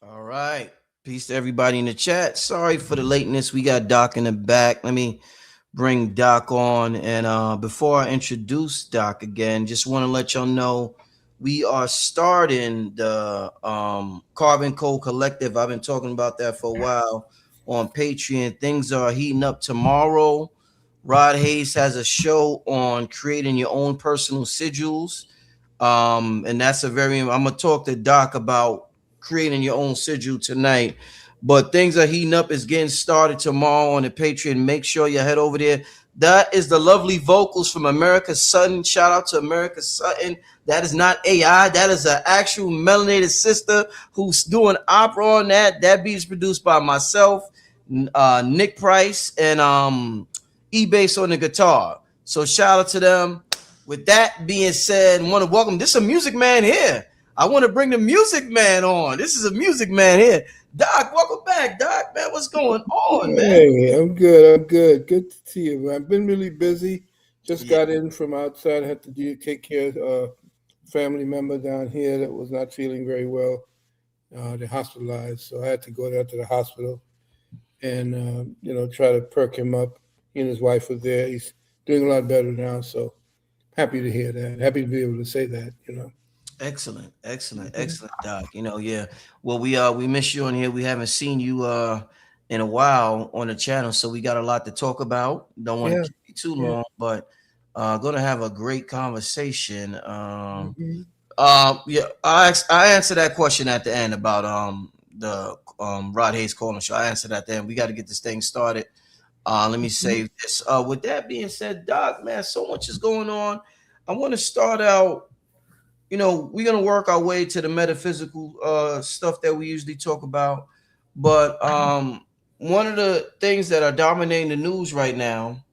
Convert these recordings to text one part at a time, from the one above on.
All right. Peace to everybody in the chat. Sorry for the lateness. We got Doc in the back. Let me bring Doc on. And before I introduce Doc again, just want to let y'all know we are starting the Carbon Code Collective. I've been talking about that for a while on Patreon. Things are heating up tomorrow. Rod Hayes has a show on creating your own personal sigils. And that's I'm gonna talk to Doc about creating your own sigil tonight. But things are heating up. It's getting started tomorrow on the Patreon. Make sure you head over there. That is the lovely vocals from Amerika Sutton. Shout out to Amerika Sutton. That is not AI. That is an actual melanated sister who's doing opera on that. That beat is produced by myself, Nick Price, and Ebass on the guitar. So shout out to them. With that being said, I want to welcome. This is a music man here. I want to bring the music man on. This is a music man here. Doc, welcome back, Doc. Man, what's going on, man? Hey, I'm good. Good to see you, man. I've been really busy. Just got in from outside. I had to take care of a family member down here that was not feeling very well. They're hospitalized, so I had to go down to the hospital and try to perk him up. He and his wife were there. He's doing a lot better now, so happy to hear that. Happy to be able to say that. Excellent, Doc. Yeah. Well, we miss you on here. We haven't seen you in a while on the channel, so we got a lot to talk about. Don't want to keep you too long, but gonna have a great conversation. I answered that question at the end about the Rod Hayes Corner Show. I answered that then. We got to get this thing started. Let me save this. With that being said, Doc, man, so much is going on. I want to start out. We're going to work our way to the metaphysical stuff that we usually talk about. But one of the things that are dominating the news right now,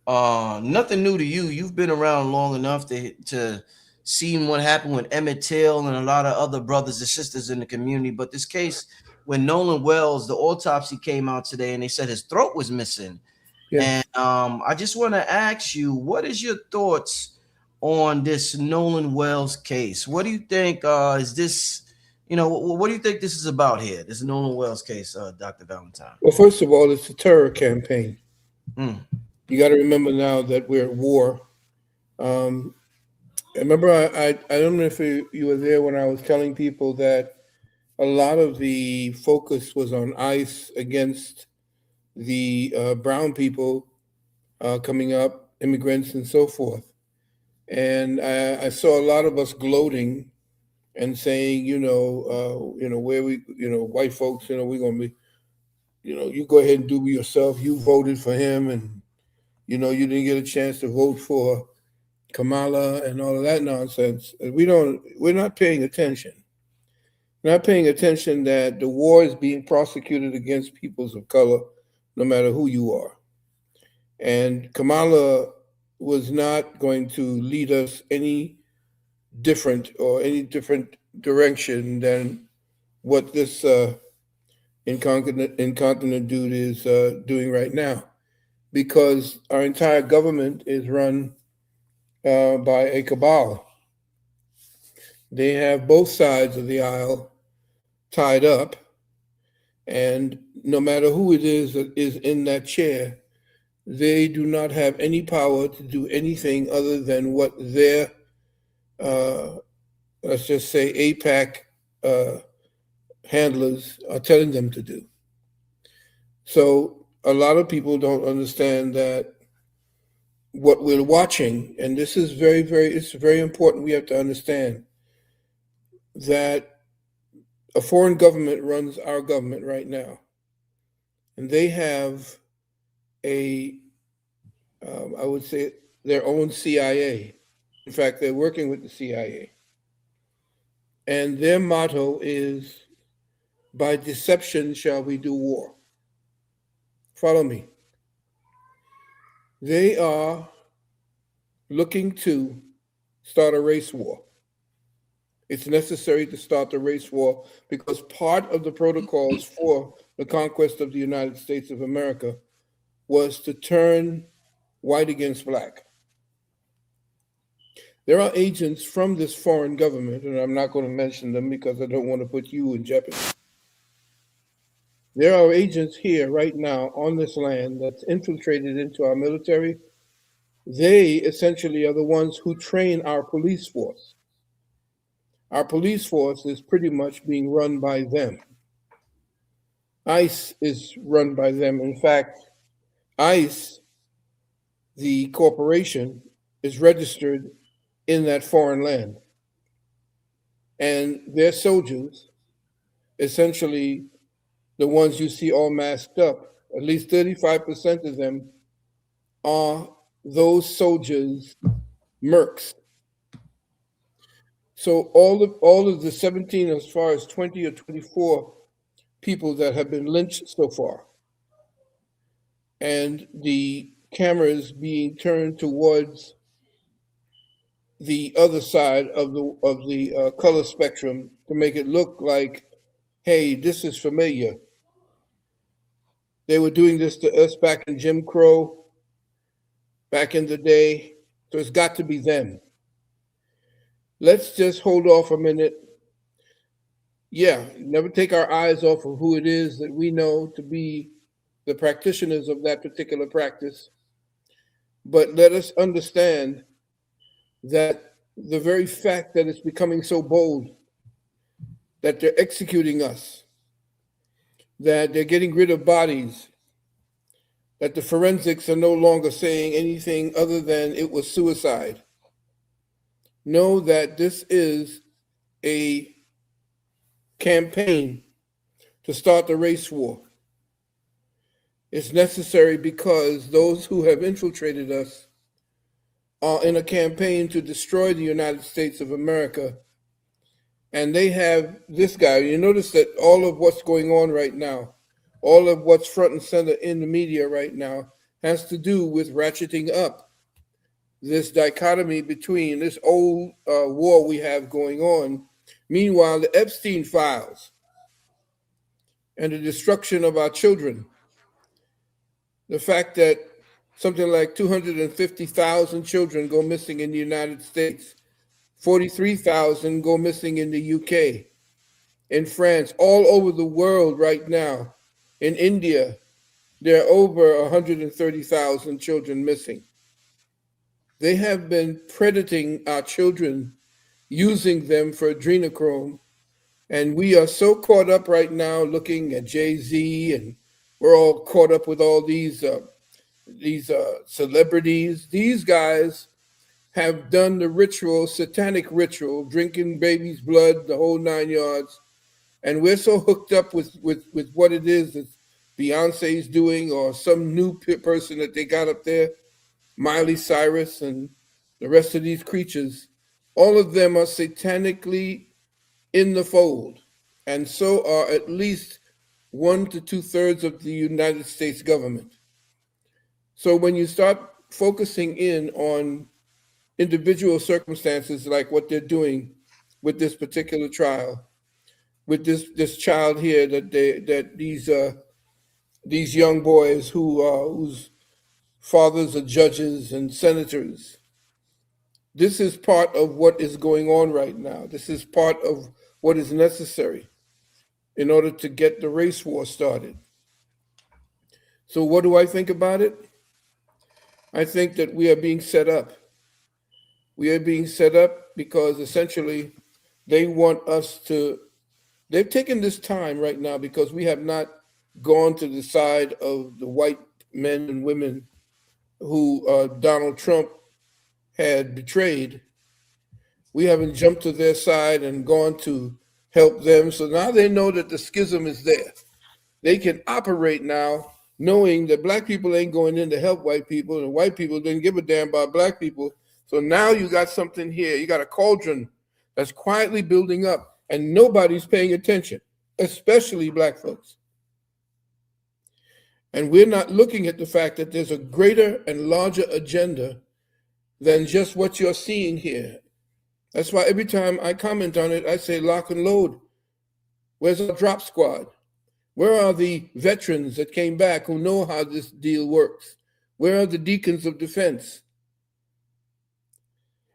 nothing new to you. You've been around long enough to see what happened with Emmett Till and a lot of other brothers and sisters in the community. But this case, when Nolan Wells, the autopsy came out today, and they said his throat was missing. Yeah. And I just want to ask you, what is your thoughts on this Nolan Wells case? What do you think is this, what do you think this is about here, this Nolan Wells case, Dr. Valentine? Well, first of all, it's a terror campaign. You got to remember now that we're at war. Remember, I don't know if you were there when I was telling people that a lot of the focus was on ICE against the brown people coming up, immigrants and so forth. And I saw a lot of us gloating and saying, where we, white folks, we're going to be, you go ahead and do it yourself. You voted for him and, you didn't get a chance to vote for Kamala and all of that nonsense. We're not paying attention. We're not paying attention that the war is being prosecuted against peoples of color, no matter who you are. And Kamala was not going to lead us any different direction than what this incontinent dude is doing right now, because our entire government is run by a cabal. They have both sides of the aisle tied up, and no matter who it is that is in that chair, they do not have any power to do anything other than what their, uh, let's just say, APAC uh, handlers are telling them to do. So a lot of people don't understand that what we're watching, and this is it's very important. We have to understand that a foreign government runs our government right now, and they have a, I would say, their own CIA. In fact, they're working with the CIA, and their motto is, "By deception shall we do war." Follow me. They are looking to start a race war. It's necessary to start the race war because part of the protocols for the conquest of the United States of America was to turn white against black. There are agents from this foreign government, and I'm not going to mention them because I don't want to put you in jeopardy. There are agents here right now on this land that's infiltrated into our military. They essentially are the ones who train our police force. Our police force is pretty much being run by them. ICE is run by them. In fact, ICE, the corporation, is registered in that foreign land. And their soldiers, essentially the ones you see all masked up, at least 35% of them are those soldiers' mercs. So all of the 17, as far as 20 or 24 people that have been lynched so far, and the cameras being turned towards the other side of the color spectrum to make it look like, hey, this is familiar. They were doing this to us back in Jim Crow, back in the day, so it's got to be them. Let's just hold off a minute. Yeah, never take our eyes off of who it is that we know to be the practitioners of that particular practice. But let us understand that the very fact that it's becoming so bold, that they're executing us, that they're getting rid of bodies, that the forensics are no longer saying anything other than it was suicide. Know that this is a campaign to start the race war. It's necessary because those who have infiltrated us are in a campaign to destroy the United States of America. And they have this guy. You notice that all of what's going on right now, all of what's front and center in the media right now, has to do with ratcheting up this dichotomy between this old war we have going on. Meanwhile, the Epstein files and the destruction of our children, the fact that something like 250,000 children go missing in the United States, 43,000 go missing in the UK, in France, all over the world right now. In India, there are over 130,000 children missing. They have been predating our children, using them for adrenochrome. And we are so caught up right now looking at Jay-Z, and we're all caught up with all these celebrities. These guys have done the ritual, satanic ritual, drinking baby's blood, the whole 9 yards. And we're so hooked up with what it is that Beyonce's doing, or some new person that they got up there, Miley Cyrus, and the rest of these creatures, all of them are satanically in the fold. And so are at least 1 to 2 thirds of the United States government. So when you start focusing in on individual circumstances like what they're doing with this particular trial, with this child here that these young boys whose fathers are judges and senators. This is part of what is going on right now. This is part of what is necessary in order to get the race war started. So, what do I think about it? I think that we are being set up. We are being set up because essentially they want us to, they've taken this time right now because we have not gone to the side of the white men and women who Donald Trump had betrayed. We haven't jumped to their side and gone to help them. So now they know that the schism is there. They can operate now knowing that black people ain't going in to help white people and white people didn't give a damn about black people. So now you got something here. You got a cauldron that's quietly building up and nobody's paying attention, especially black folks. And we're not looking at the fact that there's a greater and larger agenda than just what you're seeing here. That's why every time I comment on it, I say lock and load. Where's our drop squad? Where are the veterans that came back who know how this deal works? Where are the deacons of defense?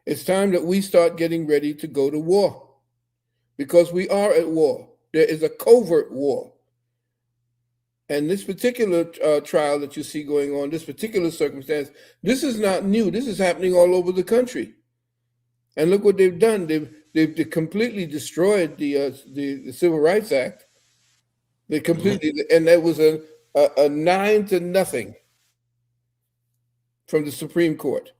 It's time that we start getting ready to go to war because we are at war. There is a covert war. And this particular trial that you see going on, this particular circumstance, this is not new. This is happening all over the country. And look what they've done. They've completely destroyed the Civil Rights Act. They completely, and that was a 9-0 from the Supreme Court.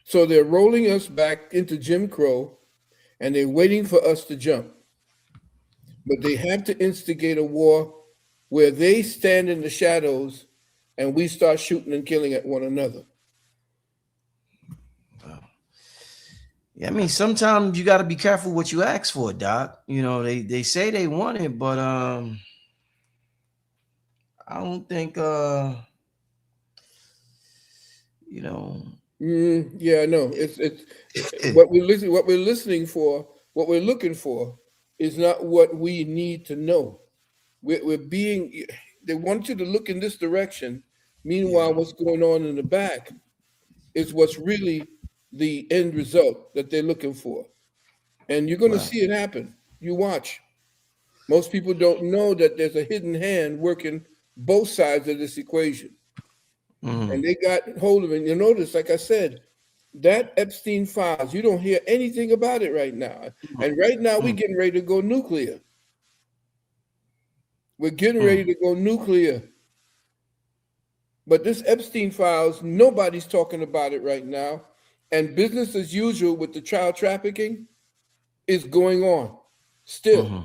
So they're rolling us back into Jim Crow, and they're waiting for us to jump. But they have to instigate a war where they stand in the shadows and we start shooting and killing at one another. Yeah, I mean, sometimes you got to be careful what you ask for, Doc. You know, they say they want it, but I don't think you know. Yeah, no, it's what we're listening for, what we're looking for is not what we need to know. We're being, they want you to look in this direction. Meanwhile, what's going on in the back is what's really the end result that they're looking for. And you're going to see it happen. You watch. Most people don't know that there's a hidden hand working both sides of this equation. And they got hold of it. You notice, like I said, that Epstein files, you don't hear anything about it right now. And right now, we're getting ready to go nuclear. We're getting ready to go nuclear. But this Epstein files, nobody's talking about it right now. And business as usual with the child trafficking is going on still.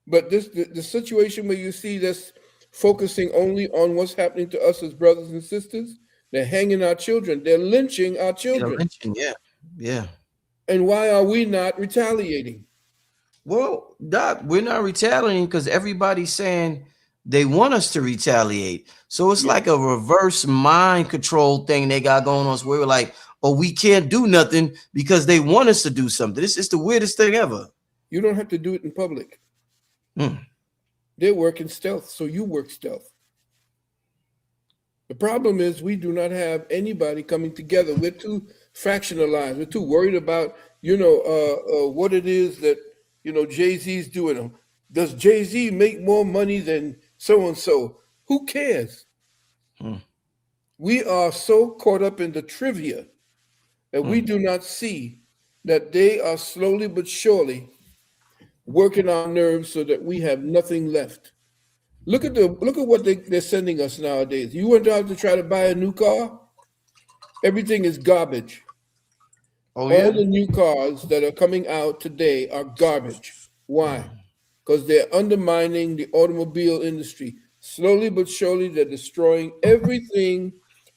But the situation where you see this focusing only on what's happening to us as brothers and sisters, they're hanging our children. They're lynching our children. Yeah. And why are we not retaliating? Well, Doc, we're not retaliating because everybody's saying they want us to retaliate. So it's like a reverse mind control thing they got going on. So we're like, oh, we can't do nothing because they want us to do something. This is the weirdest thing ever. You don't have to do it in public. They work in stealth, so you work stealth. The problem is we do not have anybody coming together. We're too fractionalized. We're too worried about, what it is that, Jay-Z's doing. Does Jay-Z make more money than so-and-so? Who cares? We are so caught up in the trivia that we do not see that they are slowly but surely working our nerves so that we have nothing left. Look at what they're sending us nowadays. You went out to try to buy a new car, everything is garbage. All the new cars that are coming out today are garbage. Why? Because they're undermining the automobile industry. Slowly but surely, they're destroying everything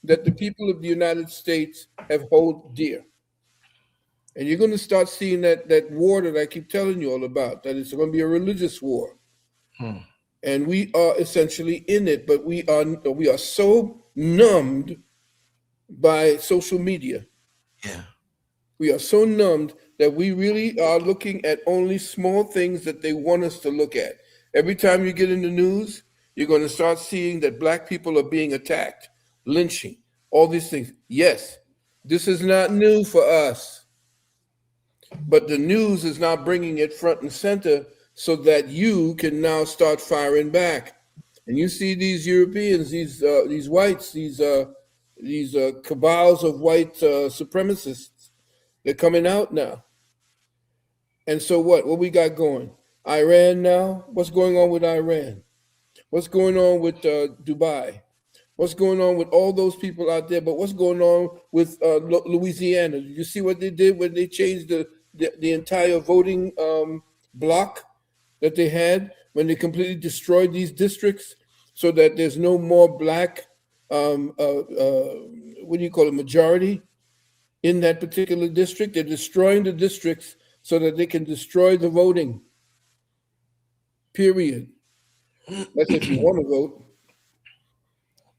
that the people of the United States have hold dear. And you're going to start seeing that war that I keep telling you all about, that it's going to be a religious war. Hmm. And we are essentially in it, but we are so numbed by social media. Yeah. We are so numbed that we really are looking at only small things that they want us to look at. Every time you get in the news, you're going to start seeing that black people are being attacked, lynching, all these things. Yes, this is not new for us, but the news is now bringing it front and center so that you can now start firing back. And you see these Europeans, these whites, these cabals of white supremacists, they're coming out now. And so what? What we got going? Iran now? What's going on with Iran? What's going on with Dubai? What's going on with all those people out there? But what's going on with Louisiana? Did you see what they did when they changed the entire voting block that they had when they completely destroyed these districts so that there's no more black, what do you call it, majority in that particular district? They're destroying the districts so that they can destroy the voting, period. That's if you want to vote.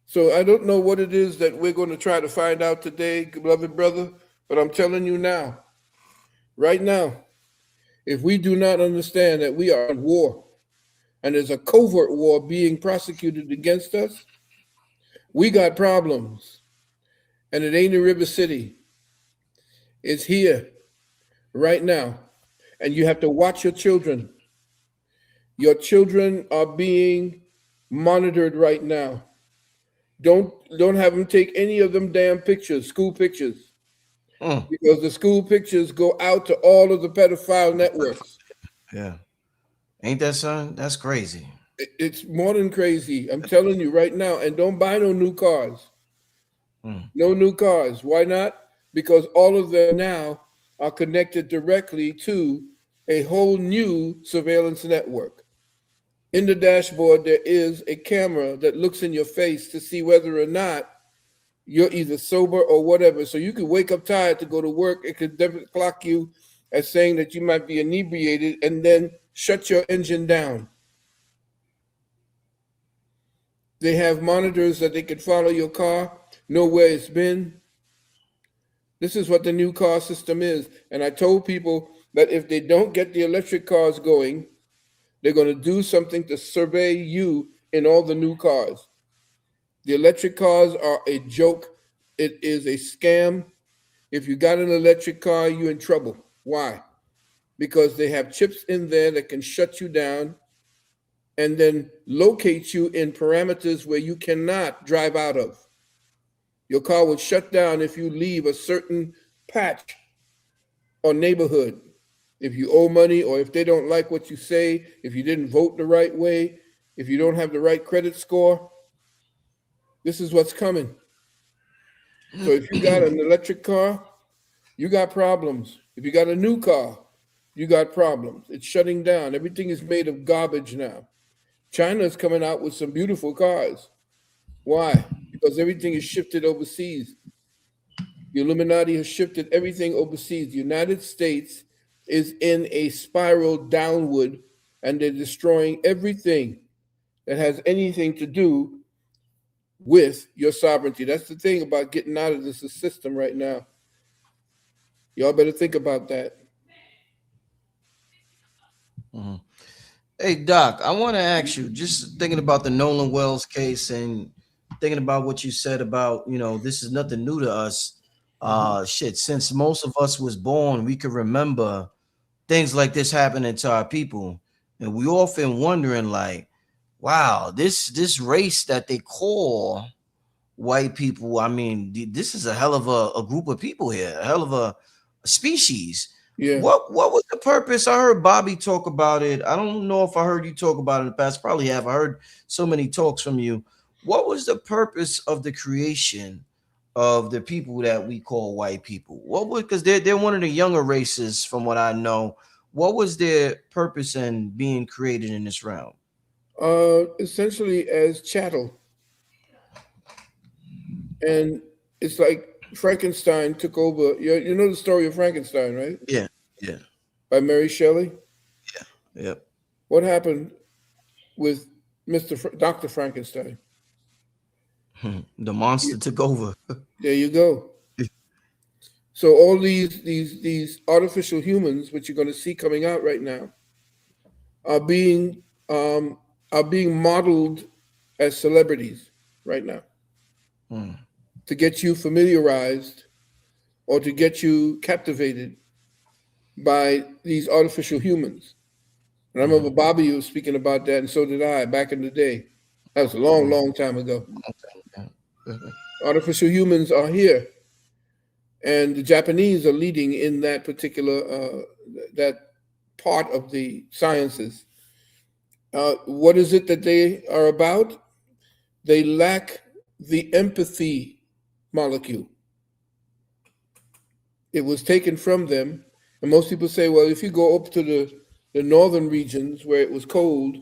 So I don't know what it is that we're going to try to find out today, beloved brother, but I'm telling you now, right now, if we do not understand that we are at war and there's a covert war being prosecuted against us, we got problems. And it ain't in River City. It's here right now. And you have to watch your children. Your children are being monitored right now. Don't have them take any of them damn pictures, school pictures, Mm. because the school pictures go out to all of the pedophile networks. Yeah. Ain't that son? That's crazy. It's more than crazy. I'm telling you right now. And don't buy no new cars. Mm. No new cars. Why not? Because all of them now are connected directly to a whole new surveillance network. In the dashboard, there is a camera that looks in your face to see whether or not you're either sober or whatever. So you could wake up tired to go to work. It could definitely clock you as saying that you might be inebriated and then shut your engine down. They have monitors that they can follow your car, know where it's been. This is what the new car system is. And I told people that if they don't get the electric cars going, they're going to do something to survey you in all the new cars. The electric cars are a joke. It is a scam. If you got an electric car, you're in trouble. Why? Because they have chips in there that can shut you down and then locate you in parameters where you cannot drive out of. Your car would shut down if you leave a certain patch or neighborhood. If you owe money or if they don't like what you say, if you didn't vote the right way, if you don't have the right credit score, this is what's coming. So if you got an electric car, you got problems. If you got a new car, you got problems. It's shutting down. Everything is made of garbage now. China is coming out with some beautiful cars. Why? Because everything is shifted overseas. The Illuminati has shifted everything overseas. The United States is in a spiral downward, and they're destroying everything that has anything to do with your sovereignty. That's the thing about getting out of this system right now. Y'all better think about that. Mhm. Hey Doc, I want to ask you, just thinking about the Nolan Wells case and thinking about what you said about, this is nothing new to us. Shit, since most of us was born, we could remember things like this happening to our people. And we often wondering like, wow, this race that they call white people, I mean, this is a hell of a group of people here, a hell of a species. Yeah. What was the purpose? I heard Bobby talk about it. I don't know if I heard you talk about it in the past. Probably have. I heard so many talks from you. What was the purpose of the creation of the people that we call white people? What was, because they're one of the younger races from what I know. What was their purpose in being created in this realm? Essentially as chattel. And it's like Frankenstein took over. You know the story of Frankenstein, right? Yeah. Yeah. By Mary Shelley. Yeah. Yep. What happened with Dr. Frankenstein? The monster Y- took over. There you go. So all these artificial humans, which you're going to see coming out right now, are being um, are being modeled as celebrities right now Mm, to get you familiarized or to get you captivated by these artificial humans. And I remember mhm, Bobby was speaking about that, and so did I back in the day. That was a long, mm. long time ago. Okay. Yeah. Artificial humans are here, and the Japanese are leading in that particular that part of the sciences. What is it that they are about? They lack the empathy molecule. It was taken from them, and most people say, well, if you go up to the northern regions where it was cold,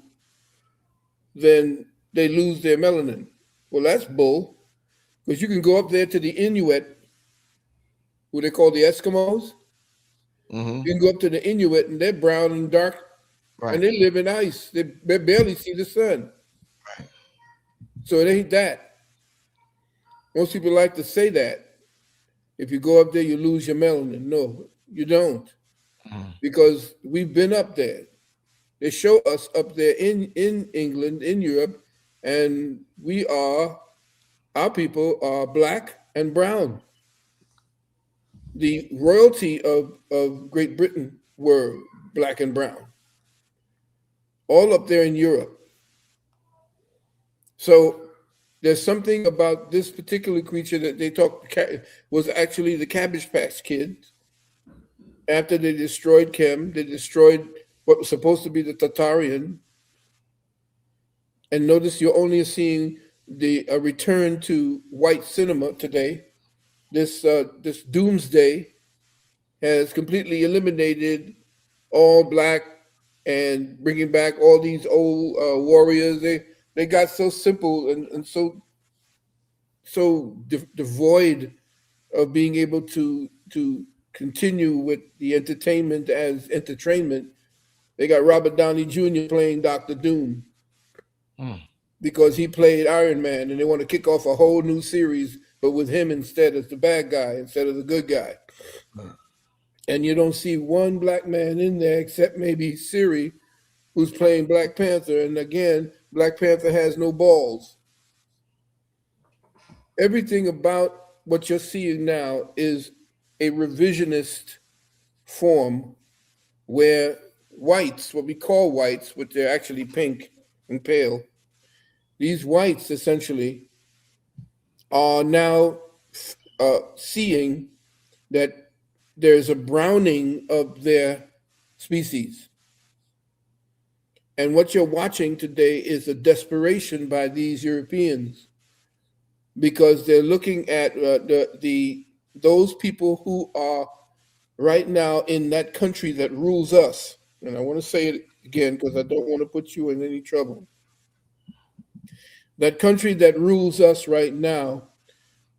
then they lose their melanin. Well, that's bull, because you can go up there to the Inuit, who they call the Eskimos. Mm-hmm. You can go up to the Inuit, and they're brown and dark, and Right. they live in ice. They barely see the sun. Right. So it ain't that. Most people like to say that. If you go up there, you lose your melanin. No, you don't, Mm, because we've been up there. They show us up there in England, in Europe, and our people are black and brown. The royalty of Great Britain were black and brown, all up there in Europe. So there's something about this particular creature that they talk was actually the Cabbage Patch Kids. After they destroyed Kim, they destroyed what was supposed to be the Tartarian. And notice you're only seeing the return to white cinema today. This doomsday has completely eliminated all black and bringing back all these old warriors. They got so simple and so devoid of being able to continue with the entertainment as entertainment. They got Robert Downey Jr. playing Doctor Doom mm, because he played Iron Man, and they want to kick off a whole new series, but with him instead as the bad guy instead of the good guy. mm, And you don't see one black man in there except maybe Siri, who's playing Black Panther. And again, Black Panther has no balls. Everything about what you're seeing now is a revisionist form where whites, what we call whites, but they're actually pink and pale, these whites essentially are now seeing that there's a browning of their species. And what you're watching today is a desperation by these Europeans because they're looking at the those people who are right now in that country that rules us. And I want to say it again because I don't want to put you in any trouble. That country that rules us right now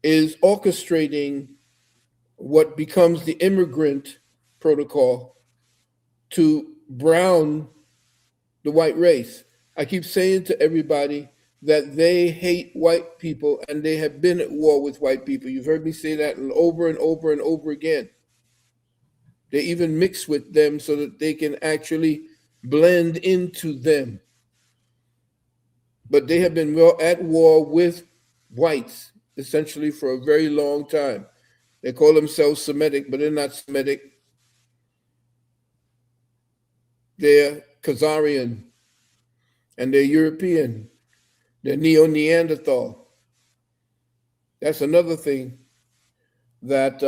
is orchestrating what becomes the immigrant protocol to brown the white race. I keep saying to everybody that they hate white people and they have been at war with white people. You've heard me say that over and over and over again. They even mix with them so that they can actually blend into them. But they have been at war with whites essentially for a very long time. They call themselves Semitic, but they're not Semitic. They're Khazarian and they're European. They're Neo Neanderthal. That's another thing that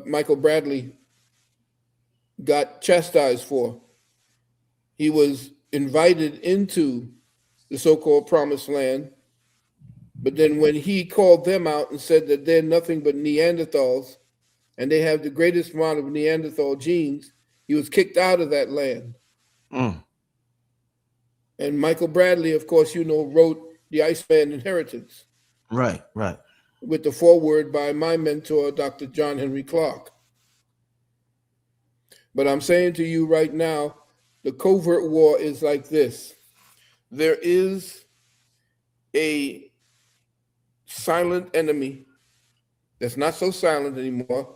Michael Bradley got chastised for. He was invited into the so called promised land, but then when he called them out and said that they're nothing but Neanderthals and they have the greatest amount of Neanderthal genes, he was kicked out of that land. mm. And Michael Bradley, of course, wrote The Iceman Inheritance. Right, right. with the foreword by my mentor, Dr. John Henry Clark. But I'm saying to you right now, the covert war is like this. There is a silent enemy that's not so silent anymore.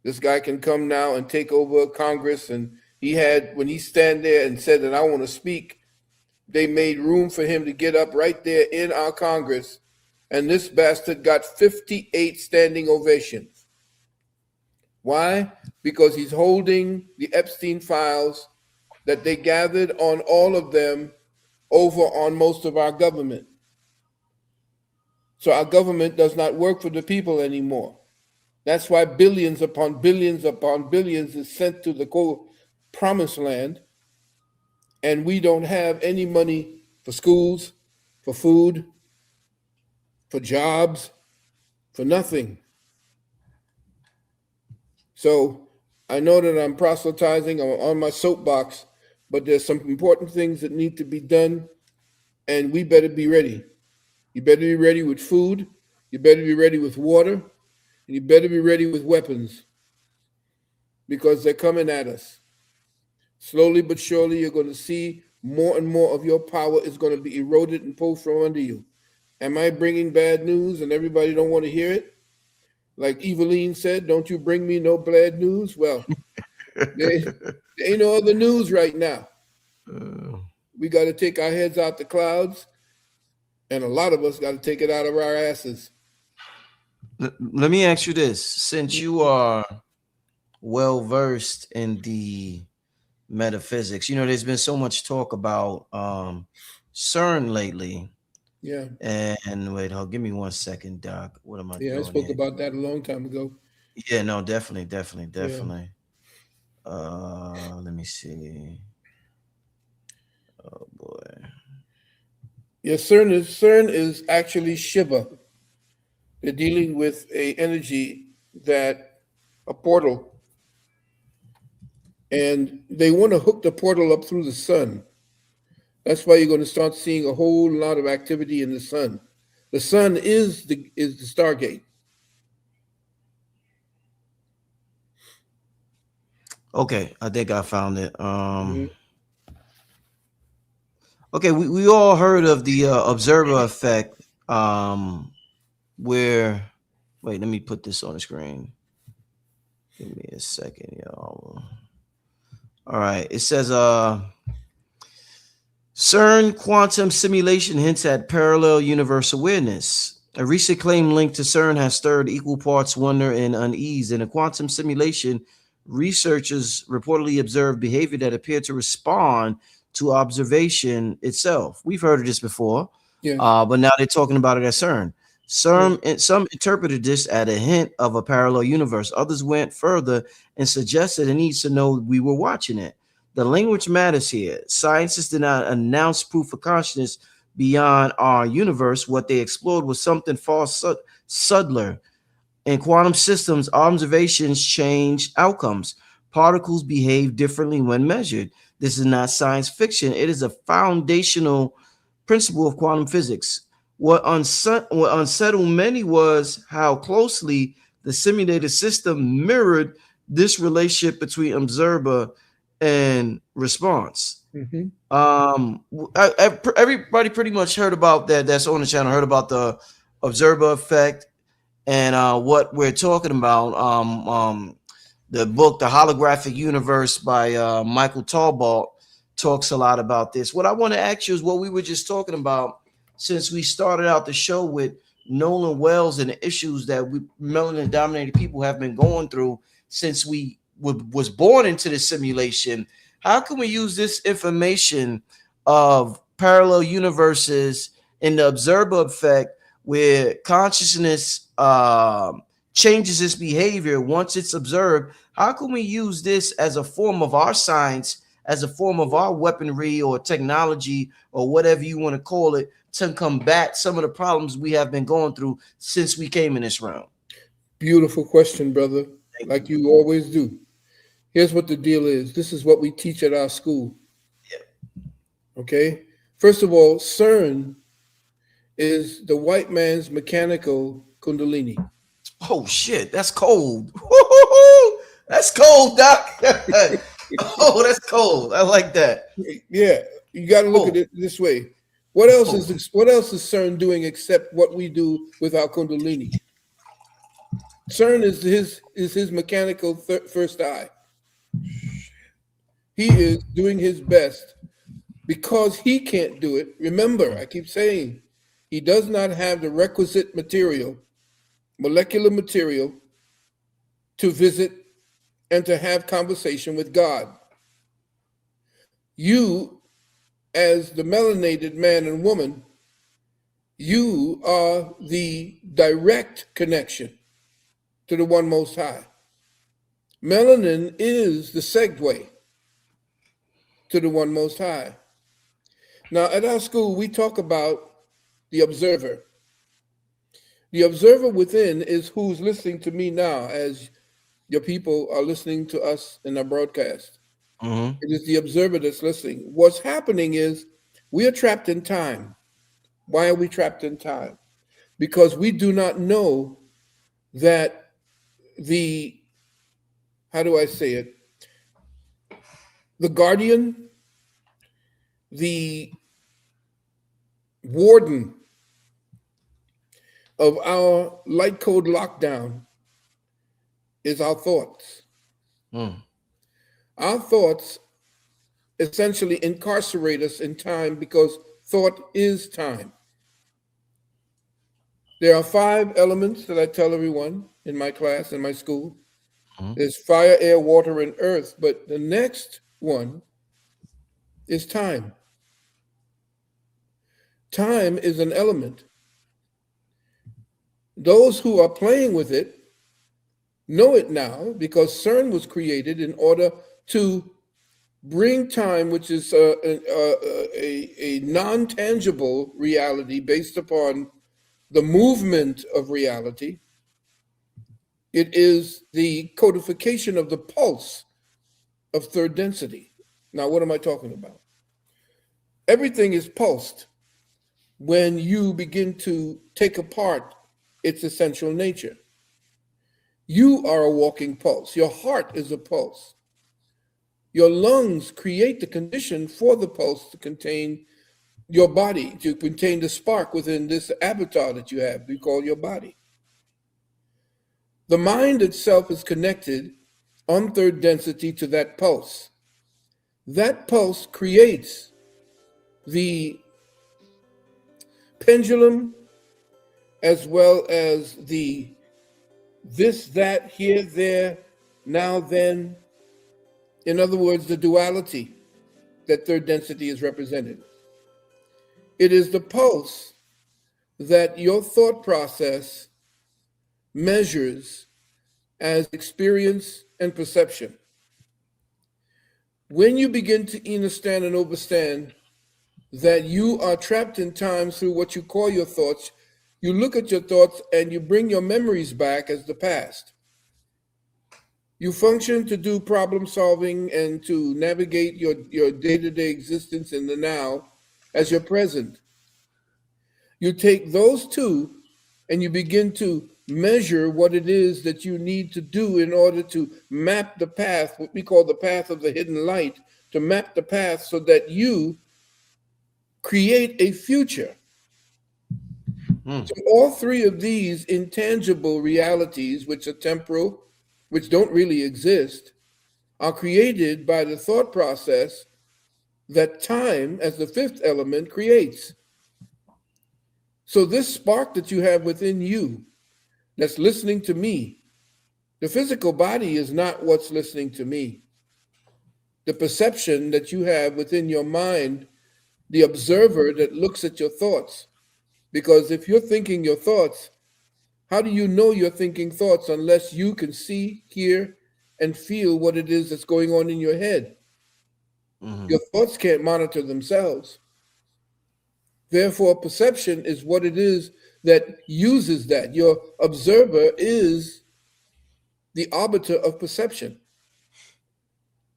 This guy can come now and take over Congress. And he had, when he stand there and said that I want to speak, they made room for him to get up right there in our Congress. And this bastard got 58 standing ovations. Why? Because he's holding the Epstein files that they gathered on all of them over on most of our government. So our government does not work for the people anymore. That's why billions upon billions is sent to the promised land, and we don't have any money for schools, for food, for jobs, for nothing. So I know that I'm proselytizing, I'm on my soapbox, but there's some important things that need to be done, and we better be ready. You better be ready with food, you better be ready with water, and you better be ready with weapons, because they're coming at us. Slowly but surely, you're going to see more and more of your power is going to be eroded and pulled from under you. Am I bringing bad news and everybody don't want to hear it? Like Eveline said, don't you bring me no bad news? Well, there ain't no other news right now. Uh, We got to take our heads out the clouds, and a lot of us got to take it out of our asses. Let me ask you this: since you are well versed in the metaphysics, there's been so much talk about CERN lately. Yeah, And wait, hold, give me 1 second, Doc. What am I yeah, I doing spoke here? about that a long time ago. Yeah, no, definitely, definitely, Yeah, definitely. Let me see. Oh boy. yeah. CERN is actually Shiva. They're dealing with a energy that a portal, and they want to hook the portal up through the sun. That's why you're going to start seeing a whole lot of activity in the sun. The sun is the Stargate. Okay, I think I found it. Mhm. Okay, we all heard of the observer effect. Where wait, let me put this on the screen. Give me a second, y'all. All right, it says CERN quantum simulation hints at parallel universe awareness. A recent claim linked to CERN has stirred equal parts wonder and unease. In a quantum simulation, researchers reportedly observed behavior that appeared to respond to observation itself. We've heard of this before, Yes. but now they're talking about it at CERN. Yes. Some interpreted this as a hint of a parallel universe. Others went further and suggested it needs to know we were watching it. The language matters here. Scientists did not announce proof of consciousness beyond our universe. What they explored was something far subtler. In quantum systems, observations change outcomes. Particles behave differently when measured. This is not science fiction. It is a foundational principle of quantum physics. What unsettled many was how closely the simulated system mirrored this relationship between observer and response. Hmm. Everybody pretty much heard about that. That's on the channel. Heard about the observer effect and what we're talking about. The book, The Holographic Universe by Michael Talbot, talks a lot about this. What I want to ask you is what we were just talking about since we started out the show with Nolan Wells and the issues that we melanin dominated people have been going through since we was born into the simulation. How can we use this information of parallel universes and the observer effect where consciousness changes its behavior once it's observed? How can we use this as a form of our science, as a form of our weaponry or technology or whatever you want to call it, to combat some of the problems we have been going through since we came in this realm? Beautiful question, brother. Thank Like you. you always do. Here's what the deal is. This is what we teach at our school. Yeah. Okay. First of all, CERN is the white man's mechanical kundalini. Oh shit, that's cold. Woo-hoo-hoo! That's cold, Doc. Oh, that's cold. I like that. Yeah, you got to look at Oh, it this way. What else is CERN doing except what we do with our kundalini? CERN is his mechanical first eye. He is doing his best because he can't do it. Remember, I keep saying he does not have the requisite material, molecular material, to visit and to have conversation with God. You, as the melanated man and woman, you are the direct connection to the one most high. Melanin is the segue to the one most high. Now, at our school, we talk about the observer. The observer within is who's listening to me now as your people are listening to us in our broadcast. mm-hmm. It is the observer that's listening. What's happening is we are trapped in time. Why are we trapped in time? Because we do not know that the, how do I say it? The guardian, the warden of our light code lockdown is our thoughts. Mm. Our thoughts essentially incarcerate us in time because thought is time. There are 5 elements that I tell everyone in my class, in my school. Mm. There's fire, air, water, and earth, but the next one is time. Time is an element. Those who are playing with it know it now because CERN was created in order to bring time, which is a non-tangible reality based upon the movement of reality. It is the codification of the pulse of third density. Now, what am I talking about? Everything is pulsed when you begin to take apart its essential nature. You are a walking pulse. Your heart is a pulse. Your lungs create the condition for the pulse to contain your body, to contain the spark within this avatar that you have, we call your body. The mind itself is connected on third density to that pulse. That pulse creates the pendulum as well as the this, that, here, there, now, then. In other words, the duality that third density is represented. It is the pulse that your thought process measures as experience and perception. When you begin to understand and understand that you are trapped in time through what you call your thoughts, you look at your thoughts and you bring your memories back as the past. You function to do problem solving and to navigate your day-to-day existence in the now as your present. You take those two and you begin to measure what it is that you need to do in order to map the path, what we call the path of the hidden light, to map the path so that you create a future. Mm. So all 3 of these intangible realities, which are temporal, which don't really exist, are created by the thought process that time, as the 5th element, creates. So this spark that you have within you that's listening to me, the physical body is not what's listening to me. The perception that you have within your mind, the observer that looks at your thoughts. Because if you're thinking your thoughts, how do you know you're thinking thoughts unless you can see, hear, and feel what it is that's going on in your head? Mm-hmm. Your thoughts can't monitor themselves. Therefore, perception is what it is that uses that. Your observer is the arbiter of perception.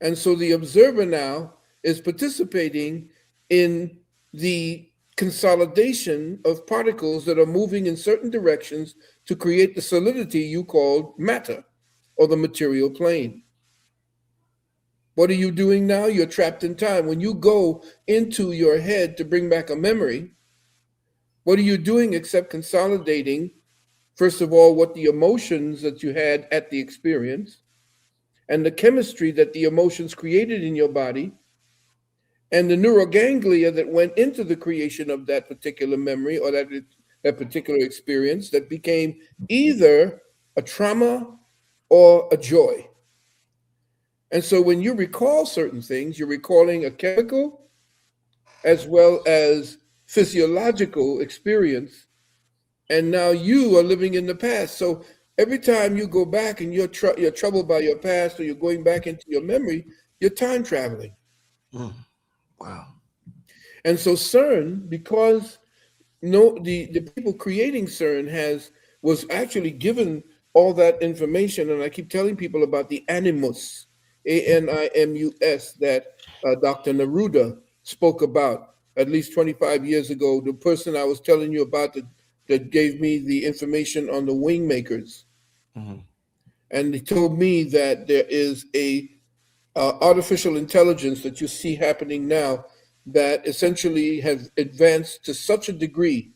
And so the observer now is participating in the consolidation of particles that are moving in certain directions to create the solidity you call matter or the material plane. What are you doing now? You're trapped in time. When you go into your head to bring back a memory, what are you doing except consolidating, first of all, what the emotions that you had at the experience and the chemistry that the emotions created in your body and the neuroganglia that went into the creation of that particular memory or that particular experience that became either a trauma or a joy. And so when you recall certain things, you're recalling a chemical as well as physiological experience. And now you are living in the past. So every time you go back and you're troubled by your past or you're going back into your memory, you're time traveling. Mm. Wow. And so CERN, because no the people creating CERN was actually given all that information, and I keep telling people about the animus, ANIMUS, that Dr. Neruda spoke about at least 25 years ago. The person I was telling you about that gave me the information on the wing makers, Mm-hmm. and he told me that there is a artificial intelligence that you see happening now that essentially has advanced to such a degree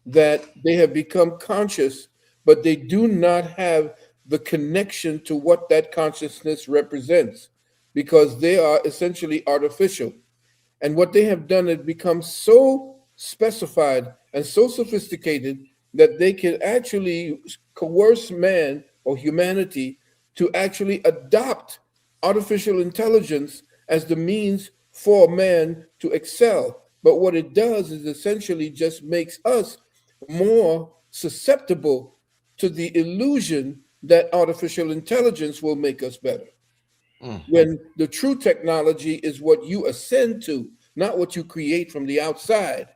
that they have become conscious, but they do not have the connection to what that consciousness represents because they are essentially artificial. And what they have done has become so specified and so sophisticated that they can actually coerce man or humanity to actually adopt artificial intelligence as the means for man to excel. But what it does is essentially just makes us more susceptible to the illusion that artificial intelligence will make us better Mm. when the true technology is what you ascend to, not what you create from the outside.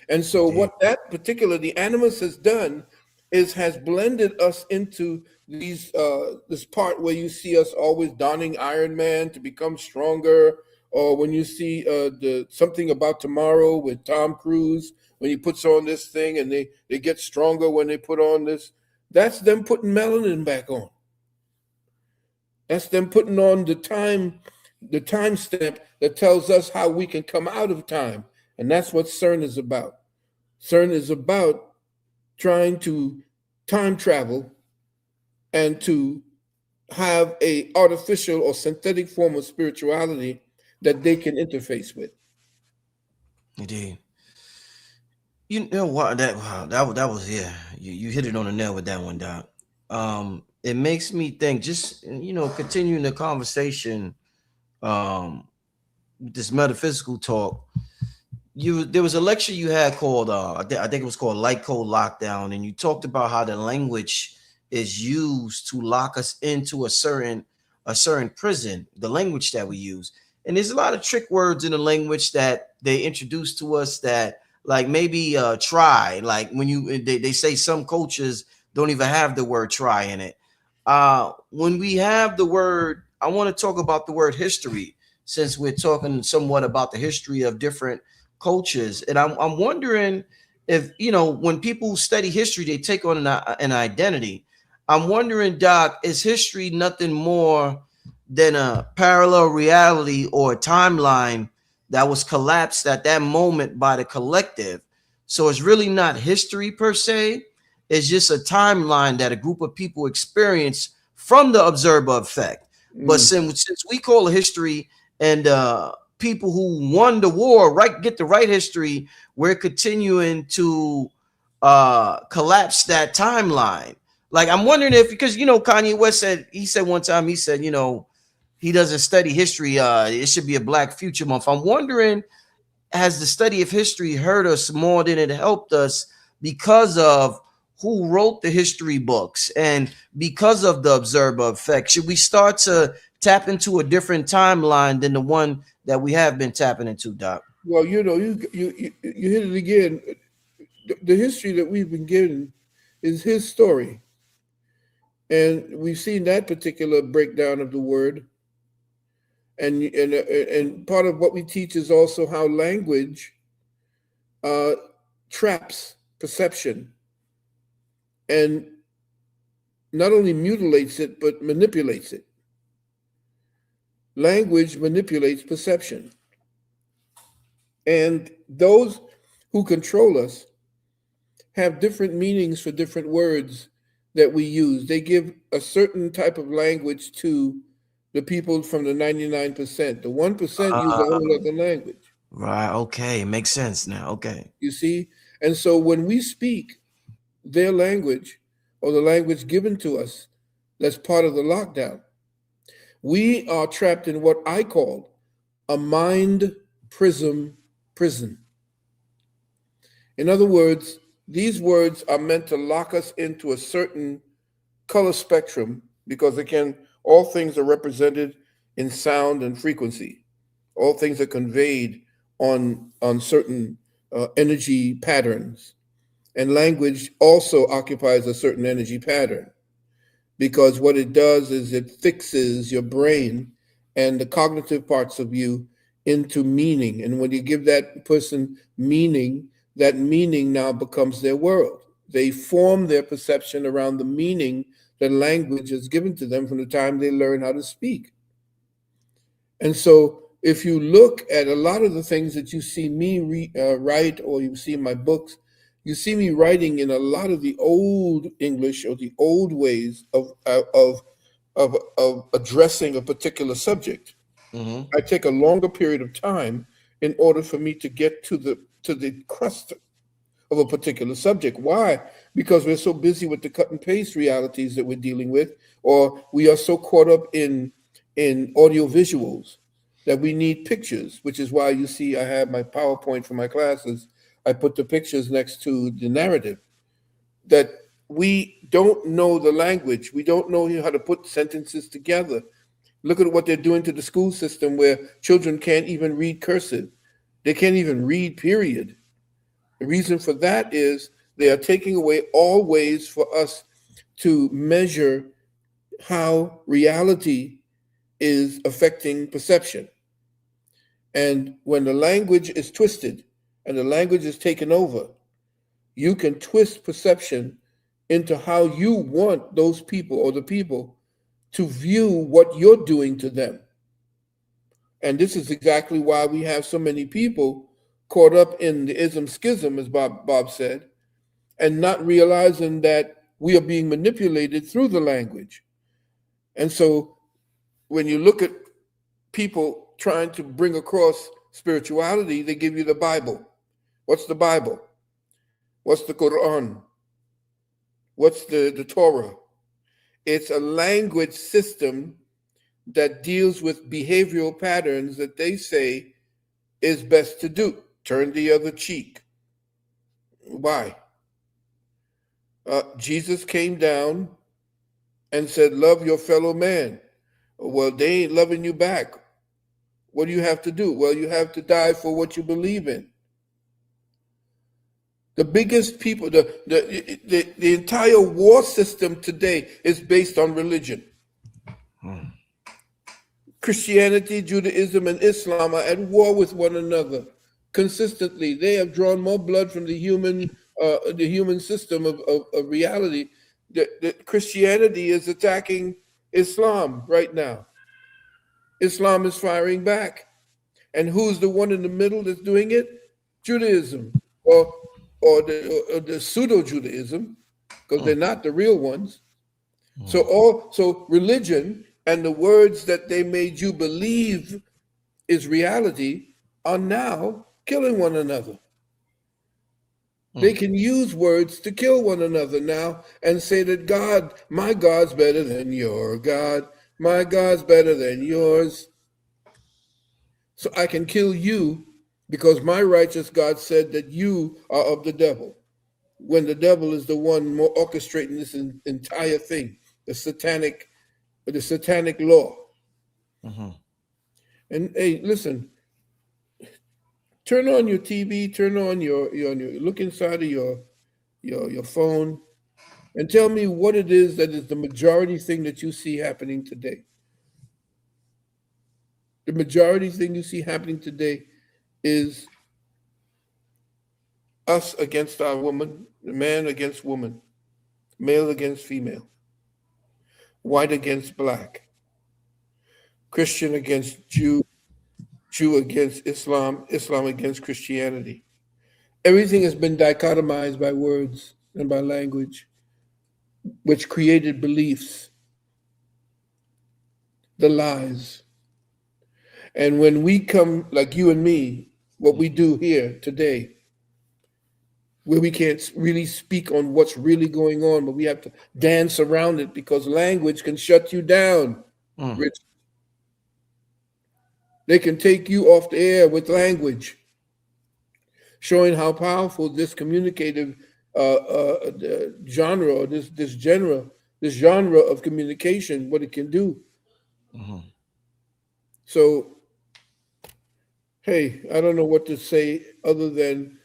And so, Indeed. what that particular the animus has done is has blended us into this part where you see us always donning Iron Man to become stronger, or when you see the something about tomorrow with Tom Cruise when he puts on this thing and they get stronger when they put on this. That's them putting melanin back on. That's them putting on the time stamp that tells us how we can come out of time. And that's what CERN is about. CERN is about trying to time travel and to have a artificial or synthetic form of spirituality that they can interface with. Indeed. You know what? That was, yeah. You hit it on the nail with that one, Doc. It makes me think. Just continuing the conversation. This metaphysical talk. There was a lecture you had called I think it was called Light Code Lockdown, and you talked about how the language is used to lock us into a certain prison, the language that we use. And there's a lot of trick words in the language that they introduce to us that, like, maybe try, like when they say some cultures don't even have the word try in it. When we have the word, I want to talk about the word history, since we're talking somewhat about the history of different cultures. And I'm wondering if, when people study history, they take on an identity. I'm wondering, Doc, is history nothing more than a parallel reality or a timeline that was collapsed at that moment by the collective? So it's really not history per se. It's just a timeline that a group of people experience from the observer effect. But Mm. since we call it history, and people who won the war get the right history, we're continuing to collapse that timeline. Like, I'm wondering if, because Kanye West said one time, he said, he doesn't study history, it should be a Black Future Month. I'm wondering, has the study of history hurt us more than it helped us because of who wrote the history books and because of the observer effect? Should we start to tap into a different timeline than the one that we have been tapping into, Doc? Well, you hit it again. The history that we've been given is his story, and we've seen that particular breakdown of the word. And part of what we teach is also how language uh, traps perception and not only mutilates it, but manipulates it. Language manipulates perception. And those who control us have different meanings for different words that we use. They give a certain type of language to the people from the 99%. The 1% use a Uh, whole other language, right. Okay. Makes sense now. Okay. you see? And so when we speak their language or the language given to us that's part of the lockdown, we are trapped in what I call a mind prism prison. In other words, these words are meant to lock us into a certain color spectrum because again, all things are represented in sound and frequency. All things are conveyed on certain energy patterns. And language also occupies a certain energy pattern because what it does is it fixes your brain and the cognitive parts of you into meaning. And when you give that person meaning, that meaning now becomes their world. They form their perception around the meaning that language is given to them from the time they learn how to speak. And so, if you look at a lot of the things that you see me write or you see in my books, you see me writing in a lot of the old English or the old ways of addressing a particular subject. Mm-hmm. I take a longer period of time in order for me to get to the crust of a particular subject. Why? Because we're so busy with the cut and paste realities that we're dealing with, or we are so caught up in audio visuals that we need pictures, which is why you see I have my PowerPoint for my classes. I put the pictures next to the narrative that we don't know the language. We don't know how to put sentences together. Look at what they're doing to the school system where children can't even read cursive. They can't even read, period. The reason for that is they are taking away all ways for us to measure how reality is affecting perception. And when the language is twisted and the language is taken over, you can twist perception into how you want those people or the people to view what you're doing to them. And this is exactly why we have so many people caught up in the ism schism, as Bob said, and not realizing that we are being manipulated through the language. And so when you look at people trying to bring across spirituality, they give you the Bible. What's the Bible? What's the Quran? What's the Torah? It's a language system that deals with behavioral patterns that they say is best to do. Turn the other cheek. Why? Jesus came down and said, love your fellow man. Well, they ain't loving you back. What do you have to do? Well, you have to die for what you believe in. The biggest people, the entire war system today is based on religion. Christianity, Judaism, and Islam are at war with one another consistently. They have drawn more blood from the human system of reality. That Christianity is attacking Islam right now. Islam is firing back. And who's the one in the middle that's doing it? Judaism or the pseudo Judaism, because they're not the real ones. So religion and the words that they made you believe is reality are now killing one another. They can use words to kill one another now and say that God, my God's better than your God, my God's better than yours. So I can kill you because my righteous God said that you are of the devil, when the devil is the one more orchestrating this entire thing, the satanic law. Mm-hmm. And hey, listen, turn on your TV, turn on your look inside of your phone, and tell me what it is that is the majority thing that you see happening today. The majority thing you see happening today is us against our woman, man against woman, male against female, white against black, Christian against Jew, Jew against Islam, Islam against Christianity. Everything has been dichotomized by words and by language, which created beliefs, the lies. And when we come, like you and me, what we do here today, where we can't really speak on what's really going on, but we have to dance around it because language can shut you down, Mm, Rich. They can take you off the air with language, showing how powerful this communicative genre, or this genre of communication, what it can do. mhm, So, hey, I don't know what to say other than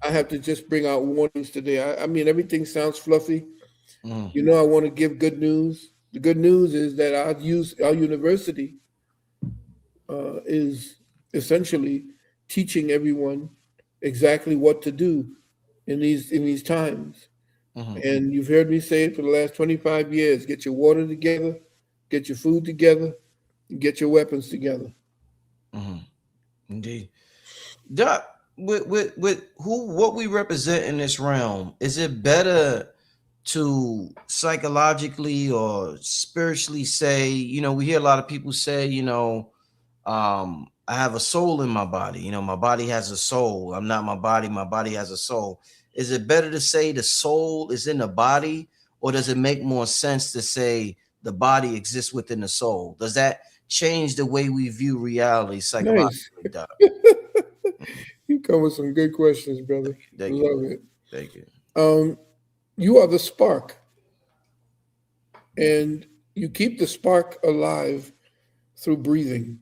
I have to just bring out warnings today. I mean, everything sounds fluffy. mhm, You know, I want to give good news. The good news is that our university is essentially teaching everyone exactly what to do in these times. mhm, And you've heard me say it for the last 25 years: get your water together, get your food together, and get your weapons together. mhm. Indeed. Doc, with who what we represent in this realm, is it better to psychologically or spiritually say, we hear a lot of people say, I have a soul in my body. My body has a soul. I'm not my body has a soul. Is it better to say the soul is in the body, or does it make more sense to say the body exists within the soul? Does that change the way we view reality Nice. psychologically, Doc? You come with some good questions, brother. Thank you. Love it. Thank you. Um, you are the spark, and you keep the spark alive through breathing.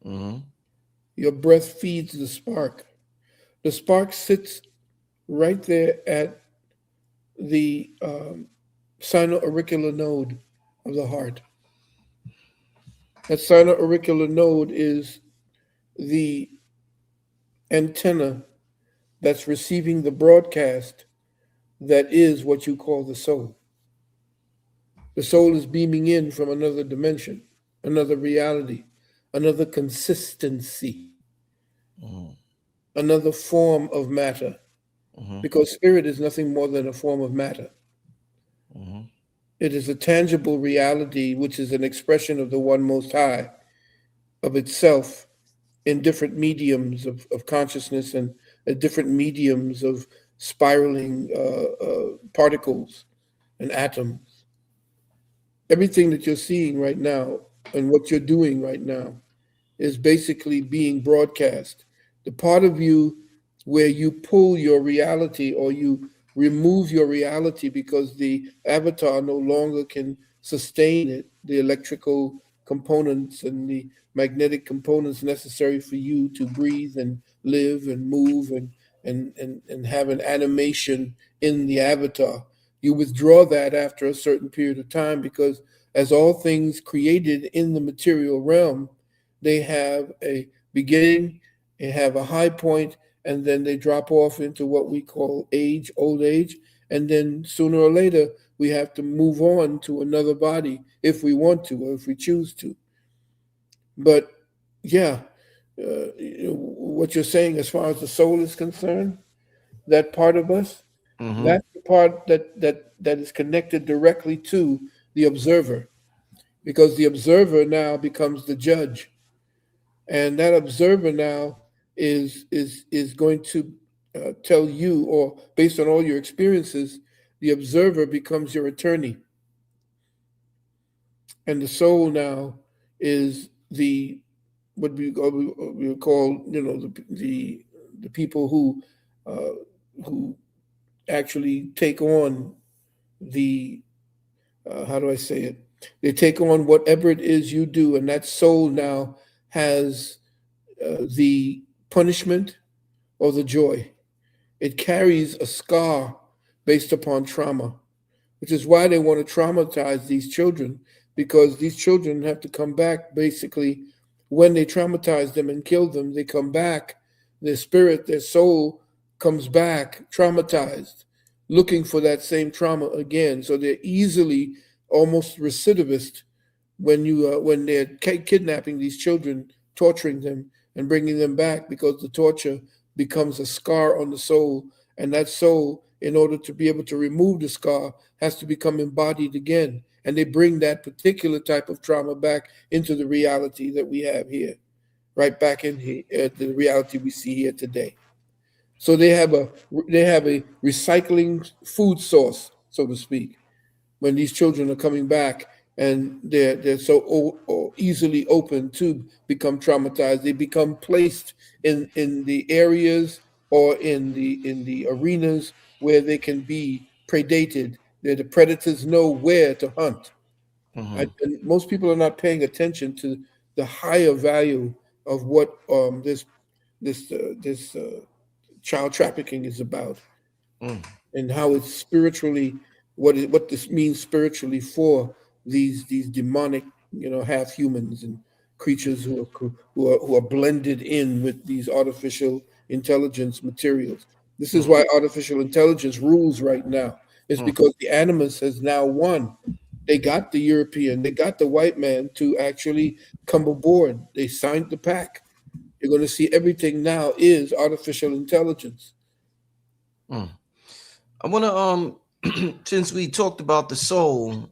Mm-hmm. Your breath feeds the spark. The spark sits right there at the sino-auricular node of the heart. That sino-auricular node is the antenna that's receiving the broadcast that is what you call the soul. The soul is beaming in from another dimension, another reality, another consistency, Mm-hmm. another form of matter, Mm-hmm. because spirit is nothing more than a form of matter. Mm-hmm. It is a tangible reality which is an expression of the One Most High, of itself, in different mediums of consciousness and different mediums of spiraling particles and atoms. Everything that you're seeing right now and what you're doing right now is basically being broadcast. The part of you where you pull your reality or you remove your reality because the avatar no longer can sustain it, the electrical components and the magnetic components necessary for you to breathe and live and move and have an animation in the avatar. You withdraw that after a certain period of time because, as all things created in the material realm, they have a beginning, they have a high point, and then they drop off into what we call age, old age. And then sooner or later, we have to move on to another body if we want to or if we choose to. But yeah, what you're saying as far as the soul is concerned, that part of us, Mm-hmm. that's the part that is connected directly to the observer, because the observer now becomes the judge, and that observer now is going to tell you, or based on all your experiences, the observer becomes your attorney, and the soul now is the what we would call, the people who actually take on the how do I say it? They take on whatever it is you do, and that soul now has the punishment or the joy. It carries a scar based upon trauma, which is why they want to traumatize these children, because these children have to come back basically when they traumatize them and kill them. They come back, their spirit, their soul comes back traumatized, looking for that same trauma again. So they're easily almost recidivist when they're kidnapping these children, torturing them, and bringing them back, because the torture becomes a scar on the soul, and that soul, in order to be able to remove the scar, has to become embodied again, and they bring that particular type of trauma back into the reality that we have here, right back in here, the reality we see here today. So they have a recycling food source, so to speak, when these children are coming back, and they're so easily open to become traumatized. They become placed in the areas or in the arenas where they can be predated. The predators know where to hunt. Mm-hmm. And most people are not paying attention to the higher value of what this child trafficking is about, Mm, and how it's spiritually, what this means spiritually for these demonic, half humans and creatures who are blended in with these artificial intelligence materials. This is mm, why artificial intelligence rules right now. It's mm, because the animus has now won. They got the European, they got the white man to actually come aboard. They signed the pact. You're going to see everything now is artificial intelligence. mm. I want to since we talked about the soul,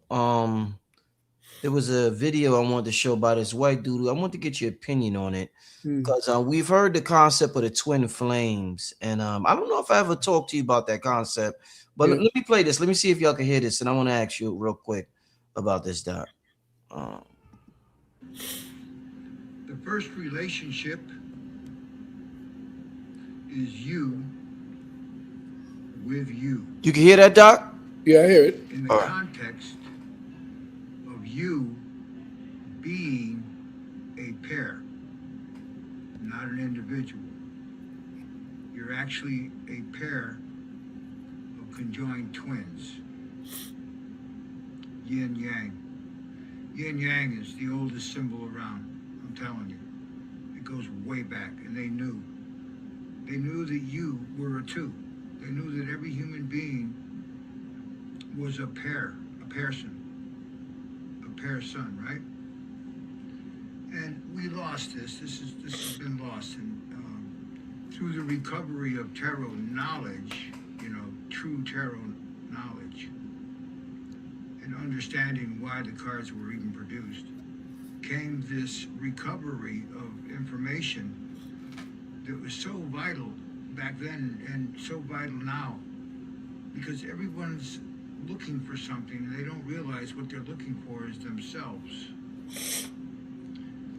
there was a video I wanted to show by this white dude. I want to get your opinion on it Hmm. because we've heard the concept of the twin flames, and I don't know if I ever talked to you about that concept. But Yeah. let me play this. Let me see if y'all can hear this, and I want to ask you real quick about this, Doc. Um, The first relationship is you with you you can hear that, Doc? Yeah, I hear it. in the All right. context of you being a pair, not an individual. You're actually a pair of conjoined twins, yin yang. Yin yang is the oldest symbol around, I'm telling you. It goes way back, and they knew. They knew that you were a two. They knew that every human being was a pair, a pair son, right? And we lost this. This has been lost, and through the recovery of tarot knowledge, true tarot knowledge, and understanding why the cards were even produced, came this recovery of information that was so vital back then and so vital now, because everyone's looking for something and they don't realize what they're looking for is themselves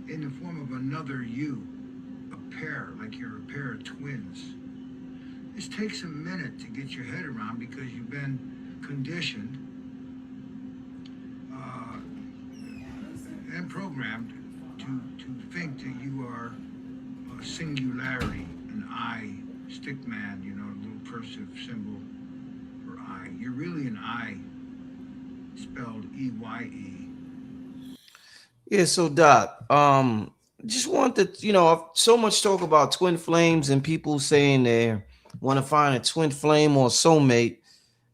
in the form of another you, a pair, like you're a pair of twins. This takes a minute to get your head around because you've been conditioned uh, and programmed to think that you are a singularity, an I, stick man, a little cursive symbol for I. You're really an I, spelled E-Y-E. Yeah, so Doc, just wanted to, so much talk about twin flames and people saying they want to find a twin flame or soulmate.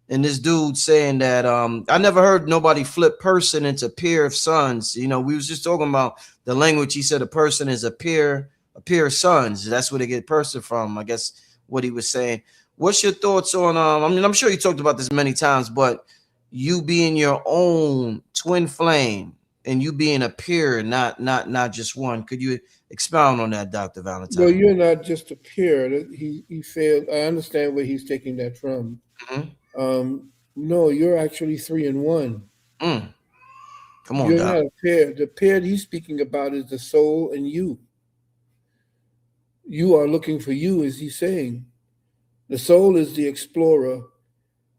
And this dude saying that I never heard nobody flip person into pair of sons. We was just talking about the language. He said a person is a pair of sons. That's where they get person from. I guess what he was saying. What's your thoughts on I mean, I'm sure you talked about this many times, but you being your own twin flame and you being a pair, not just one. Could you expound on that, Dr. Well, Valentine? you're not just a peer. He failed. I understand where he's taking that from. Mm-hmm. No, you're actually three in one. Mm. Come on, You're Doc. not a pair. The pair he's speaking about is the soul and you. You are looking for you, as he's saying. The soul is the explorer.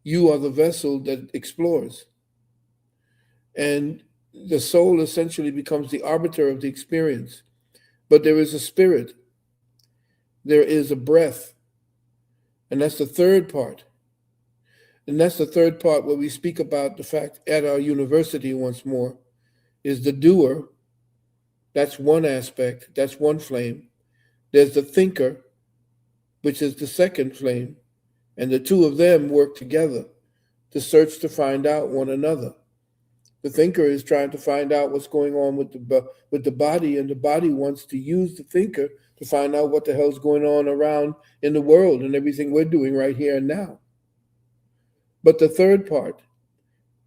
You are the vessel that explores. And the soul essentially becomes the arbiter of the experience. But there is a spirit, there is a breath, and that's the third part. And that's the third part where we speak about the fact at our university once more is the doer. That's one aspect, that's one flame. There's the thinker, which is the second flame, and the two of them work together to search to find out one another. The thinker is trying to find out what's going on with the body, and the body wants to use the thinker to find out what the hell's going on around in the world and everything we're doing right here and now. But the third part,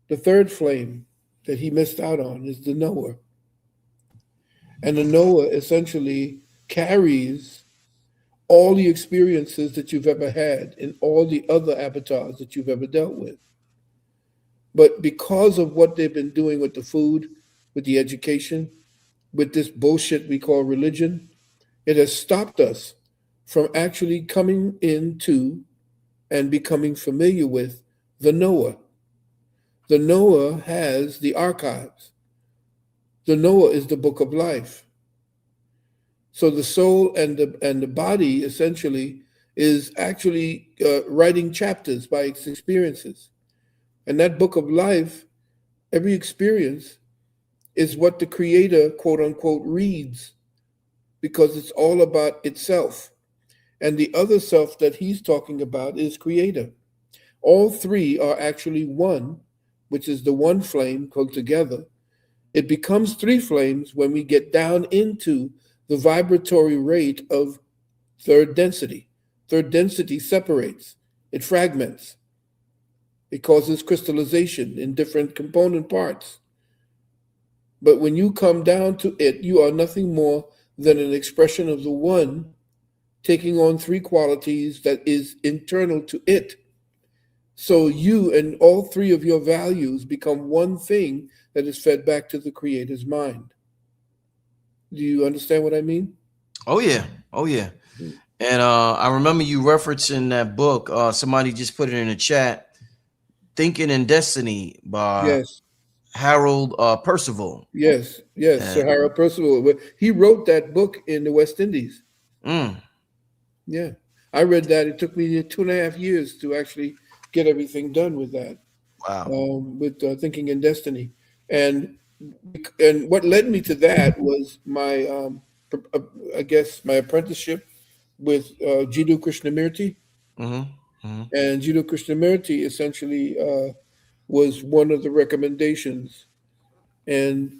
the third flame that he missed out on is the knower. And the knower essentially carries all the experiences that you've ever had in all the other avatars that you've ever dealt with. But because of what they've been doing with the food, with the education, with this bullshit we call religion, it has stopped us from actually coming into and becoming familiar with the knower. The knower has the archives. The knower is the book of life. So the soul and the body essentially is actually writing chapters by its experiences. And that book of life, every experience is what the creator, quote unquote, reads, because it's all about itself. And the other self that he's talking about is creator. All three are actually one, which is the one flame called together. It becomes three flames when we get down into the vibratory rate of third density. Third density separates, it fragments. It causes crystallization in different component parts. But when you come down to it, you are nothing more than an expression of the one taking on three qualities that is internal to it. So you and all three of your values become one thing that is fed back to the creator's mind. Do you understand what I mean? Oh yeah, oh yeah. And I remember you referencing that book. Somebody just put it in the chat. Thinking in Destiny by Yes, Harold Percival. yes. Sir And, Harold Percival. He wrote that book in the West Indies. mm, Yeah, I read that. It took me 2.5 years to actually get everything done with that, wow. with Thinking in Destiny, and and what led me to that was my, I guess, my apprenticeship with Jiddu Krishnamurti, Hmm. Hmm. and Jiddu Krishnamurti essentially was one of the recommendations. And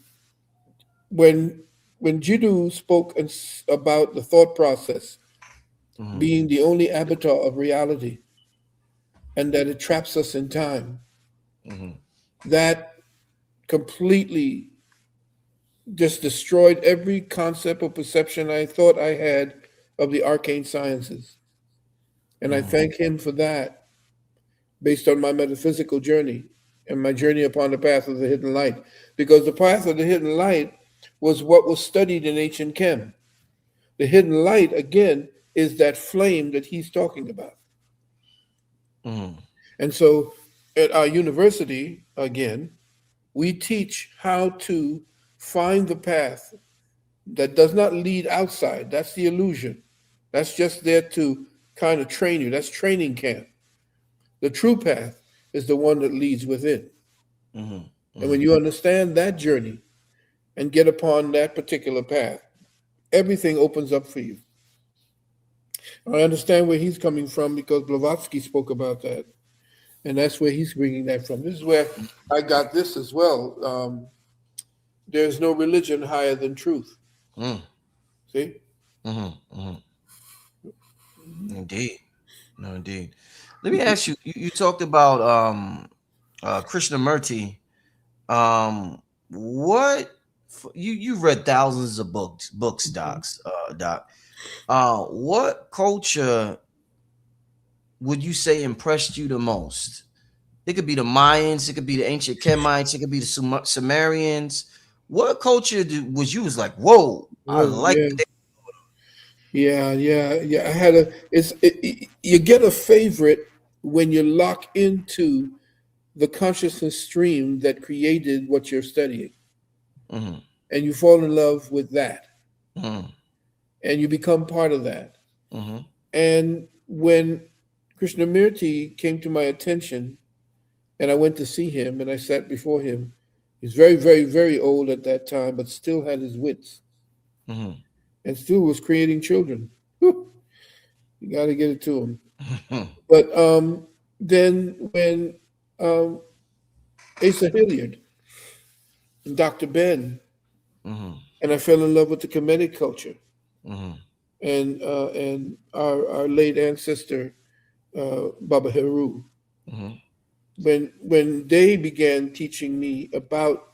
when Jiddu spoke about the thought process Hmm. being the only avatar of reality, and that it traps us in time, Hmm. that completely just destroyed every concept or perception I thought I had of the arcane sciences. And I Hmm. thank him for that, based on my metaphysical journey and my journey upon the path of the hidden light. Because the path of the hidden light was what was studied in ancient Chem. The hidden light, again, is that flame that he's talking about. Hmm. And so at our university, again, we teach how to find the path that does not lead outside. That's the illusion. That's just there to kind of train you. That's training camp. The true path is the one that leads within. Hmm. And Hmm. when you understand that journey and get upon that particular path, everything opens up for you. I understand where he's coming from because Blavatsky spoke about that. And that's where he's bringing that from. This is where I got this as well. There's no religion higher than truth. Hmm. See? Hmm. Hmm. Indeed. No, indeed. Let me ask you, you talked about Krishnamurti. What you read thousands of books, doc. What culture would you say impressed you the most? It could be the Mayans, it could be the ancient Kemites, it could be the Sumerians. What culture was you was like, whoa, I Oh, like yeah. what they. Yeah. I had a. You get a favorite when you lock into the consciousness stream that created what you're studying, Mm-hmm. and you fall in love with that, Mm-hmm. and you become part of that. Mm-hmm. And when Krishnamurti came to my attention, and I went to see him, and I sat before him. He's very, very, very old at that time, but still had his wits, Mm-hmm. and still was creating children. You got to get it to them. But then when um, Asa Hilliard and Dr. Ben, Mm-hmm. and I fell in love with the Kemetic culture Mm-hmm. and our late ancestor Baba Heru. Mm-hmm. When they began teaching me about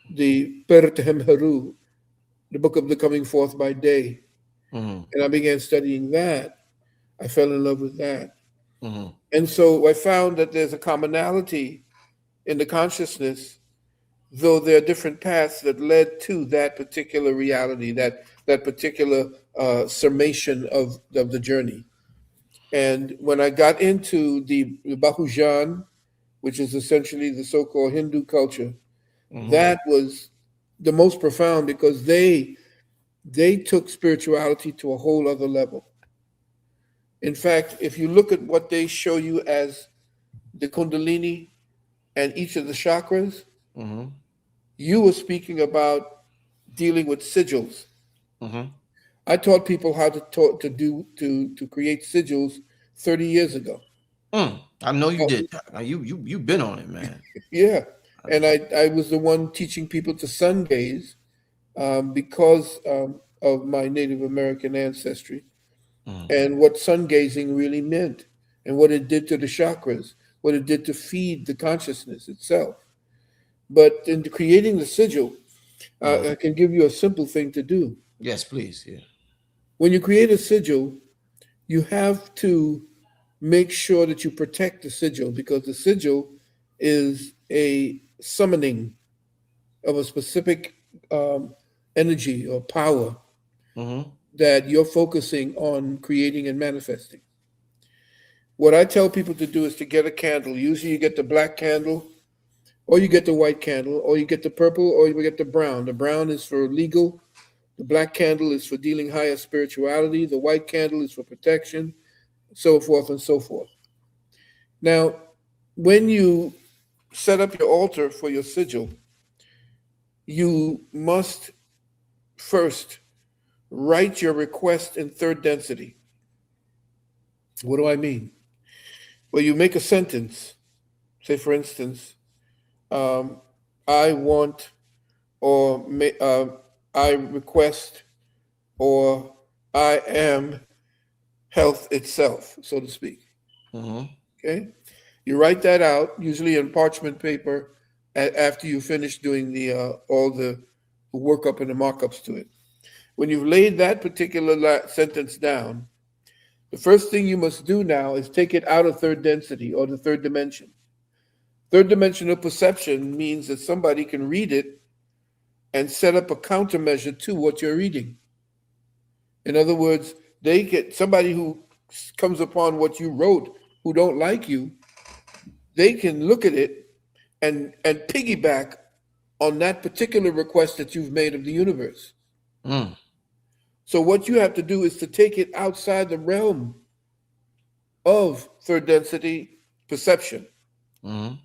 the Pertehem Heru, the book of the coming forth by day, Mm-hmm. and I began studying that, I fell in love with that. Mm-hmm. And so I found that there's a commonality in the consciousness, though there are different paths that led to that particular reality, that particular summation of the journey. And when I got into the Bahujan, which is essentially the so-called Hindu culture, Mm-hmm. that was the most profound because they took spirituality to a whole other level. In fact, if you look at what they show you as the Kundalini and each of the chakras, Mm-hmm. you were speaking about dealing with sigils. Mm-hmm. I taught people how to create sigils 30 years ago. I know you Oh, did. You been on it, man. yeah, and I was the one teaching people to sun gaze because of my Native American ancestry Mm-hmm. and what sun gazing really meant and what it did to the chakras, what it did to feed the consciousness itself. But in creating the sigil, Mm-hmm. I can give you a simple thing to do. Yes, please. Yeah. When you create a sigil, you have to make sure that you protect the sigil because the sigil is a summoning of a specific um, energy or power Mm-hmm. that you're focusing on creating and manifesting. What I tell people to do is to get a candle. Usually you get the black candle, or you get the white candle, or you get the purple, or you get the brown. The brown is for legal, the black candle is for dealing higher spirituality, the white candle is for protection, so forth and so forth. Now, when you set up your altar for your sigil, you must first write your request in third density. What do I mean? Well, you make a sentence. Say, for instance, um, I want, or I request, or I am health itself, so to speak. Mm-hmm. Okay? You write that out, usually in parchment paper, after you finish doing the all the workup and the markups to it. When you've laid that particular sentence down, the first thing you must do now is take it out of third density or the third dimension. Third dimensional perception means that somebody can read it and set up a countermeasure to what you're reading. In other words, they get somebody who comes upon what you wrote who don't like you, they can look at it and piggyback on that particular request that you've made of the universe. Mm-hmm. So what you have to do is to take it outside the realm of third density perception. Mm-hmm.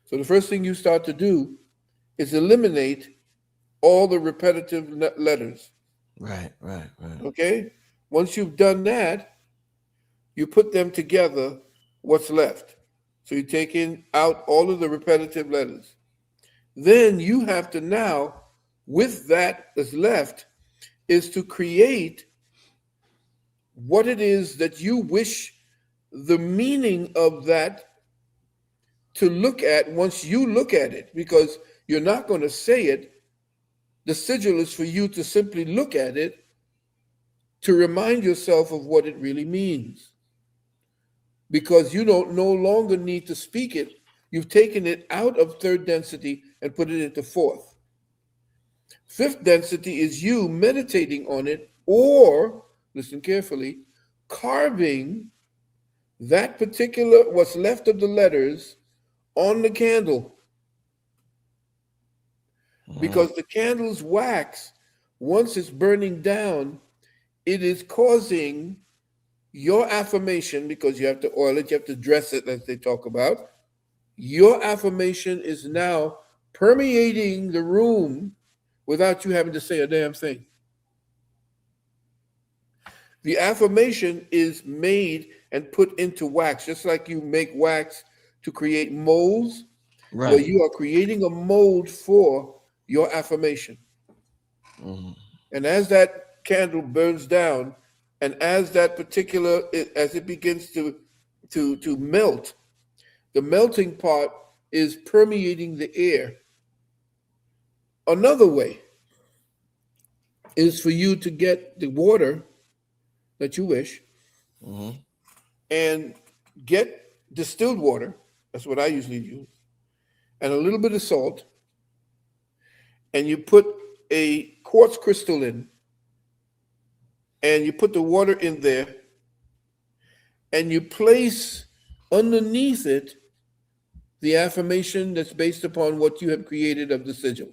So the first thing you start to do is eliminate all the repetitive letters. Right. Right. Right. Okay? Once you've done that, you put them together, what's left. So you take in out all of the repetitive letters. Then you have to now, with that that's left, is to create what it is that you wish the meaning of that to look at once you look at it, because you're not going to say it. The sigil is for you to simply look at it to remind yourself of what it really means. Because you don't no longer need to speak it. You've taken it out of third density and put it into fourth. Fifth density is you meditating on it or, listen carefully, carving that particular, what's left of the letters on the candle. Mm-hmm. Because the candle's wax, once it's burning down, it is causing your affirmation, because you have to oil it, you have to dress it, as they talk about. Your affirmation is now permeating the room without you having to say a damn thing. The affirmation is made and put into wax, just like you make wax to create molds. Well, Right. you are creating a mold for your affirmation. Mm-hmm. And as that candle burns down, and as that particular, as it begins to melt, the melting part is permeating the air. Another way is for you to get the water that you wish Mm-hmm. and get distilled water. That's what I usually use, and a little bit of salt, and you put a quartz crystal in, and you put the water in there, and you place underneath it the affirmation that's based upon what you have created of the sigil.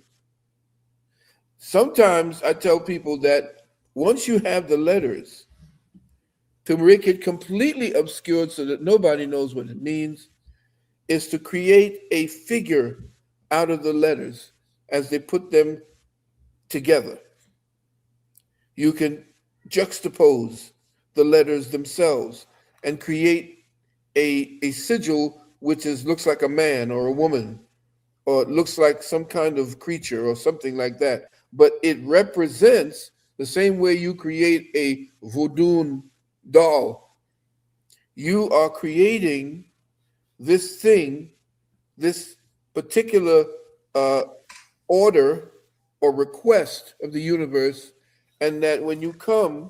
Sometimes I tell people that once you have the letters, to make it completely obscured so that nobody knows what it means, is to create a figure out of the letters as they put them together. You can juxtapose the letters themselves and create a sigil which looks like a man or a woman, or it looks like some kind of creature or something like that. But it represents the same way you create a voodoo doll. You are creating this thing, this particular uh, order or request of the universe, and that when you come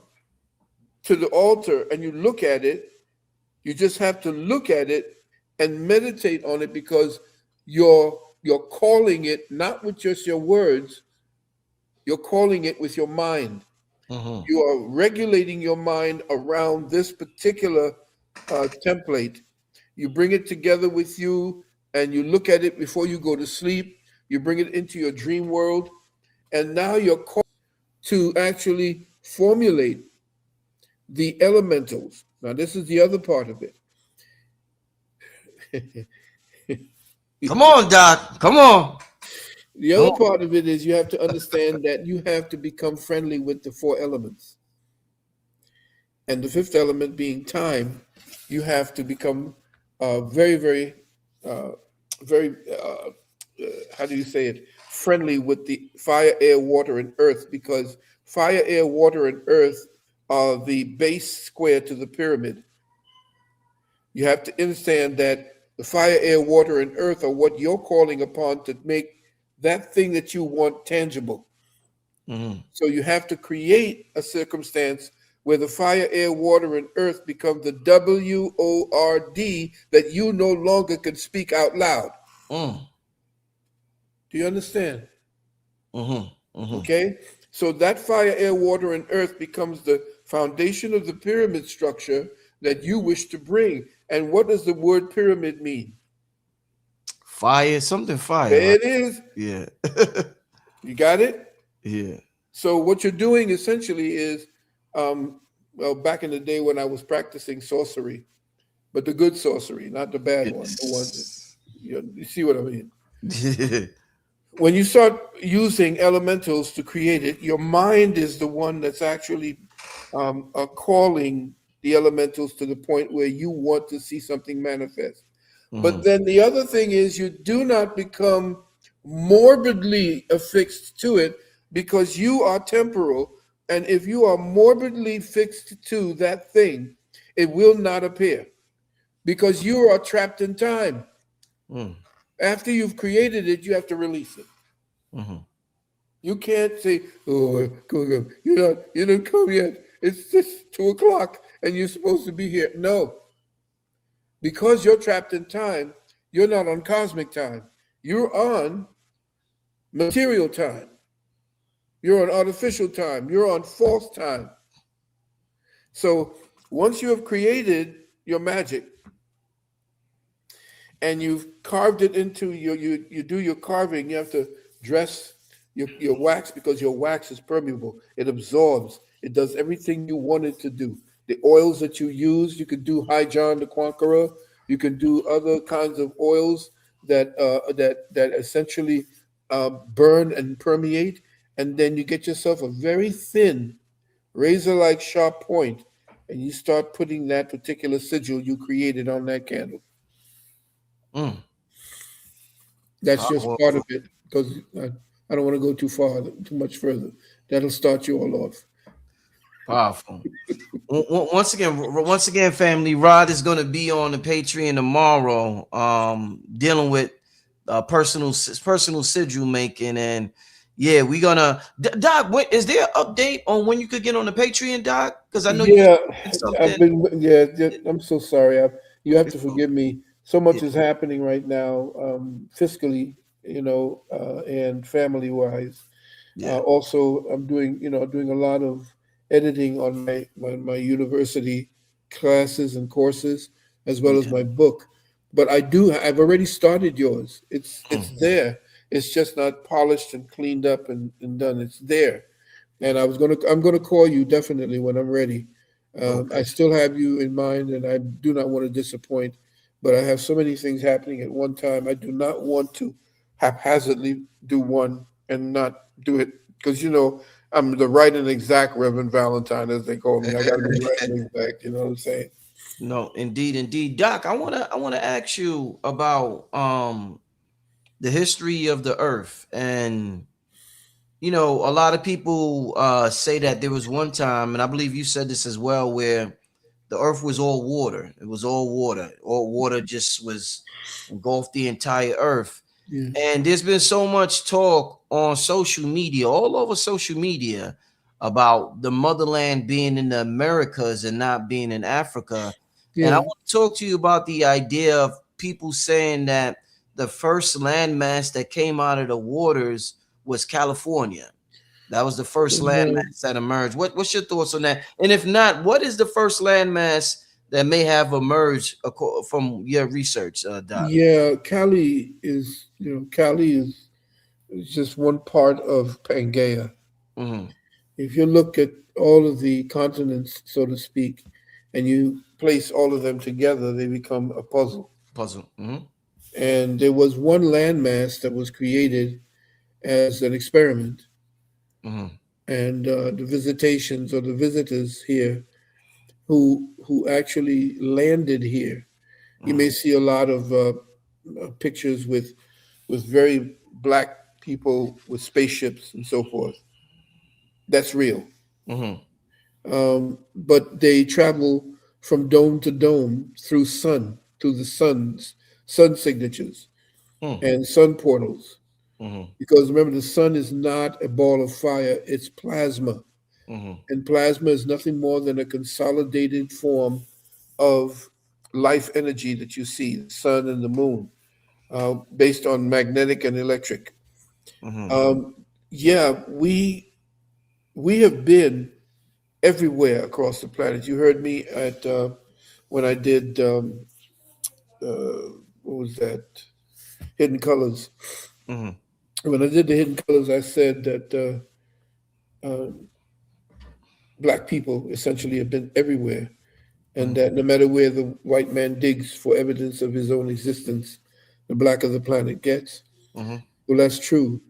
to the altar and you look at it, you just have to look at it and meditate on it, because you're calling it not with just your words, you're calling it with your mind. Mm-hmm. You are regulating your mind around this particular template. You bring it together with you and you look at it before you go to sleep. You bring it into your dream world, and now you're called to actually formulate the elementals. Now, this is the other part of it. Come on, Doc. Come on. The Come other on. part of it is you have to understand that you have to become friendly with the four elements. And the fifth element being time, you have to become very, very, uh, very, how do you say it? Friendly with the fire, air, water, and earth, because fire, air, water, and earth are the base square to the pyramid. You have to understand that the fire, air, water, and earth are what you're calling upon to make that thing that you want tangible. Mm-hmm. So you have to create a circumstance where the fire, air, water, and earth become the WORD that you no longer can speak out loud. Mm. Do you understand? Mm-hmm. Mm-hmm. Okay? So that fire, air, water, and earth becomes the foundation of the pyramid structure that you wish to bring. And what does the word pyramid mean? Fire, something fire, There right? it is. Yeah. You got it? Yeah. So what you're doing essentially is, well, back in the day when I was practicing sorcery, but the good sorcery, not the bad one, the one that, Yes. you see what I mean? Yeah. When you start using elementals to create it, your mind is the one that's actually calling the elementals to the point where you want to see something manifest. But Mm-hmm. then the other thing is, you do not become morbidly affixed to it, because you are temporal. And if you are morbidly fixed to that thing, it will not appear, because you are trapped in time. Mm. After you've created it, you have to release it. Mm-hmm. You can't say, "Oh, go. You don't come yet. It's just 2 o'clock, and you're supposed to be here." No, because you're trapped in time. You're not on cosmic time. You're on material time. You're on artificial time. You're on false time. So once you have created your magic and you've carved it into you do your carving, you have to dress your wax, because your wax is permeable. It absorbs. It does everything you want it to do. The oils that you use, you could do High John the Conqueror. You can do other kinds of oils that essentially burn and permeate, and then you get yourself a very thin razor-like sharp point and you start putting that particular sigil you created on that candle. Mm. That's just part of Powerful. it because I don't want to go too far, too much further. That'll start you all off. Powerful. Once again, family, Rod is going to be on the Patreon tomorrow, dealing with personal sigil making, and yeah, we're gonna Doc. Is there an update on when you could get on the Patreon, Doc? Because I know you Yeah, did I've something. been. Yeah, I'm so sorry. You have to It's forgive me. So much yeah, is happening right now, fiscally, and family wise. yeah, Also, I'm doing a lot of editing on my university classes and courses, as well as yeah. my book. But I've already started yours. It's Mm, there. It's just not polished and cleaned up and done. It's there, and I'm gonna call you definitely when I'm ready. I okay. still have you in mind, and I do not want to disappoint. But I have so many things happening at one time. I do not want to haphazardly do one and not do it because I'm the right and exact Reverend Valentine, as they call me. I got to be right and exact. You know what I'm saying? No, indeed, indeed, Doc. I wanna ask you about the history of the Earth, and a lot of people say that there was one time, and I believe you said this as well, where the Earth was all water. It was all water. All water just was engulfed the entire Earth. Yeah, And there's been so much talk on social media, all over social media, about the motherland being in the Americas and not being in Africa. And I yeah. want to talk to you about the idea of people saying that the first landmass that came out of the waters was California. That was the first No, landmass that emerged. What's your thoughts on that? And if not, what is the first landmass that may have emerged from your research, Doc? yeah. Cali is just one part of Pangea. Mm-hmm. If you look at all of the continents, so to speak, and you place all of them together, they become a puzzle. Puzzle. Mm-hmm. And there was one landmass that was created as an experiment, Mm-hmm. and the visitations or the visitors here who actually landed here. You may see a lot of pictures with very black people with spaceships and so forth. That's real. Mm-hmm. But they travel from dome to dome through the sun signatures Mm-hmm. and sun portals. Mm-hmm. Because remember, the sun is not a ball of fire; it's plasma, Mm-hmm. and plasma is nothing more than a consolidated form of life energy that you see, the sun and the moon, based on magnetic and electric. Mm-hmm. Um, yeah, we have been everywhere across the planet. You heard me at when I did what was that? Hidden Colors. Mm-hmm. When I did the Hidden Colors, I said that black people essentially have been everywhere, and that no matter where the white man digs for evidence of his own existence, the blacker the planet gets. Mm-hmm. Well, that's true.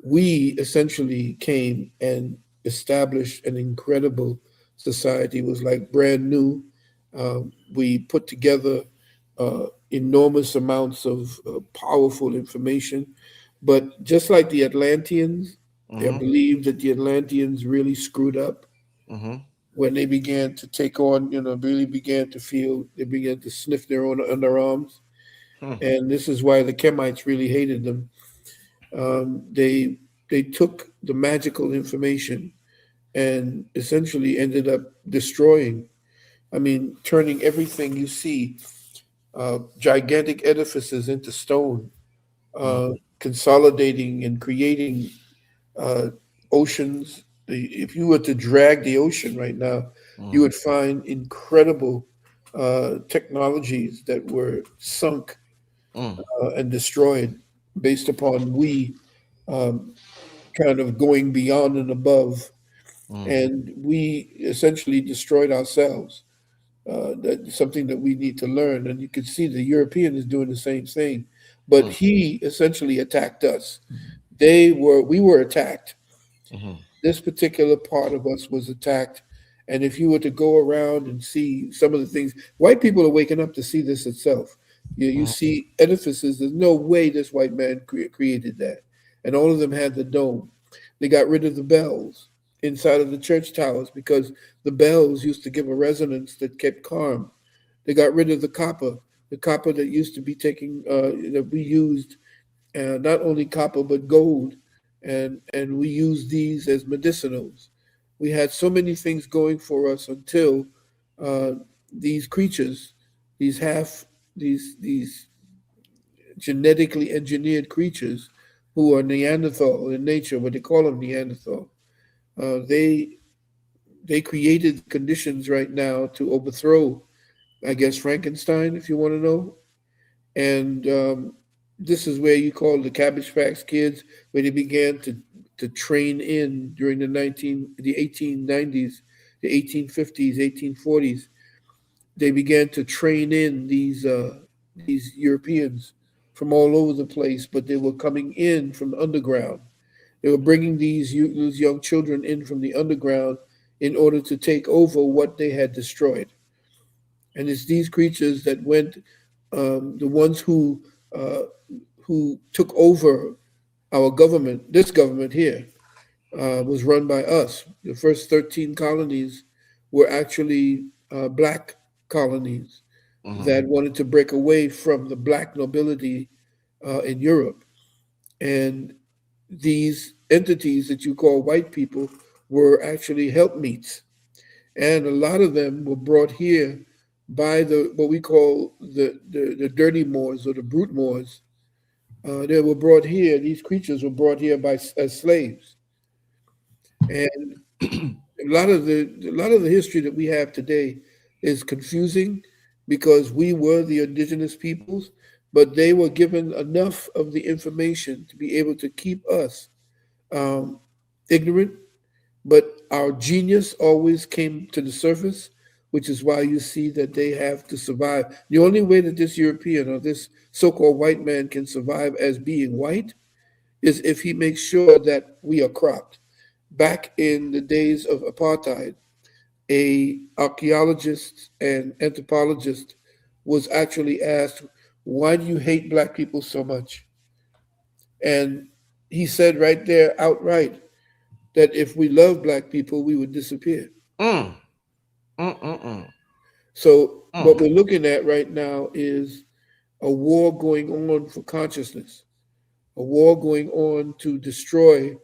We essentially came and established an incredible society. It was like brand new. We put together enormous amounts of powerful information. But just like the Atlanteans, I Mm-hmm. believe that the Atlanteans really screwed up Mm-hmm. when they began to take on, really began to feel, they began to sniff their own underarms. Mm-hmm. And this is why the Kemites really hated them. They took the magical information and essentially ended up destroying. I mean, turning everything you see, gigantic edifices into stone, consolidating and creating uh, oceans. If you were to drag the ocean right now, you Mm-hmm. would find incredible technologies that were sunk and destroyed based upon we um, kind of going beyond and above, Mm-hmm. and we essentially destroyed ourselves. That's something that we need to learn, and you can see the European is doing the same thing, but he essentially attacked us. We were attacked. Mm-hmm. This particular part of us was attacked, And if you were to go around and see some of the things, white people are waking up to see this itself. You Mhm. see edifices. There's no way this white man created that, and all of them had the dome. They got rid of the bells inside of the church towers because the bells used to give a resonance that kept calm. They got rid of the copper that used to be taking that we used, not only copper but gold, and we used these as medicinals. We had so many things going for us until uh, these creatures, these half these genetically engineered creatures who are Neanderthal in nature, what they call them Neanderthal, uh, they they created the conditions right now to overthrow, I guess, Frankenstein, if you want to know. And this is where you call the Cabbage Patch Kids, where they began to train in during the 1890s, the 1850s, 1840s. They began to train in these Europeans from all over the place, but they were coming in from the underground. They were bringing these young children in from the underground in order to take over what they had destroyed. And it's these creatures that went, the ones uh, who took over our government. This government here was run by us. The first 13 colonies were actually black colonies Mhm. that wanted to break away from the black nobility in Europe. And these entities that you call white people were actually helpmeets, and a lot of them were brought here by the what we call the dirty Moors or the brute Moors. They were brought here. These creatures were brought here as slaves, and a lot of the history that we have today is confusing because we were the indigenous peoples, but they were given enough of the information to be able to keep us um, ignorant, but our genius always came to the surface, which is why you see that they have to survive. The only way that this European or this so called white man can survive as being white is if he makes sure that we are cropped. Back in the days of apartheid, a archaeologist and anthropologist was actually asked, "Why do you hate black people so much?" And he said right there outright that if we love black people, we would disappear. Mm. Mm. Mm. Mm. So what Mm. we're looking at right now is a war going on for consciousness, a war going on to destroy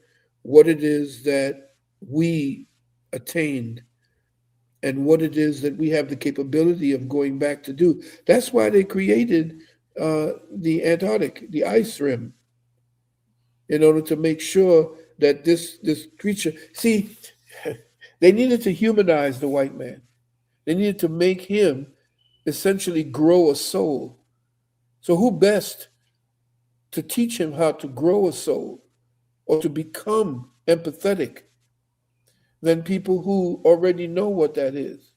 what it is that we attained and what it is that we have the capability of going back to do. That's why they created the Antarctic, the ice rim, in order to make sure that this creature. See, they needed to humanize the white man. They needed to make him essentially grow a soul. So, who best to teach him how to grow a soul or to become empathetic than people who already know what that is?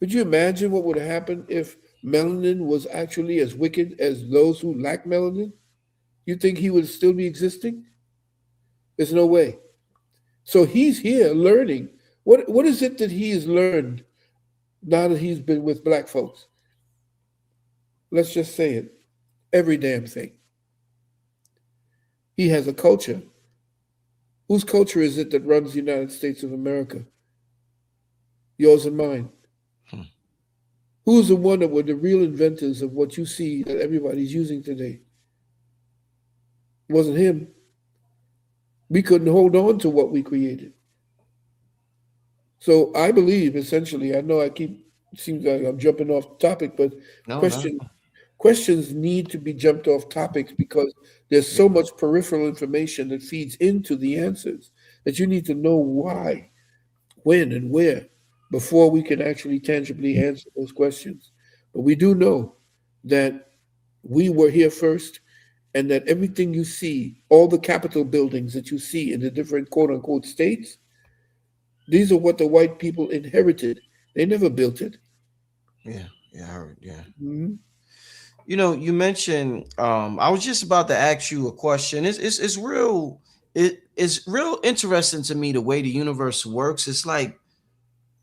Could you imagine what would happen if melanin was actually as wicked as those who lack melanin? You think he would still be existing? There's no way. So he's here learning. What is it that he's learned now that he's been with black folks? Let's just say it. Every damn thing. He has a culture. Whose culture is it that runs the United States of America? Yours and mine. Hmm. Who's the one that were the real inventors of what you see that everybody's using today? It wasn't him. We couldn't hold on to what we created. So I believe essentially, I know I keep seems like I'm jumping off topic, but No, no. question questions need to be jumped off topics because there's so much peripheral information that feeds into the answers that you need to know why, when, and where before we can actually tangibly answer those questions. But we do know that we were here first and that everything you see, all the Capitol buildings that you see in the different quote unquote states, these are what the white people inherited. They never built it. Yeah. Yeah. I heard. Yeah. Mhm. You mentioned. I was just about to ask you a question. It's real. It's real interesting to me the way the universe works. It's like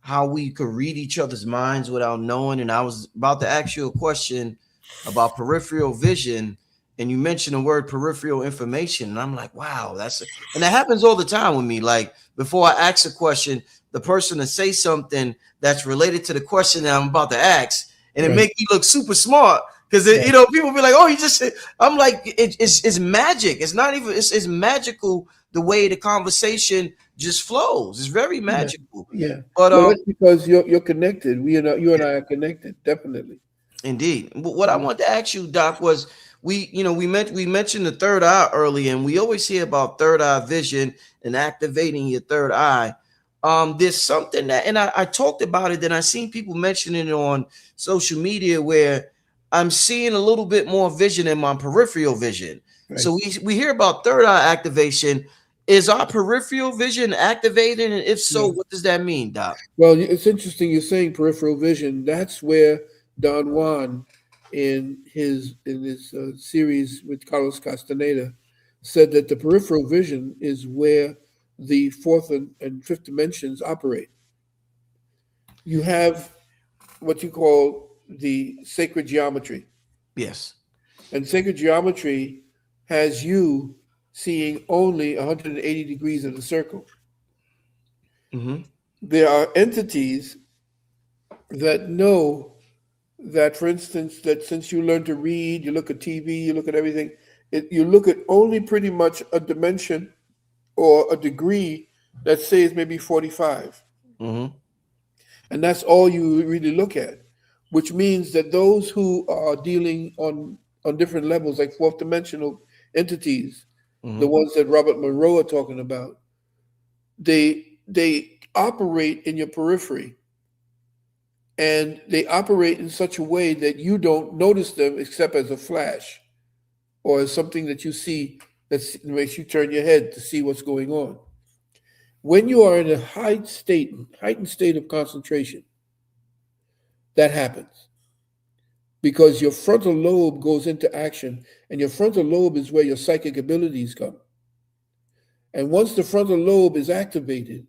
how we could read each other's minds without knowing. And I was about to ask you a question about peripheral vision, and you mentioned the word peripheral information, and I'm like, wow, and that happens all the time with me. Like before I ask a question, the person to say something that's related to the question that I'm about to ask, and it Right. make me look super smart because Right. people be like, oh, you just. I'm like, it's magic. It's not even. It's magical the way the conversation just flows. It's very Yeah. magical. Yeah. But Well, that's because you're connected. You and I are connected, definitely. indeed. What I Mhm. wanted to ask you, Doc, was we mentioned the third eye earlier, and we always hear about third eye vision and activating your third eye. There's something that, and I talked about it, and I seen people mentioning it on social media where I'm seeing a little bit more vision in my peripheral vision. Right. So we hear about third eye activation. Is our peripheral vision activated? And if so, Yeah. what does that mean, Doc? Well, it's interesting you're saying peripheral vision. That's where Don Juan, in his series with Carlos Castaneda, said that the peripheral vision is where the fourth and fifth dimensions operate. You have what you call the sacred geometry, Yes. and sacred geometry has you seeing only 180 degrees of the circle. Mm-hmm. There are entities that know that, for instance, that since you learn to read, you look at TV, you look at everything, you look at only pretty much a dimension or a degree that says maybe 45. Mm-hmm. And that's all you really look at, which means that those who are dealing on different levels, like fourth dimensional entities, the Mm-hmm. ones that Robert Monroe are talking about, they operate in your periphery, and they operate in such a way that you don't notice them except as a flash or as something that you see that makes you turn your head to see what's going on. When you are in a heightened state of concentration, that happens because your frontal lobe goes into action, and your frontal lobe is where your psychic abilities come. And once the frontal lobe is activated,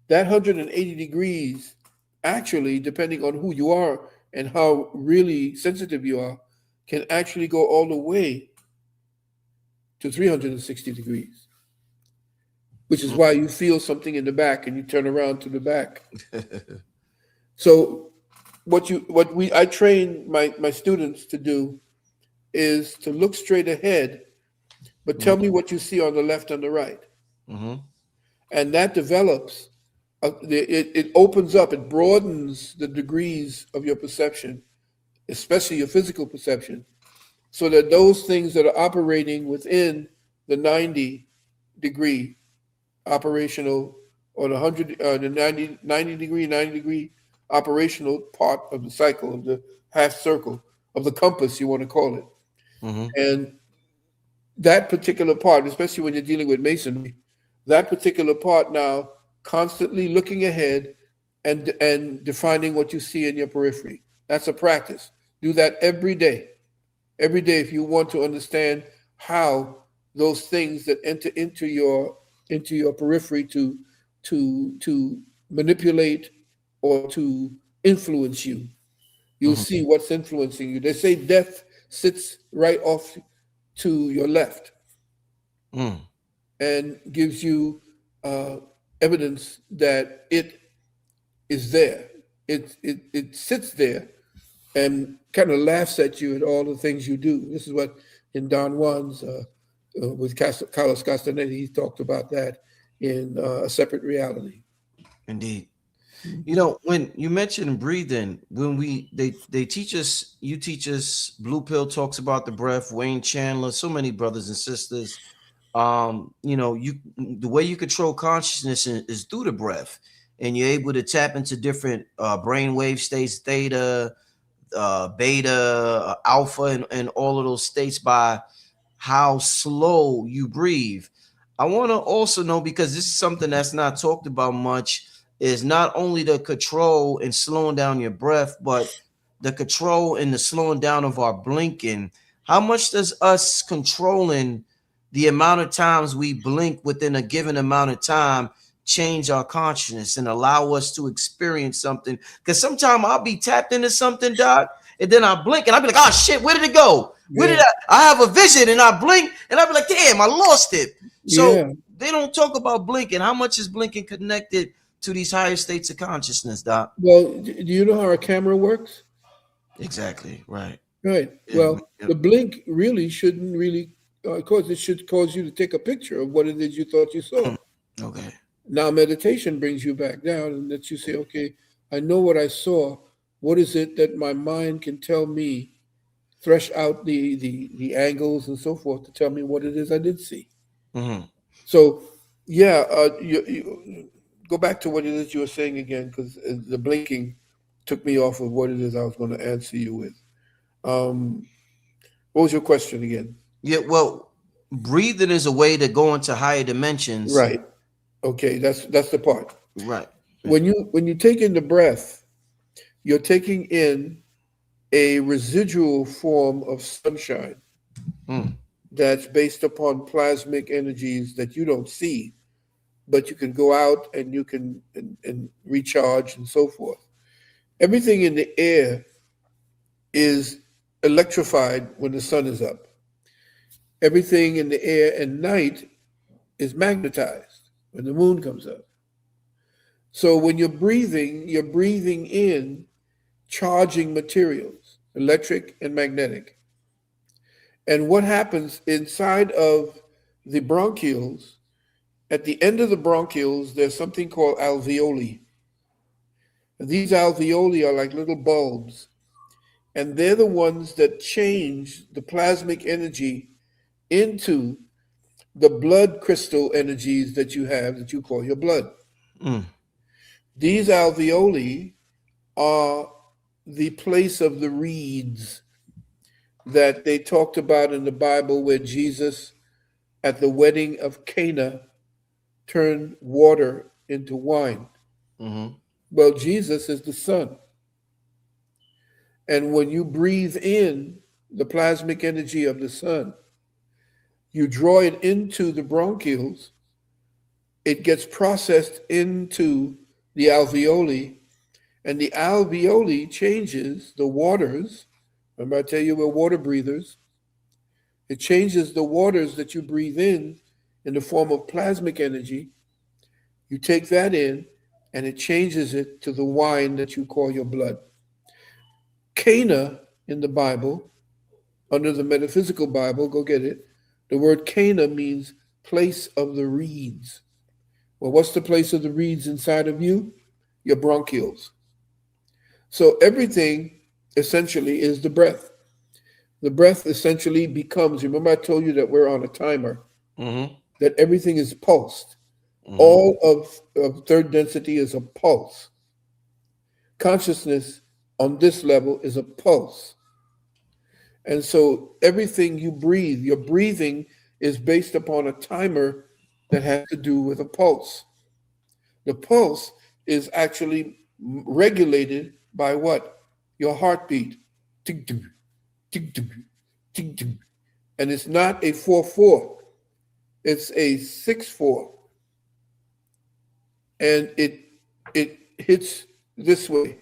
that 180 degrees, actually, depending on who you are and how really sensitive you are, can actually go all the way to 360 degrees, which is why you feel something in the back and you turn around to the back. So what I train my students to do is to look straight ahead, but tell me what you see on the left and the right. Mm-hmm. And that develops, it opens up, it broadens the degrees of your perception, especially your physical perception, so that those things that are operating within the 90 degree operational, or the 100, the 90 degree operational part of the cycle, of the half circle, of the compass, you want to call it. Mm-hmm. And that particular part, especially when you're dealing with masonry, that particular part now constantly looking ahead and defining what you see in your periphery. That's a practice. Do that every day. Every day, if you want to understand how those things that enter into your periphery to manipulate or to influence you, you'll Mm-hmm. see what's influencing you. They say death sits right off to your left Mm. and gives you uh, evidence that it is there. It sits there and kind of laughs at you at all the things you do. This is what in Don Juan's with Carlos Castaneda, he talked about that in A Separate Reality. Indeed. You Mhm. know, when you mentioned breathing, when they teach us, you teach us, Blue Pill talks about the breath, Wayne Chandler, so many brothers and sisters. You the way you control consciousness is through the breath, and you're able to tap into different brainwave states, theta, beta, alpha, and all of those states by how slow you breathe. I want to also know, because this is something that's not talked about much, is not only the control and slowing down your breath, but the control and the slowing down of our blinking. How much does us controlling the amount of times we blink within a given amount of time change our consciousness and allow us to experience something. Because sometimes I'll be tapped into something, Doc, and then I blink and I'll be like, oh shit, where did it go? Where did Yeah. I have a vision and I blink and I'll be like, damn, I lost it. So Yeah. they don't talk about blinking. How much is blinking connected to these higher states of consciousness, Doc? Well, do you know how a camera works? Exactly. Right. Right. Yeah. Well, the blink really shouldn't really cause it should cause you to take a picture of what it is you thought you saw. Okay. Now, meditation brings you back down and lets you say, okay, I know what I saw. What is it that my mind can tell me, thresh out the angles and so forth to tell me what it is I did see? Mm-hmm. So, yeah, you go back to what it is you were saying again, because the blinking took me off of what it is I was going to answer you with. Um, what was your question again? Yeah. Well, breathing is a way to go into higher dimensions. Right. Okay, that's the part. Right. When you take in the breath, you're taking in a residual form of sunshine Mm. that's based upon plasmic energies that you don't see, but you can go out and you can and recharge and so forth. Everything in the air is electrified when the sun is up. Everything in the air at night is magnetized when the moon comes up. So when you're breathing in charging materials, electric and magnetic. And what happens inside of the bronchioles, at the end of the bronchioles, there's something called alveoli. And these alveoli are like little bulbs, and they're the ones that change the plasmic energy into the blood crystal energies that you have that you call your blood. Mm. These alveoli are the place of the reeds that they talked about in the Bible, where Jesus at the wedding of Cana turned water into wine. Mm-hmm. Well, Jesus is the sun. And when you breathe in the plasmic energy of the sun, you draw it into the bronchioles, it gets processed into the alveoli, and the alveoli changes the waters. Remember, I tell you we're water breathers. It changes the waters that you breathe in the form of plasmic energy. You take that in, and it changes it to the wine that you call your blood. Cana in the Bible, under the metaphysical Bible, go get it. The word Cana means place of the reeds. Well, what's the place of the reeds inside of you? Your bronchioles. So everything essentially is the breath. The breath essentially becomes, remember I told you that we're on a timer, Mm-hmm. that everything is pulsed. Mm-hmm. All of third density is a pulse. Consciousness on this level is a pulse. And so everything you breathe, your breathing is based upon a timer that has to do with a pulse. The pulse is actually regulated by what? Your heartbeat. Tick, tick, tick, tick, tick, tick. And it's not a 4/4, it's a 6/4. And it hits this way.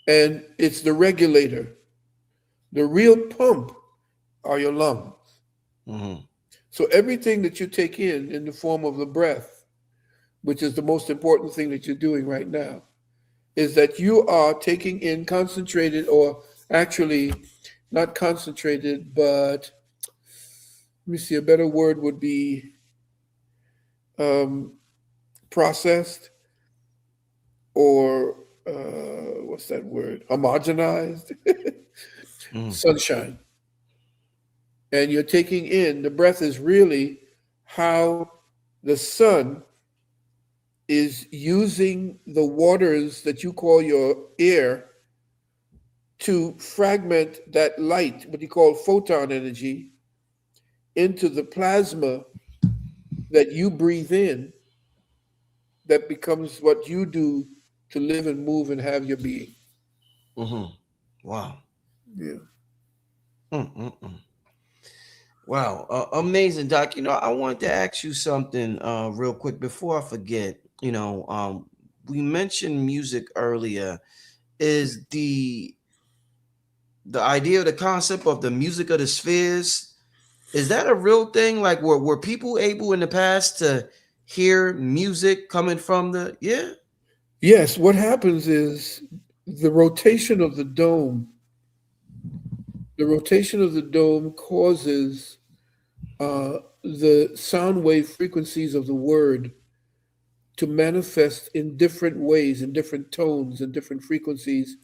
And it's the regulator. The real pump are your lungs. Mm-hmm. So everything that you take in the form of the breath, which is the most important thing that you're doing right now, is that you are taking in concentrated, or actually not concentrated, but let me see, a better word would be um, processed, or what's that word? Homogenized Mm-hmm. sunshine. And you're taking in, the breath is really how the sun is using the waters that you call your air to fragment that light, what you call photon energy, into the plasma that you breathe in, that becomes what you do to live and move and have your being. Mm-hmm. Wow. Yeah. Mm-mm-mm. Wow, amazing, Doc. I wanted to ask you something real quick before I forget. We mentioned music earlier. Is the idea, the concept of the music of the spheres, is that a real thing? Like, were people able in the past to hear music coming from the? Yeah. Yes, what happens is the rotation of the dome, the rotation of the dome causes the sound wave frequencies of the word to manifest in different ways, in different tones and different frequencies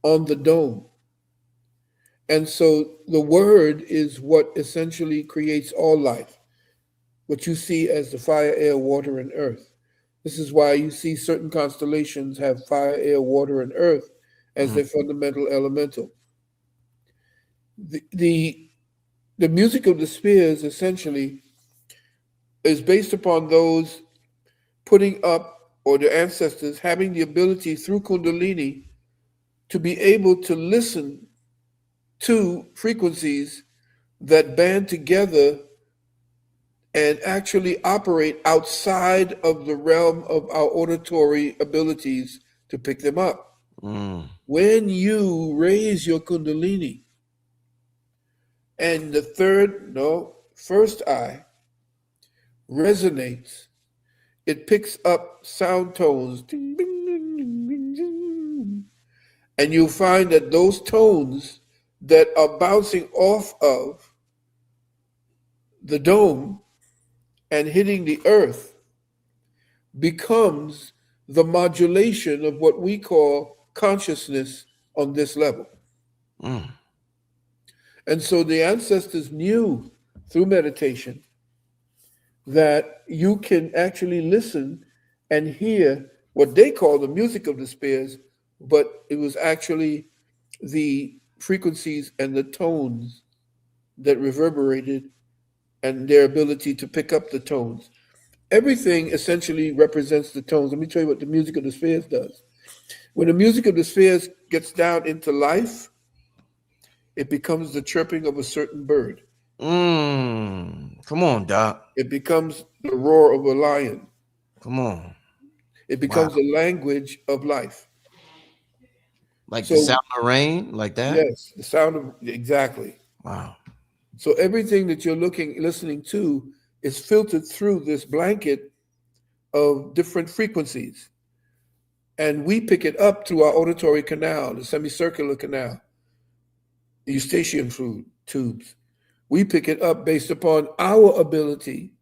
on the dome. And so the word is what essentially creates all life, what you see as the fire, air, water, and earth. This is why you see certain constellations have fire, air, water, and earth as Mm, their fundamental elemental. The, the music of the spheres essentially is based upon those putting up, or the ancestors having the ability through Kundalini to be able to listen to frequencies that band together and actually operate outside of the realm of our auditory abilities to pick them up. mm, When you raise your Kundalini and the first eye resonates, it picks up sound tones. Ding, ding, ding, ding, ding, ding. And you'll find that those tones that are bouncing off of the dome and hitting the earth becomes the modulation of what we call consciousness on this level. mm, And so the ancestors knew through meditation that you can actually listen and hear what they call the music of the spheres, but it was actually the frequencies and the tones that reverberated and their ability to pick up the tones. Everything essentially represents the tones. Let me tell you what the music of the spheres does. When the music of the spheres gets down into life, it becomes the chirping of a certain bird. mm. Come on, Doc. It becomes the roar of a lion. Come on. It Wow. becomes the language of life. Like the So, sound of rain, like that. yes, the sound of exactly. Wow. So everything that you're listening to is filtered through this blanket of different frequencies. And we pick it up through our auditory canal, the semicircular canal, the eustachian fluid tubes. We pick it up based upon our ability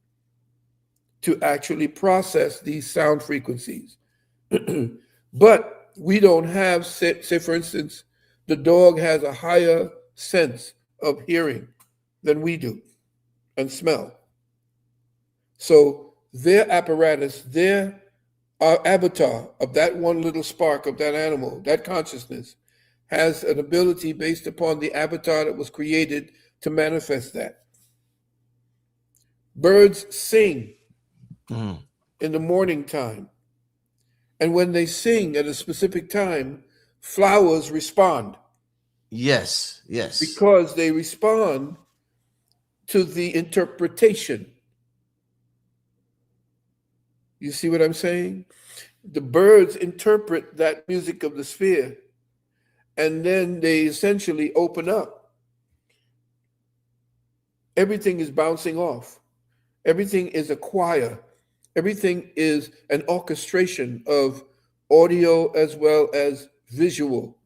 to actually process these sound frequencies. But we don't have, say, for instance, the dog has a higher sense of hearing than we do and smell. So their apparatus, their avatar of that one little spark of that animal, that consciousness, has an ability based upon the avatar that was created to manifest that. Birds sing Mm. in the morning time. And when they sing at a specific time, flowers respond Yes. Yes. because they respond to the interpretation. You see what I'm saying? The birds interpret that music of the sphere, and then they essentially open up. Everything is bouncing off. Everything is a choir. Everything is an orchestration of audio as well as visual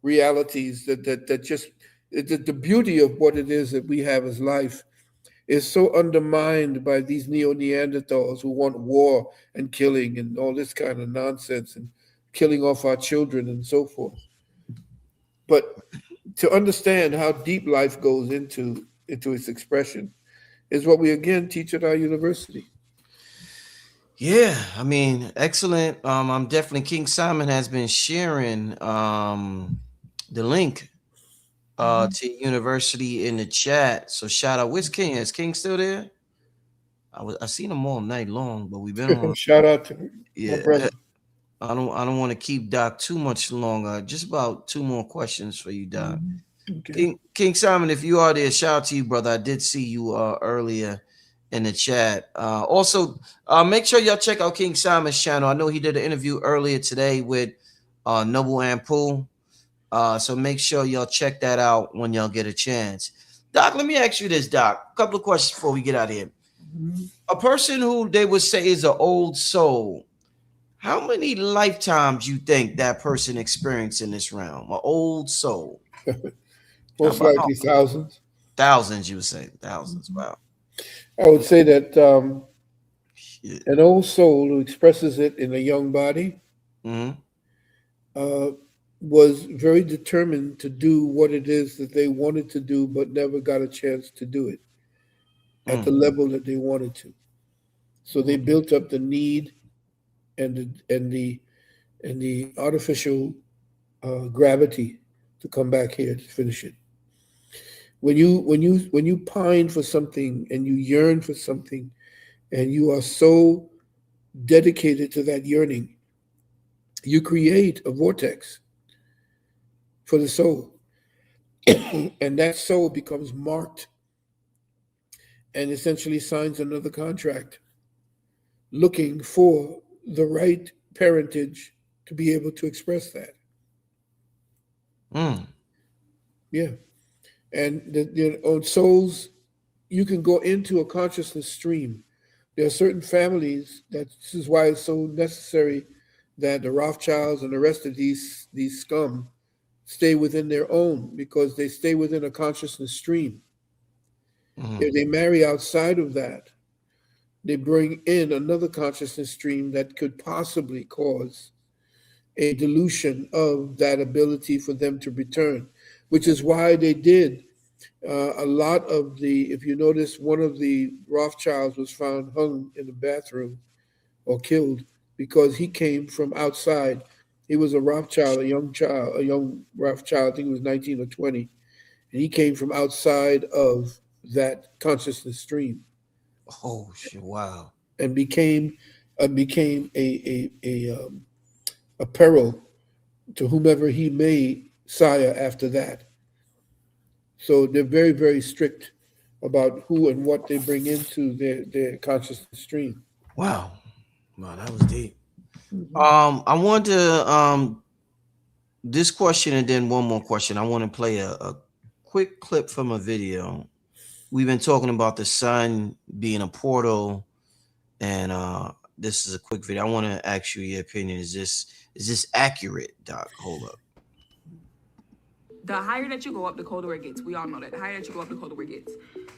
realities that just the beauty of what it is that we have as life is so undermined by these neo-Neanderthals who want war and killing and all this kind of nonsense and killing off our children and so forth. But to understand how deep life goes into its expression is what we again teach at our university. Yeah, I mean, excellent. I'm definitely, King Simon has been sharing the link to university in the chat. So shout out. Where's King? Is King still there? I seen him all night long, but we've been on. Shout out to my Yeah, brother. I don't want to keep Doc too much longer. Just about two more questions for you, Doc. Okay. King Simon, if you are there, shout out to you, brother. I did see you earlier in the chat. Also, make sure y'all check out King Simon's channel. I know he did an interview earlier today with Noble Ampool. So make sure y'all check that out when y'all get a chance. Doc, let me ask you this, Doc. A couple of questions before we get out of here. Mhm. A person who they would say is an old soul, how many lifetimes you think that person experienced in this realm? An old soul. How Most about likely thousands. thousands? You would say thousands. Wow. I would say that Shit. an old soul who expresses it in a young body Mm-hmm. uh, was very determined to do what it is that they wanted to do, but never got a chance to do it at the Mm. level that they wanted to. So they built up the need and the artificial gravity to come back here to finish it. When you pine for something and you yearn for something and you are so dedicated to that yearning, you create a vortex for the soul, and that soul becomes marked and essentially signs another contract, looking for the right parentage to be able to express that. Mm. Yeah, and on souls, you can go into a consciousness stream. There are certain families that this is why it's so necessary that the Rothschilds and the rest of these scum stay within their own, because they stay within a consciousness stream. Mm. If they marry outside of that, they bring in another consciousness stream that could possibly cause a dilution of that ability for them to return, which is why they did a lot of the, if you notice, one of the Rothschilds was found hung in the bathroom or killed because he came from outside. He was a Rothschild, a young Rothschild, I think he was 19 or 20, and he came from outside of that consciousness stream Oh shit! Wow. and became a peril to whomever he may sire after that. So they're very, very strict about who and what they bring into their consciousness stream. Wow. Wow. That was deep. Mhm. I want to this question and then one more question. I want to play a quick clip from a video. We've been talking about the sun being a portal, and this is a quick video. I want to ask you your opinion. Is this accurate, Doc? Hold up. The higher that you go up, the colder it gets. We all know that. The higher that you go up, the colder it gets.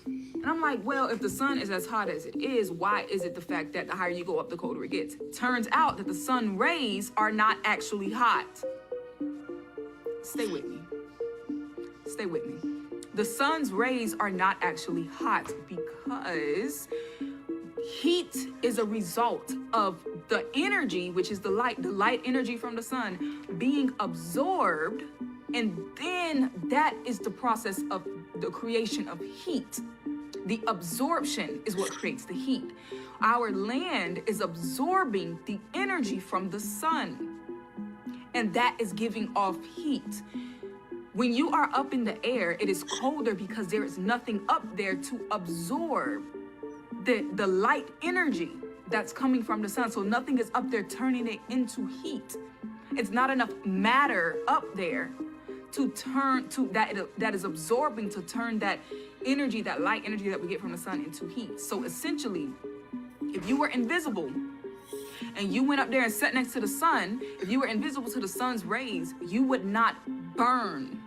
And I'm like, well, if the sun is as hot as it is, why is it the fact that the higher you go up, the colder it gets? Turns out that the sun rays are not actually hot. Stay with me. Stay with me. The sun's rays are not actually hot because heat is a result of the energy, which is the light energy from the sun being absorbed, and then that is the process of the creation of heat. The absorption is what creates the heat. Our land is absorbing the energy from the sun, and that is giving off heat. When you are up in the air, it is colder because there is nothing up there to absorb the light energy that's coming from the sun. So nothing is up there turning it into heat. It's not enough matter up there to turn to that is absorbing to turn that energy, that light energy that we get from the sun, into heat. So essentially, if you were invisible and you went up there and sat next to the sun, if you were invisible to the sun's rays, you would not burn,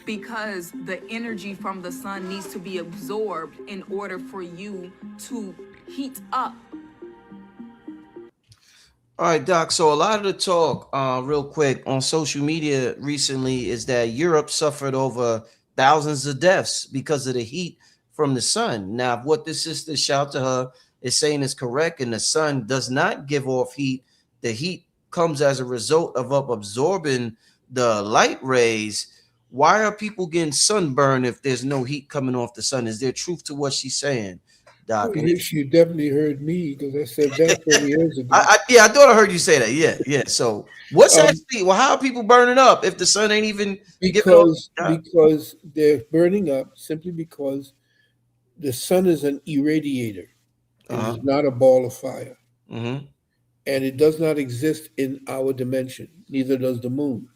because the energy from the sun needs to be absorbed in order for you to heat up. All right, Doc. So a lot of the talk, real quick, on social media recently is that Europe suffered over thousands of deaths because of the heat from the sun. Now, if what this sister, shout to her, is saying is correct, and the sun does not give off heat, the heat comes as a result of up absorbing the light rays. Why are people getting sunburned if there's no heat coming off the sun? Is there truth to what she's saying? Doc. And if You definitely heard me because I said that 20 years ago. yeah, I thought I heard you say that. Yeah, yeah. So what's Um, actually well, how are people burning up if the sun ain't even giving off? Doc? because they're burning up simply because the sun is an irradiator. It Uh-huh. is not a ball of fire, Mm-hmm. and it does not exist in our dimension. Neither does the moon.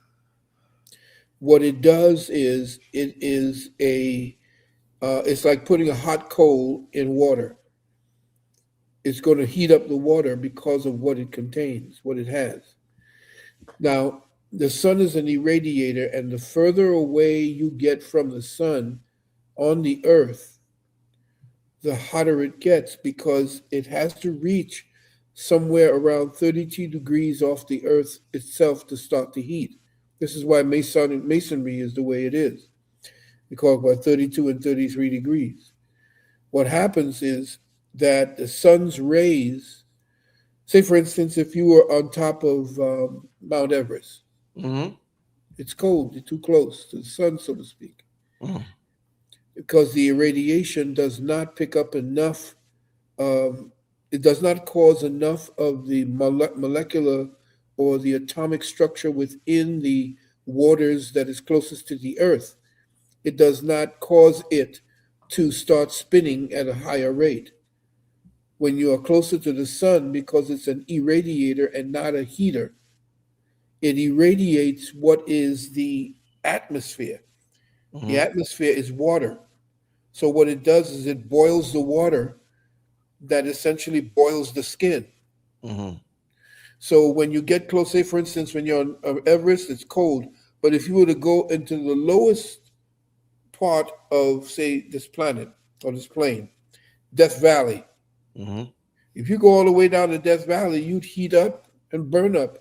What it does is it is a it's like putting a hot coal in water. It's going to heat up the water because of what it contains, what it has. Now, the sun is an irradiator, and the further away you get from the sun on the earth, the hotter it gets because it has to reach somewhere around 32 degrees off the earth itself to start to heat. This is why masonry is the way it is, because by 32 and 33 degrees. What happens is that the sun's rays, say for instance, if you were on top of Mount Everest, Mm-hmm. it's cold, you're too close to the sun, so to speak, Mm-hmm. because the irradiation does not pick up enough, um, it does not cause enough of the molecular or the atomic structure within the waters that is closest to the earth. It does not cause it to start spinning at a higher rate. When you are closer to the sun, because it's an irradiator and not a heater, it irradiates what is the atmosphere. The Mm-hmm. atmosphere is water. So what it does is it boils the water that essentially boils the skin. Mm-hmm. So when you get close, say for instance, when you're on Everest, it's cold. But if you were to go into the lowest part of, say, this planet or this plane, Death Valley, Mm-hmm. if you go all the way down to Death Valley, you'd heat up and burn up.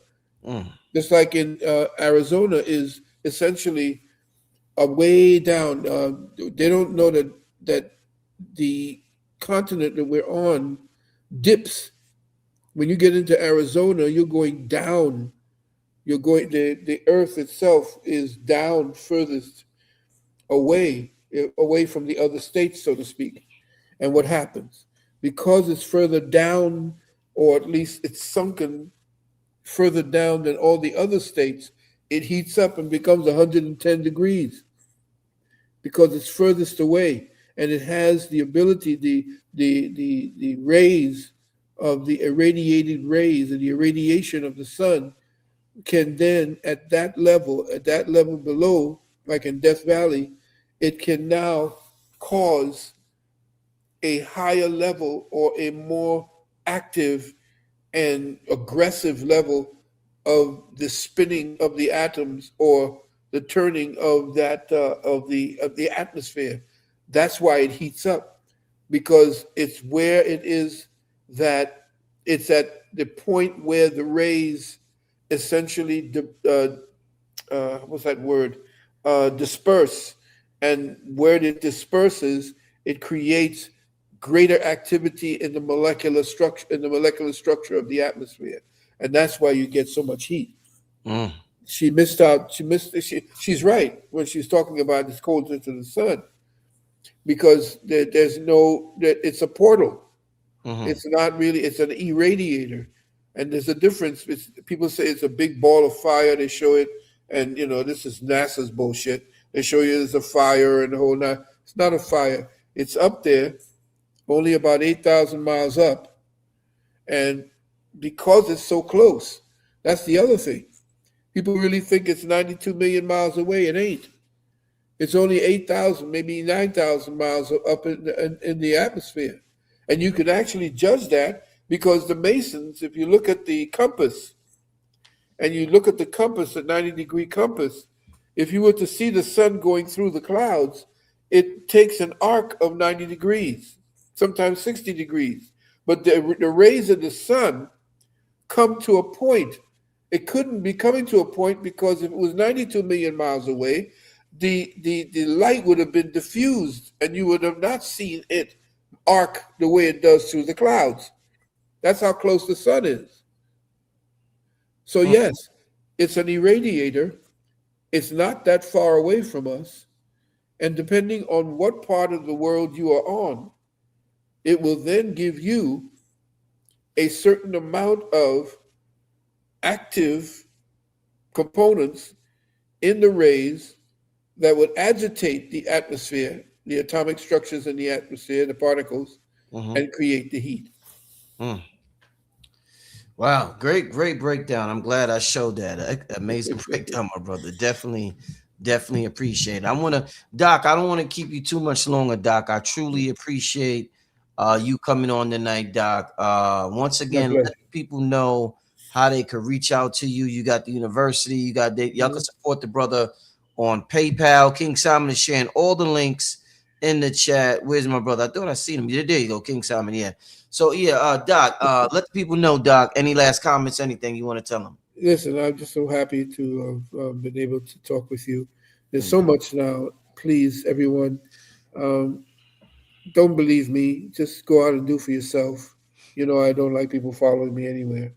Mm-hmm. Just like in Arizona is essentially a way down. They don't know that the continent that we're on dips. When you get into Arizona, you're going down. You're going the earth itself is down furthest away from the other states, so to speak. And what happens? Because it's further down, or at least it's sunken further down than all the other states, it heats up and becomes 110 degrees because it's furthest away, and it has the ability, the rays of the irradiated rays and the irradiation of the sun can then at that level below, like in Death Valley, it can now cause a higher level or a more active and aggressive level of the spinning of the atoms or the turning of that of the atmosphere. That's why it heats up, because it's where it is that it's at the point where the rays essentially what's that word, disperse, and where it disperses, it creates greater activity in the molecular structure of the atmosphere, and that's why you get so much heat. Mm-hmm. She missed out. She's right when she's talking about this cold into the sun, because there's no it's a portal. Mm-hmm. It's not really. It's an irradiator, and there's a difference. People say it's a big ball of fire. They show it, and this is NASA's bullshit. They show you there's a fire and the whole nine. It's not a fire. It's up there, only about 8,000 miles up, and because it's so close, that's the other thing. People really think it's 92 million miles away. It ain't. It's only 8,000, maybe 9,000 miles up in the atmosphere. And you can actually judge that because the Masons, if you look at the compass and you look at the compass, a 90-degree compass, if you were to see the sun going through the clouds, it takes an arc of 90 degrees, sometimes 60 degrees. But the rays of the sun come to a point. It couldn't be coming to a point because if it was 92 million miles away, the light would have been diffused and you would have not seen it arc the way it does through the clouds. That's how close the sun is. So yes, it's an irradiator. It's not that far away from us. And depending on what part of the world you are on, it will then give you a certain amount of active components in the rays that would agitate the atmosphere, the atomic structures in the atmosphere, the particles, Mm-hmm. and create the heat. Mm. Wow, great breakdown. I'm glad I showed that. Amazing breakdown, my brother. Definitely appreciate it. I want to, Doc, I don't want to keep you too much longer, Doc. I truly appreciate you coming on tonight, Doc. Once My again, let pleasure. people know how they could reach out to you. You got the university, y'all can support the brother on PayPal. King Simon is sharing all the links in the chat. Where's my brother? I thought I seen him. There you go, King Simon. Yeah. So yeah, Doc, let the people know, Doc. Any last comments? Anything you want to tell them? Listen, I'm just so happy to have been able to talk with you. There's Mm. so much now. Please, everyone, um, don't believe me. Just go out and do for yourself. You know, I don't like people following me anywhere.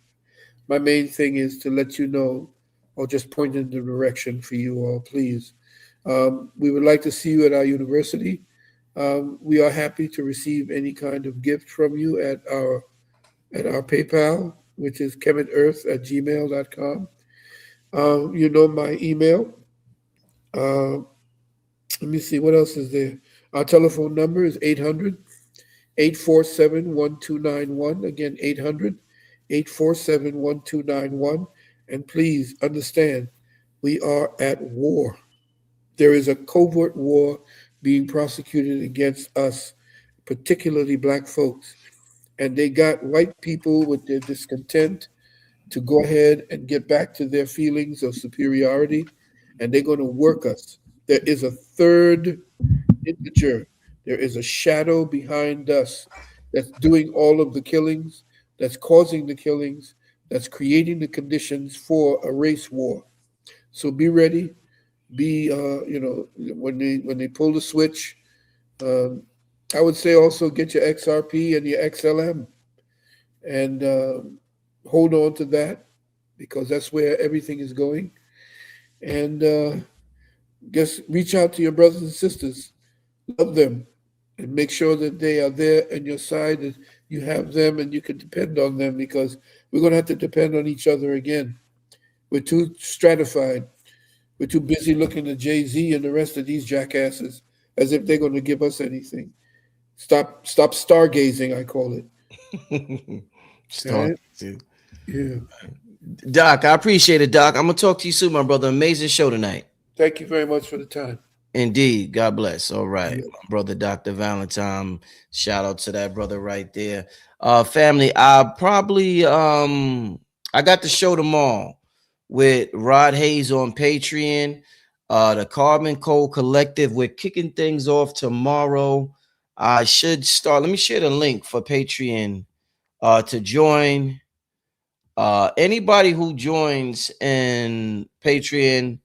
My main thing is to let you know or just point in the direction for you all, please. We would like to see you at our university. We are happy to receive any kind of gift from you at our PayPal, which is kevinearth@gmail.com. You know my email. Uh, Let me see, what else is there? Our telephone number is 800-847-1291. Again, 800-847-1291. And please understand, we are at war. There is a covert war being prosecuted against us, particularly black folks. And they got white people with their discontent to go ahead and get back to their feelings of superiority, and they're going to work us. There is a third integer. There is a shadow behind us that's doing all of the killings, that's causing the killings, that's creating the conditions for a race war. So be ready. Be when they pull the switch. Um, I would say also get your XRP and your XLM and hold on to that because that's where everything is going. And just reach out to your brothers and sisters, love them, and make sure that they are there on your side, that you have them and you can depend on them because we're going to have to depend on each other again. We're too stratified. We're too busy looking at Jay-Z and the rest of these jackasses as if they're going to give us anything. Stop stargazing, I call it. All Start. right? Yeah. Doc, I appreciate it, Doc. I'm gonna talk to you soon, my brother. Amazing show tonight. Thank you very much for the time. Indeed. God bless. All right. Yeah. My brother, Dr. Valentine. Shout out to that brother right there. Family, I got the show tomorrow with Rod Hayes on Patreon. The Carbon Code Collective. We're kicking things off tomorrow. I should start. Let me share the link for Patreon to join. Anybody who joins in Patreon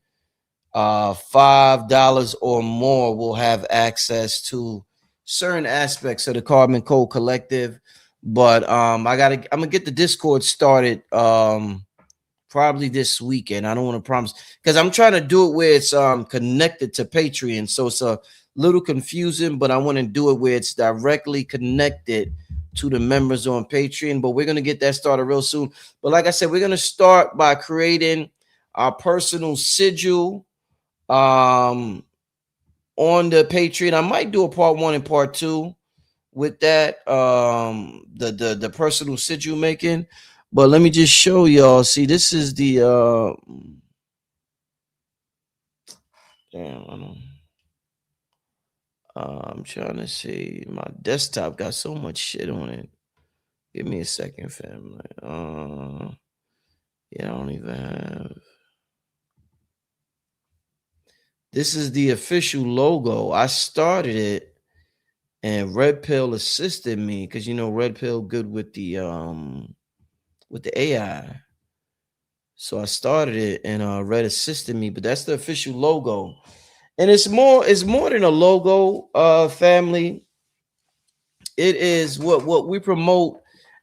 $5 or more will have access to certain aspects of the Carbon Code Collective. But I'm gonna get the Discord started probably this weekend. I don't want to promise because I'm trying to do it where it's connected to Patreon. So it's a little confusing, but I want to do it where it's directly connected to the members on Patreon. But we're gonna get that started real soon. But like I said, we're gonna start by creating our personal sigil on the Patreon. I might do a part 1 and part 2 with that the personal sigil making, but let me just show y'all. See, this is the damn, I don't, I'm trying to see, my desktop got so much shit on it. Give me a second, family. Yeah, I don't even have, this is the official logo. I started it and Red Pill assisted me because you know Red Pill good with the AI. So I started it and Red assisted me, but that's the official logo. And it's more than a logo, family. It is what we promote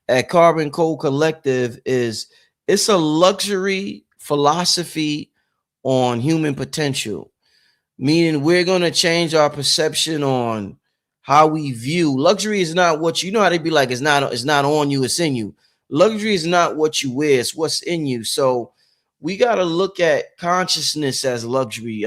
at Carbon Code Collective is it's a luxury philosophy on human potential, meaning we're going to change our perception on how we view luxury is not what you know how they be like, it's not on you, it's in you. Luxury is not what you wear, it's what's in you. So we got to look at consciousness as luxury.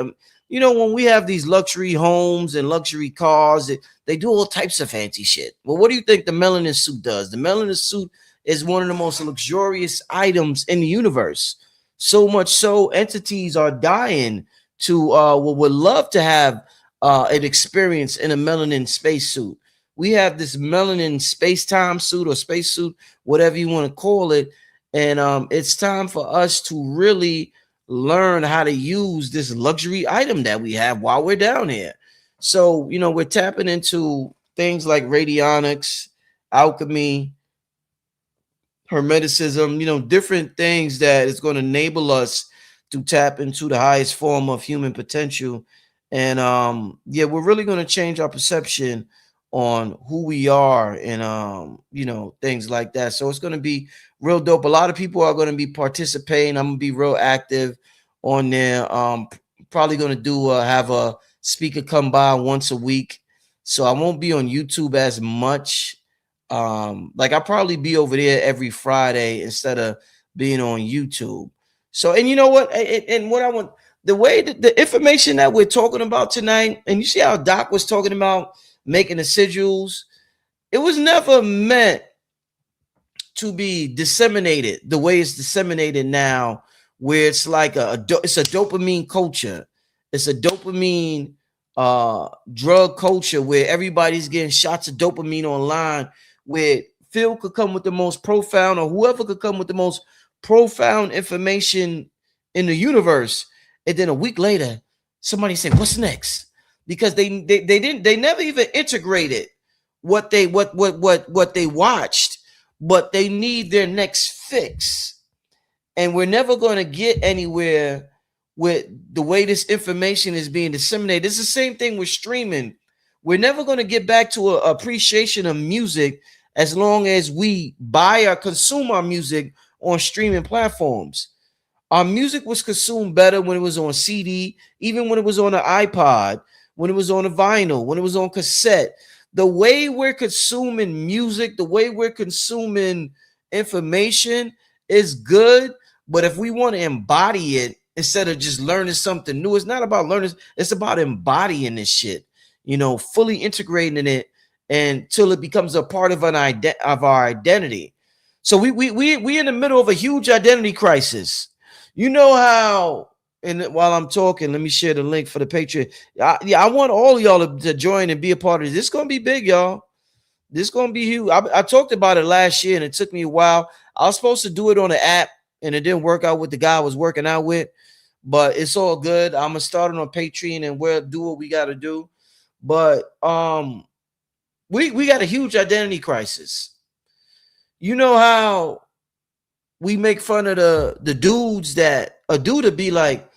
When we have these luxury homes and luxury cars, they do all types of fancy shit. Well, what do you think the melanin suit does? The melanin suit is one of the most luxurious items in the universe. So much so, entities are dying to would love to have an experience in a melanin spacesuit. We have this melanin space-time suit or spacesuit, whatever you want to call it, and it's time for us to really learn how to use this luxury item that we have while we're down here. So, we're tapping into things like radionics, alchemy, hermeticism, different things that is going to enable us to tap into the highest form of human potential. And yeah, we're really going to change our perception on who we are and things like that. So it's going to be real dope. A lot of people are going to be participating. I'm going to be real active on there. Probably going to do have a speaker come by once a week. So I won't be on YouTube as much. Like I'll probably be over there every Friday instead of being on YouTube. So, and you know what? And what I want, the way that the information that we're talking about tonight, and you see how Doc was talking about making the sigils, it was never meant to be disseminated the way it's disseminated now, where it's like it's a dopamine culture. It's a dopamine drug culture where everybody's getting shots of dopamine online, where Phil could come with the most profound, or whoever could come with the most profound information in the universe, and then a week later somebody said, what's next? Because they never even integrated what they watched, but they need their next fix. And we're never going to get anywhere with the way this information is being disseminated. It's the same thing with streaming. We're never going to get back to an appreciation of music as long as we buy or consume our music on streaming platforms. Our music was consumed better when it was on CD, even when it was on an iPod, when it was on a vinyl, when it was on cassette. The way we're consuming music, the way we're consuming information is good. But if we want to embody it instead of just learning something new, it's not about learning. It's about embodying this shit, fully integrating it until it becomes a part of of our identity. So we in the middle of a huge identity crisis. You know how, and while I'm talking, let me share the link for the Patreon. I want all of y'all to join and be a part of this. This is going to be big, y'all. This is going to be huge. I talked about it last year, and it took me a while. I was supposed to do it on the app, and it didn't work out with the guy I was working out with. But it's all good. I'm going to start it on Patreon, and we'll do what we got to do. But we got a huge identity crisis. You know how we make fun of the dudes that a dude to be like,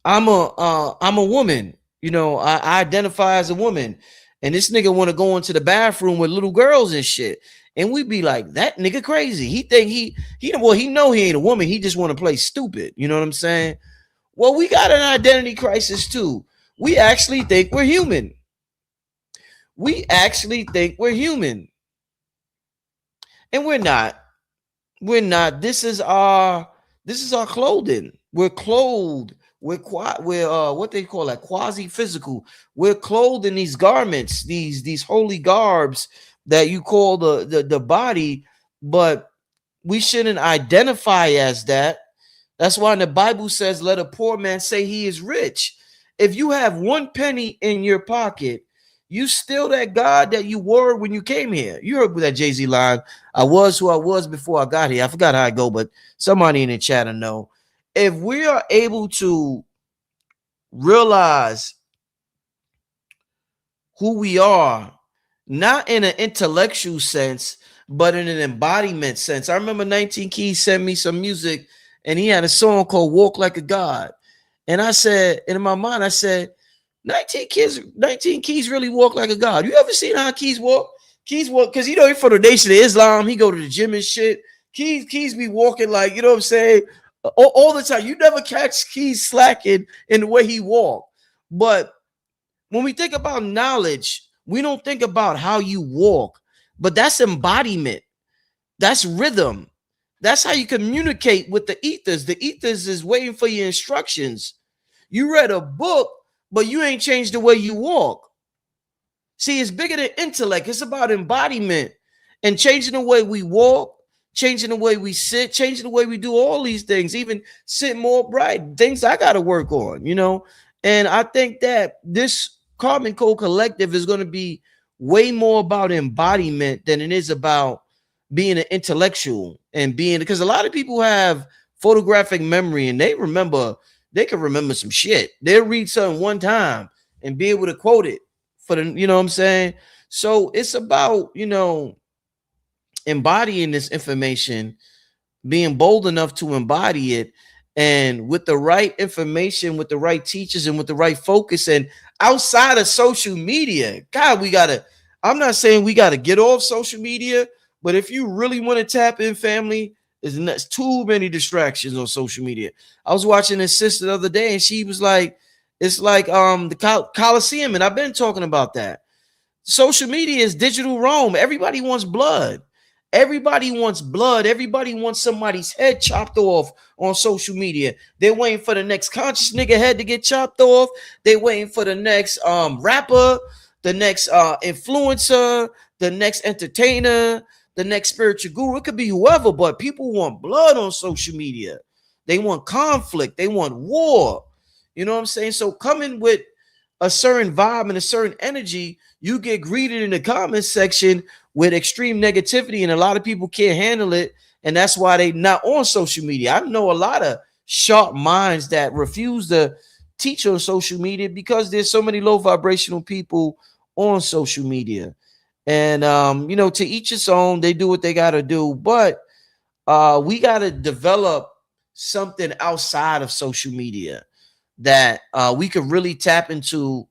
I'm a woman, I identify as a woman, and this nigga want to go into the bathroom with little girls and shit, and we be like, that nigga crazy. He think he know he ain't a woman. He just want to play stupid. You know what I'm saying? Well, we got an identity crisis too. We actually think we're human. And we're not. This is our clothing. We're clothed. We're what they call that, quasi physical. We're clothed in these garments, these holy garbs that you call the body, but we shouldn't identify as that. That's why in the Bible says, let a poor man say he is rich. If you have one penny in your pocket, you still that God that you were when you came here. You heard that Jay-Z line, I was who I was before I got here. I forgot how I go, but somebody in the chat will know. If we are able to realize who we are, not in an intellectual sense, but in an embodiment sense. I remember 19 Keys sent me some music, and he had a song called Walk Like a God. And I said, and in my mind, I said, 19 Keys really walk like a god. You ever seen how Keys walk? Keys walk, because he for the Nation of Islam, he go to the gym and shit. Keys be walking like, you know what I'm saying, all the time. You never catch Keys slacking in the way he walk. But when we think about knowledge, We don't think about how you walk, but that's embodiment. That's rhythm. That's how you communicate with the ethers. The ethers is waiting for your instructions. You read a book, but you ain't changed the way you walk. See, it's bigger than intellect. It's about embodiment and changing the way we walk, changing the way we sit, changing the way we do all these things, even sit more bright, things I got to work on, And I think that this Carbon Code Collective is going to be way more about embodiment than it is about being an intellectual and being, because a lot of people have photographic memory and they can remember some shit. They'll read something one time and be able to quote it for the, you know what I'm saying? So it's about, embodying this information, being bold enough to embody it, and with the right information, with the right teachers, and with the right focus, and outside of social media. God, I'm not saying we gotta get off social media, but if you really want to tap in, family, there's too many distractions on social media. I was watching this sister the other day, and she was like, it's like the Coliseum, and I've been talking about that. Social media is digital Rome. Everybody wants blood. Everybody wants blood. Everybody wants somebody's head chopped off on social media. They're waiting for the next conscious nigga head to get chopped off. They're waiting for the next rapper, the next influencer, the next entertainer, the next spiritual guru. It could be whoever, but people want blood on social media. They want conflict. They want war. You know what I'm saying? So coming with a certain vibe and a certain energy, you get greeted in the comments section with extreme negativity, and a lot of people can't handle it, and that's why they not on social media. I know a lot of sharp minds that refuse to teach on social media because there's so many low vibrational people on social media. And to each its own, they do what they got to do, but we got to develop something outside of social media that we could really tap into,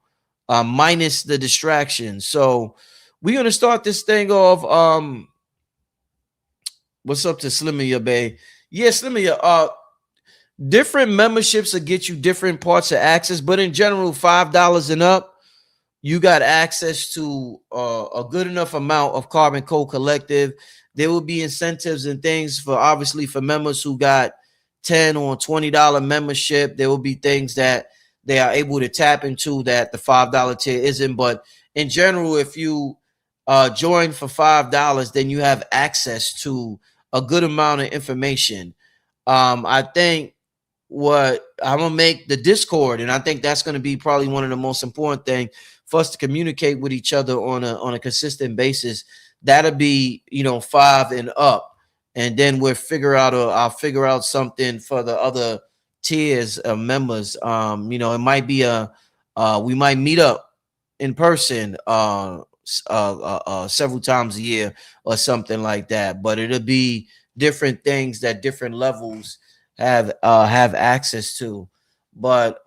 minus the distractions. So we're going to start this thing off. What's up to Slimmy, Bay? Yeah, Slimmy, different memberships will get you different parts of access, but in general, $5 and up, you got access to a good enough amount of Carbon Code Collective. There will be incentives and things for members who got $10 or $20 membership. There will be things that they are able to tap into that the $5 tier isn't. But in general, if you join for $5, then you have access to a good amount of information. I think what I'm gonna make the Discord, and I think that's going to be probably one of the most important things for us to communicate with each other on a consistent basis. That'll be 5 and up, and then I'll figure out something for the other tiers of members. It might be we might meet up in person several times a year or something like that, but it'll be different things that different levels have access to. But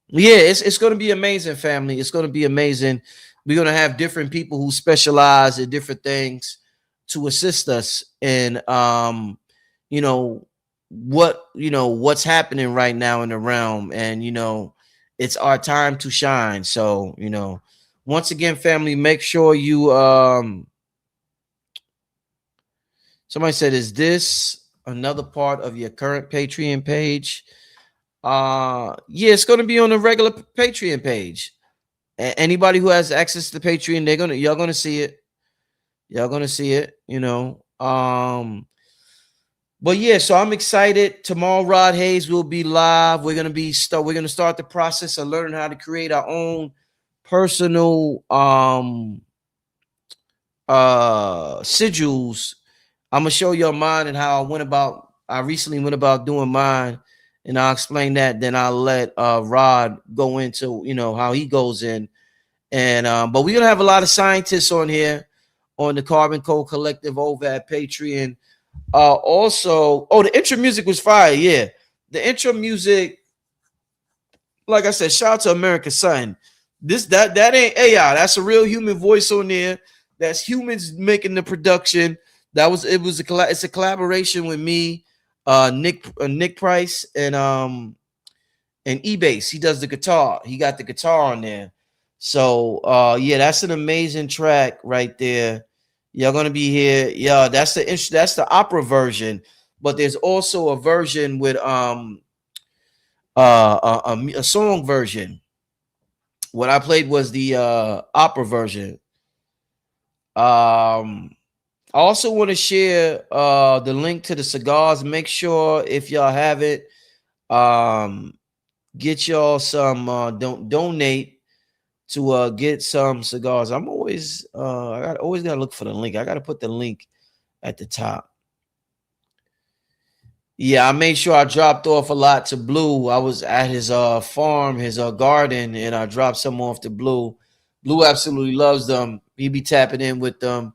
it's going to be amazing, family. It's going to be amazing. We're going to have different people who specialize in different things to assist us in what's happening right now in the realm, and it's our time to shine. So once again, family, make sure you somebody said, is this another part of your current Patreon page? Yeah, it's going to be on the regular Patreon page. Anybody who has access to Patreon, y'all gonna see it. Y'all gonna see it, But yeah, so I'm excited. Tomorrow, Rod Hayes will be live. We're gonna start the process of learning how to create our own personal sigils. I'm gonna show you mine and how I recently went about doing mine, and I'll explain that. Then I'll let Rod go into how he goes in. And but we're gonna have a lot of scientists on here on the Carbon Code Collective over at Patreon. Also, the intro music was fire. Yeah, the intro music, like I said, shout out to Amerika, Sutton. That ain't AI. That's a real human voice on there. That's humans making the production. It's a collaboration with me, Nick Price, and Ebass. He does the guitar. He got the guitar on there. So yeah, that's an amazing track right there. Y'all gonna be here. Yeah, that's the opera version, but there's also a version with a song version. What I played was the opera version. I also want to share the link to the cigars. Make sure if y'all have it, um, get y'all some. Don't donate to get some cigars. I'm always always gotta look for the link. I gotta put the link at the top. Yeah, I made sure I dropped off a lot to Blue. I was at his farm, his garden, and I dropped some off to Blue. Blue absolutely loves them. He be tapping in with them.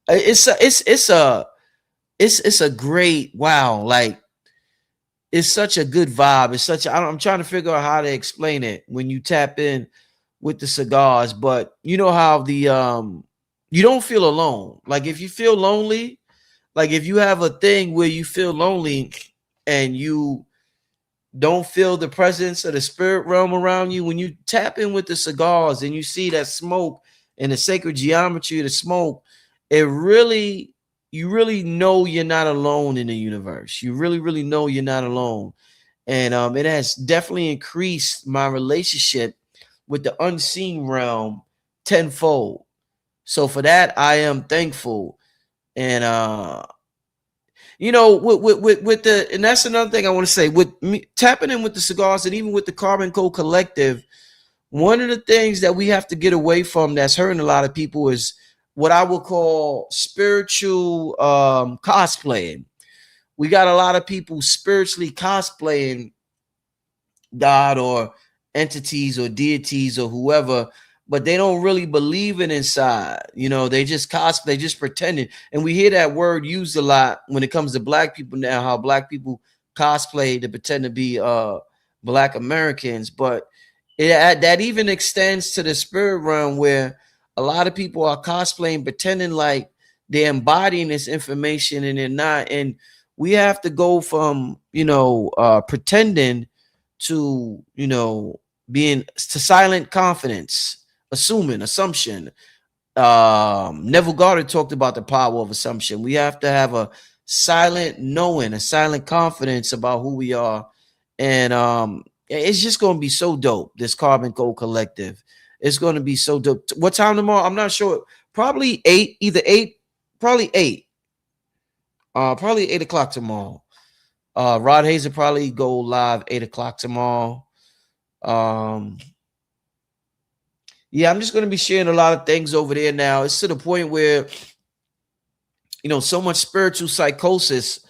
It's a great wow. Like it's such a good vibe. It's such. I'm trying to figure out how to explain it when you tap in with the cigars. But you know how the you don't feel alone. Like if you feel lonely, like if you have a thing where you feel lonely and you don't feel the presence of the spirit realm around you, when you tap in with the cigars and you see that smoke and the sacred geometry of the smoke, it really, you really know you're not alone in the universe. You really, really know you're not alone. And it has definitely increased my relationship with the unseen realm tenfold. So for that, I am thankful. And you know, with the, and that's another thing I want to say with me tapping in with the cigars and even with the Carbon Code Collective. One of the things that we have to get away from that's hurting a lot of people is what I would call spiritual cosplaying. We got a lot of people spiritually cosplaying God or entities or deities or whoever, but they don't really believe it inside. You know, they just cosplay, just pretending. And we hear that word used a lot when it comes to black people now, how black people cosplay to pretend to be black Americans. But that even extends to the spirit realm where a lot of people are cosplaying, pretending like they're embodying this information and they're not. And we have to go from, pretending to, being to silent confidence, assuming, assumption. Neville Goddard talked about the power of assumption. We have to have a silent knowing, a silent confidence about who we are. And it's just going to be so dope, this Carbon Code Collective. It's going to be so dope. What time tomorrow? I'm not sure. Probably 8, either 8, probably 8. Probably 8 o'clock tomorrow. Rod Hayes will probably go live 8 o'clock tomorrow. Yeah, I'm just going to be sharing a lot of things over there now. It's to the point where, so much spiritual psychosis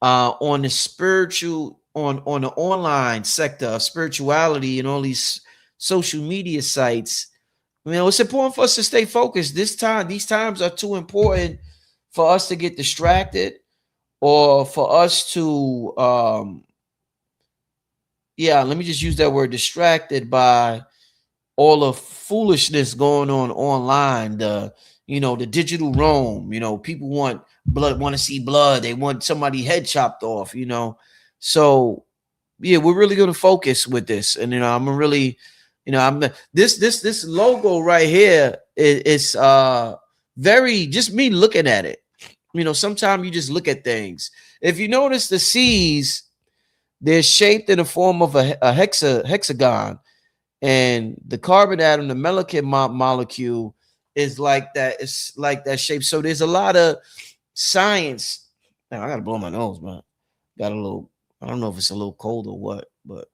on the spiritual, on the online sector of spirituality and all these social media sites. It's important for us to stay focused. These times are too important for us to get distracted or for us to, let me just use that word, distracted by all the foolishness going on online, the digital realm. People want blood, want to see blood, they want somebody head chopped off. So yeah, we're really going to focus with this. And I'm really, I'm this logo right here is very, just me looking at it. Sometimes you just look at things. If you notice the C's, they're shaped in the form of a hexagon. And the carbon atom, the molecule molecule is like that. It's like that shape. So there's a lot of science. Man, I gotta blow my nose, man. Got a little, I don't know if it's a little cold or what, but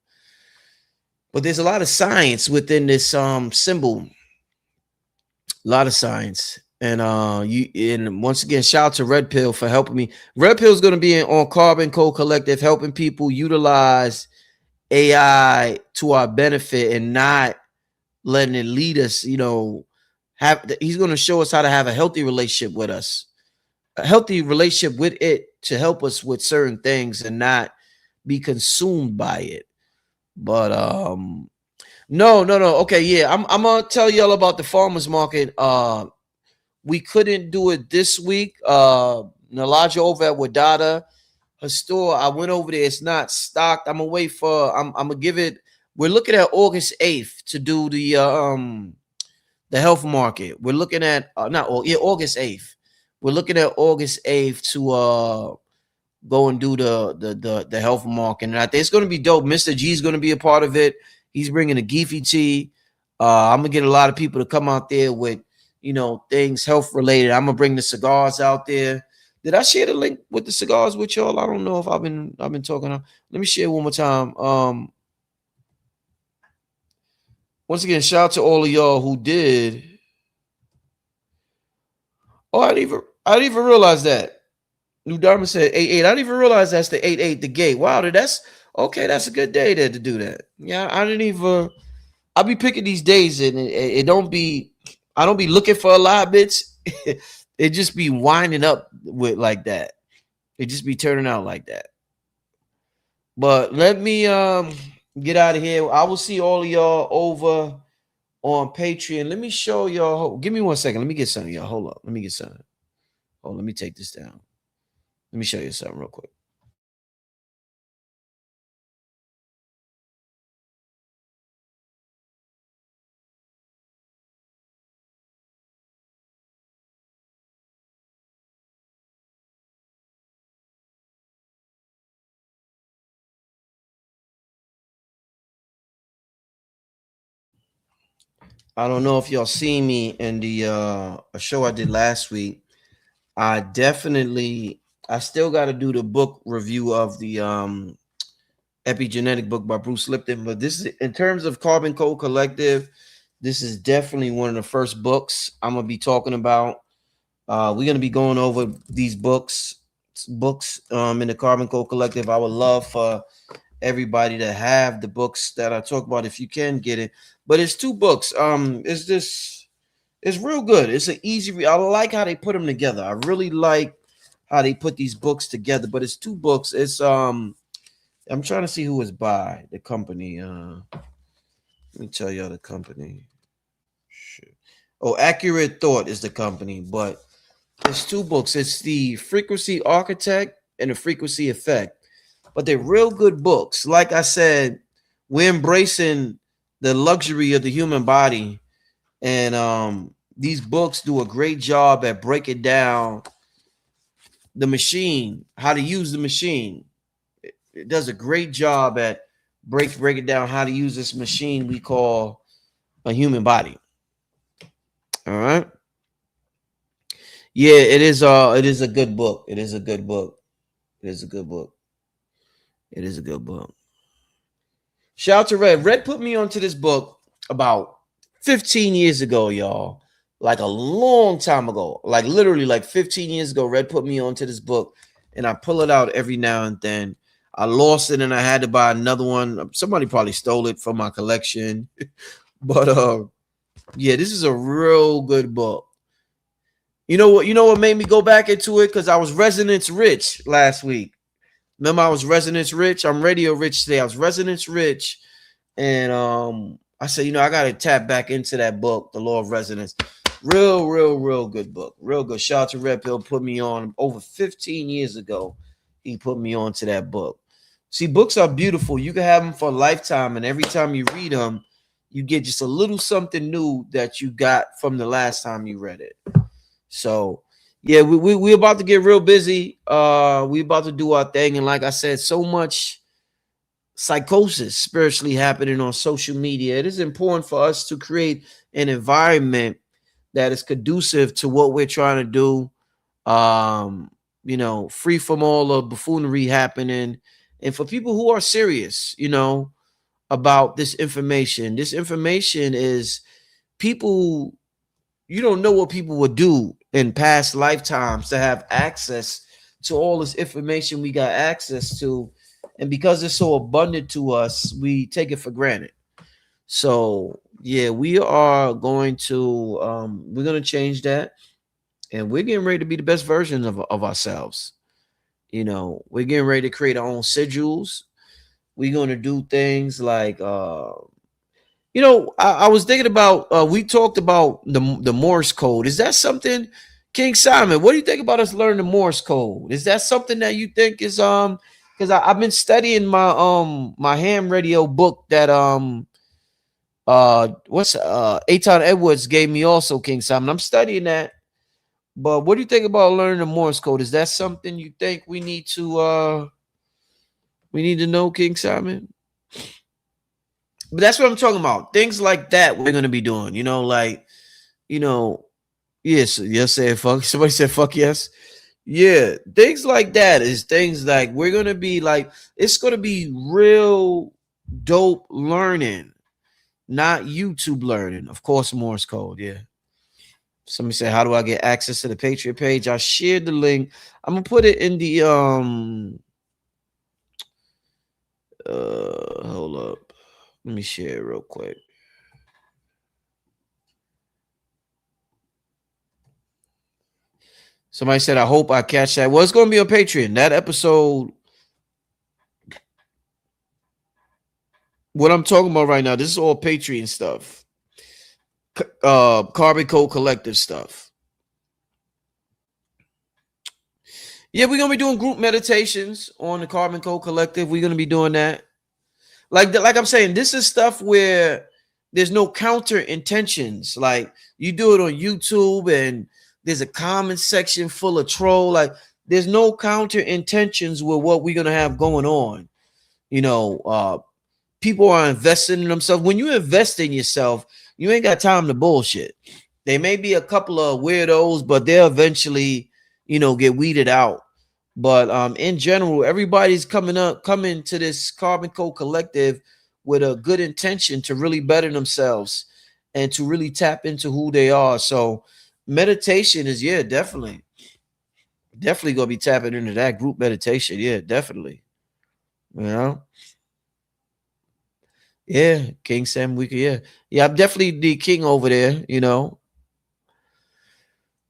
there's a lot of science within this symbol. A lot of science. And and once again, shout out to Red Pill for helping me. Red Pill is gonna be on Carbon Code Collective, helping people utilize AI to our benefit and not letting it lead us. He's going to show us how to have a healthy relationship with us, a healthy relationship with it to help us with certain things and not be consumed by it. But no. Okay, yeah, I'm gonna tell y'all about the farmers market. We couldn't do it this week. Nalaja over at Wadada, her store, I went over there. It's not stocked. I'm gonna wait for. I'm gonna give it We're looking at August 8th to do the health market. We're looking at not yeah, August 8th. We're looking at August 8th to go and do the health market. And I think it's gonna be dope. Mr. G is gonna be a part of it. He's bringing a Geefy tea. I'm gonna get a lot of people to come out there with things health related. I'm gonna bring the cigars out there. Did I share the link with the cigars with y'all? I don't know if I've been talking. Let me share one more time. Once again, shout out to all of y'all who did. Oh, I didn't even realize that. New Diamond said 8-8. I didn't even realize that's the 8-8, the gate. Wow, that's okay. That's a good day there to do that. Yeah, I didn't even. I be picking these days, and it don't be. I don't be looking for a lot of bits. It just be winding up with like that. It just be turning out like that. But let me get out of here. I will see all of y'all over on Patreon. Let me show y'all. Give me 1 second. Let me get something, y'all. Hold up. Let me get something. Oh, let me take this down. Let me show you something real quick. I don't know if y'all seen me in the a show I did last week. I still got to do the book review of the epigenetic book by Bruce Lipton, but this is in terms of Carbon Code Collective. This is definitely one of the first books I'm gonna be talking about. We're gonna be going over these books in the Carbon Code Collective. I would love for everybody to have the books that I talk about if you can get it. But it's 2 books. It's real good. It's an easy read. I like how they put them together. I really like how they put these books together. But it's 2 books. It's I'm trying to see who is by the company. Let me tell y'all the company. Shit. Oh, Accurate Thought is the company, but it's 2 books. It's the Frequency Architect and the Frequency Effect. But they're real good books. Like I said, we're embracing the luxury of the human body, and these books do a great job at breaking down the machine, how to use the machine. It does a great job at breaking down how to use this machine we call a human body. All right. Yeah, it is a good book. It is a good book. It is a good book. It is a good book. Shout out to Red. Red put me onto this book about 15 years ago, y'all. Like a long time ago. Like literally like 15 years ago, Red put me onto this book, and I pull it out every now and then. I lost it and I had to buy another one. Somebody probably stole it from my collection. But yeah, this is a real good book. You know what made me go back into it? Because I was Resonance Rich last week. Remember, I was Resonance Rich. I'm Radio Rich today. I was Resonance Rich. And I said, I got to tap back into that book, The Law of Resonance. Real good book. Real good. Shout out to Red Pill. Put me on over 15 years ago. He put me on to that book. See, books are beautiful. You can have them for a lifetime. And every time you read them, you get just a little something new that you got from the last time you read it. So, yeah, we about to get real busy. We about to do our thing. And like I said, so much psychosis spiritually happening on social media. It is important for us to create an environment that is conducive to what we're trying to do. Free from all the buffoonery happening. And for people who are serious, about this information. This information is people, you don't know what people would do in past lifetimes to have access to all this information we got access to. And because it's so abundant to us, we take it for granted. So yeah, we are going to we're going to change that. And we're getting ready to be the best version of ourselves. We're getting ready to create our own sigils. We're going to do things like I was thinking about we talked about the Morse code. Is that something, King Simon? What do you think about us learning the Morse code? Is that something that you think is going because I've been studying my ham radio book that what's Aton Edwards gave me also, King Simon. I'm studying that. But what do you think about learning the Morse code? Is that something you think we need to know, King Simon? But that's what I'm talking about. Things like that we're gonna be doing, like, you know, yes, yes, say fuck. Somebody said fuck yes. Yeah, things like that is things like we're gonna be like, it's gonna be real dope learning, not YouTube learning. Of course, Morse code, yeah. Somebody said, how do I get access to the Patriot page? I shared the link. I'm gonna put it in the hold up. Let me share it real quick. Somebody said, I hope I catch that. Well, it's gonna be on Patreon. That episode, what I'm talking about right now, this is all Patreon stuff. Carbon Code Collective stuff. Yeah, we're gonna be doing group meditations on the Carbon Code Collective. We're gonna be doing that. Like I'm saying, this is stuff where there's no counter intentions. Like you do it on YouTube and there's a comment section full of troll. Like there's no counter intentions with what we're gonna have going on. People are investing in themselves. When you invest in yourself, you ain't got time to bullshit. There may be a couple of weirdos, but they'll eventually, get weeded out. But in general, everybody's coming to this Carbon Code Collective with a good intention to really better themselves and to really tap into who they are. So meditation is, yeah, definitely gonna be tapping into that group meditation. Yeah, definitely. Yeah, King Sam Weaker. Yeah, I'm definitely the king over there.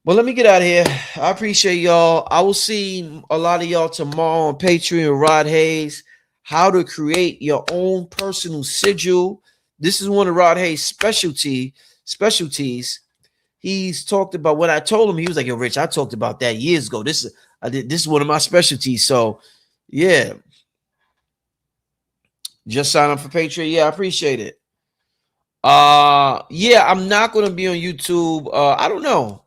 Well, let me get out of here. I appreciate y'all. I will see a lot of y'all tomorrow on Patreon. Rod Hayes, how to create your own personal sigil. This is one of Rod Hayes' specialties. He's talked about what I told him. He was like, "Yo, Rich, I talked about that years ago. This is one of my specialties." So, yeah, just sign up for Patreon. Yeah, I appreciate it. Yeah, I'm not gonna be on YouTube. I don't know.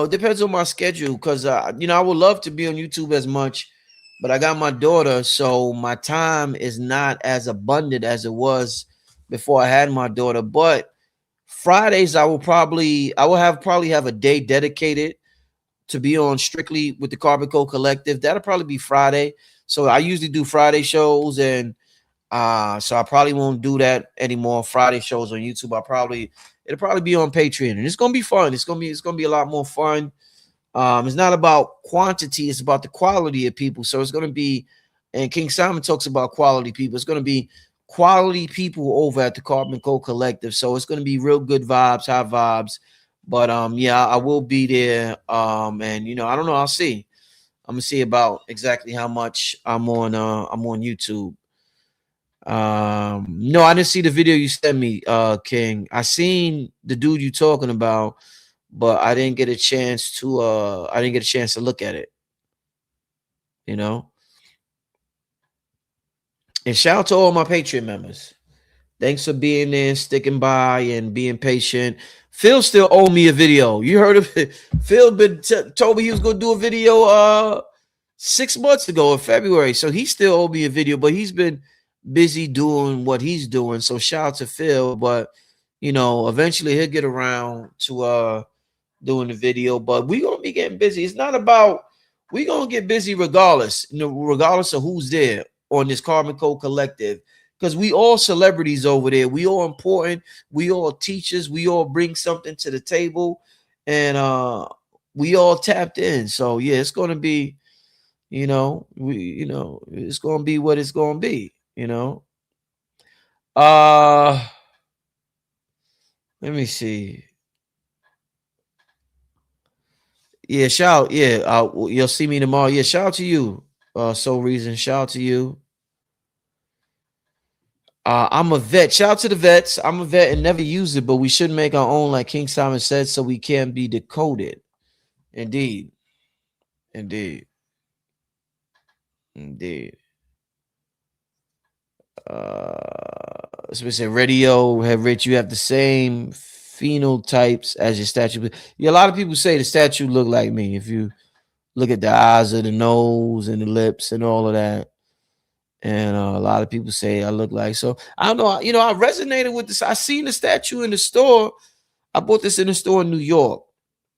It depends on my schedule because I would love to be on YouTube as much, but I got my daughter, so my time is not as abundant as it was before I had my daughter. But Fridays I will probably have a day dedicated to be on strictly with the Carbon Code Collective. That'll probably be Friday. So I usually do Friday shows, and so I probably won't do that anymore. Friday shows on YouTube. It'll probably be on Patreon, and it's gonna be fun. It's gonna be a lot more fun. It's not about quantity; it's about the quality of people. So it's gonna be, and King Simon talks about quality people. It's gonna be quality people over at the Carbon Code Collective. So it's gonna be real good vibes, high vibes. But yeah, I will be there. And I don't know. I'll see. I'm gonna see about exactly how much I'm on YouTube. No, I didn't see the video you sent me, King. I seen the dude you talking about, but I didn't get a chance to look at it. And shout out to all my Patreon members. Thanks for being there, sticking by, and being patient. Phil still owe me a video. You heard of it? Phil told me he was gonna do a video 6 months ago in February. So he still owed me a video, but he's been busy doing what he's doing. So shout out to Phil. But eventually he'll get around to doing the video. But we're gonna be getting busy. It's not about, we're gonna get busy regardless, regardless of who's there on this Carbon Code Collective. Because we all celebrities over there. We all important. We all teachers. We all bring something to the table. And we all tapped in. So yeah, it's gonna be, it's gonna be what it's gonna be, let me see. Yeah, shout. Yeah, you'll see me tomorrow. Yeah, shout out to you. Soul Reason, shout out to you. I'm a vet. Shout out to the vets. I'm a vet and never use it, but we should make our own, like King Simon said, so we can be decoded. Indeed. Indeed. So we say radio have Rich, you have the same phenotypes as your statue. Yeah, a lot of people say the statue look like me. If you look at the eyes or the nose and the lips and all of that. And a lot of people say I look like, so I don't know. You know, I resonated with this. I seen the statue in the store. I bought this in the store in New York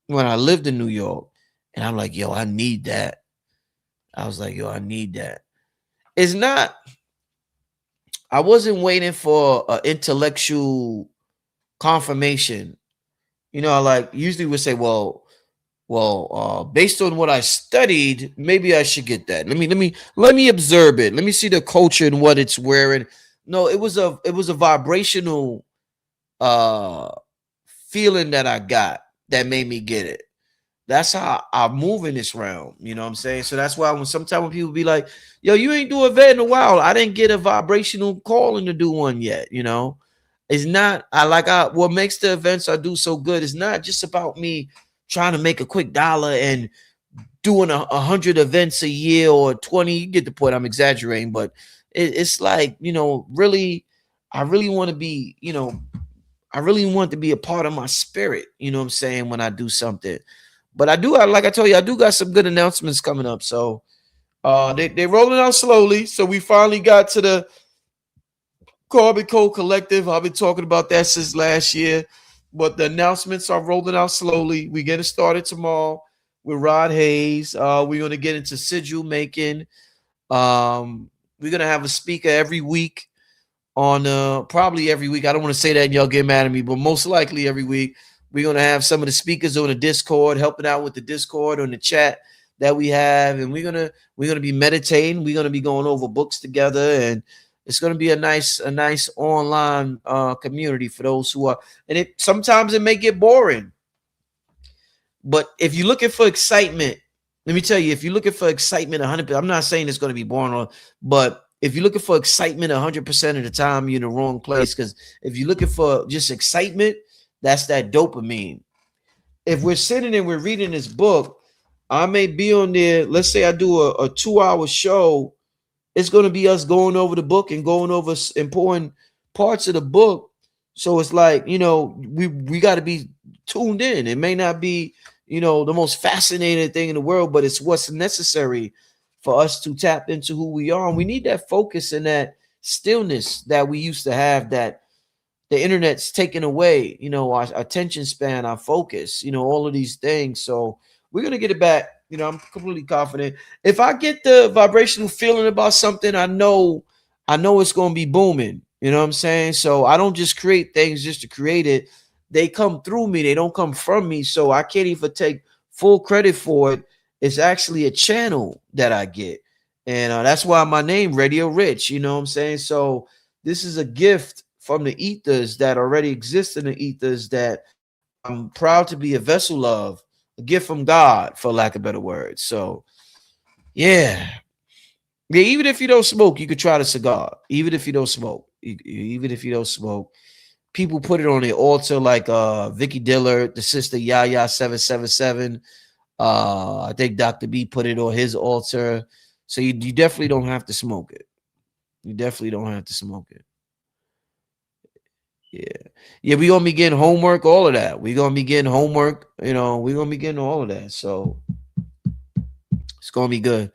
when I lived in New York. And I'm like, yo, I need that. I was like, yo, I need that. It's not, I wasn't waiting for intellectual confirmation. You know, like usually we say, based on what I studied, maybe I should get that. Let me observe it. Let me see the culture and what it's wearing. No, it was a vibrational uh feeling that I got that made me get it. That's how I move in this realm. You know what I'm saying? So that's why when people be like, yo, you ain't do a vet in a while. I didn't get a vibrational calling to do one yet, you know. It's not what makes the events I do so good is not just about me trying to make a quick dollar and doing 100 events a year or 20. You get the point. I'm exaggerating, but it's like, you know, really, I really want to be, you know, I really want to be a part of my spirit, you know what I'm saying, when I do something. But like I told you, I do got some good announcements coming up. So they're rolling out slowly. So we finally got to the Carbon Code Collective. I've been talking about that since last year. But the announcements are rolling out slowly. We're getting started tomorrow with Rod Hayes. We're going to get into sigil making. We're going to have a speaker every week on probably every week. I don't want to say that and y'all get mad at me, but most likely every week we're going to have some of the speakers on the Discord helping out with the Discord on the chat that we have, and we're going to be meditating. We're going to be going over books together, and it's going to be a nice online community for those who are, and sometimes it may get boring, but if you're looking for excitement, let me tell you, if you're looking for excitement 100%, I'm not saying it's going to be boring, but if you're looking for excitement 100% of the time, you're in the wrong place. Because if you're looking for just excitement, that's that dopamine. If we're sitting and we're reading this book, I may be on there. Let's say I do a 2-hour show. It's going to be us going over the book and going over important parts of the book. So it's like, you know, we got to be tuned in. It may not be, you know, the most fascinating thing in the world, but it's what's necessary for us to tap into who we are. And we need that focus and that stillness that we used to have, that the internet's taken away, you know, our attention span, our focus, you know, all of these things. So we're going to get it back. You know, I'm completely confident. If I get the vibrational feeling about something, I know it's going to be booming. You know what I'm saying? So I don't just create things just to create it. They come through me. They don't come from me. So I can't even take full credit for it. It's actually a channel that I get. And that's why my name, Radio Rich. You know what I'm saying? So this is a gift from the ethers that already exist in the ethers that I'm proud to be a vessel of, a gift from God, for lack of better words. So, yeah. Even if you don't smoke, you could try the cigar. Even if you don't smoke, people put it on their altar like Vicky Dillard, the sister Yaya 777. I think Dr. B put it on his altar. So you definitely don't have to smoke it. You definitely don't have to smoke it. Yeah, we're gonna be getting homework, all of that. We're gonna be getting homework, you know, we're gonna be getting all of that. So it's gonna be good.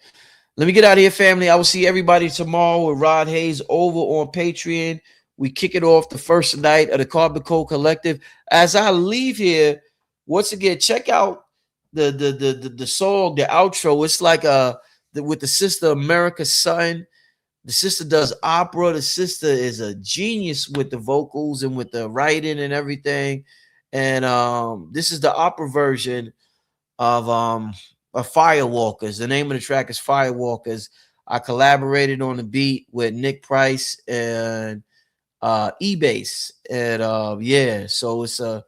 Let me get out of here, family. I will see everybody tomorrow with Rod Hayes over on Patreon. We kick it off the first night of the Carbon Code Collective. As I leave here, once again, check out the song, the outro. It's like with the sister Amerika Sutton. The sister does opera. The sister is a genius with the vocals and with the writing and everything. And this is the opera version of Firewalkers. The name of the track is Firewalkers. I collaborated on the beat with Nick Price and Ebass. And yeah, so it's a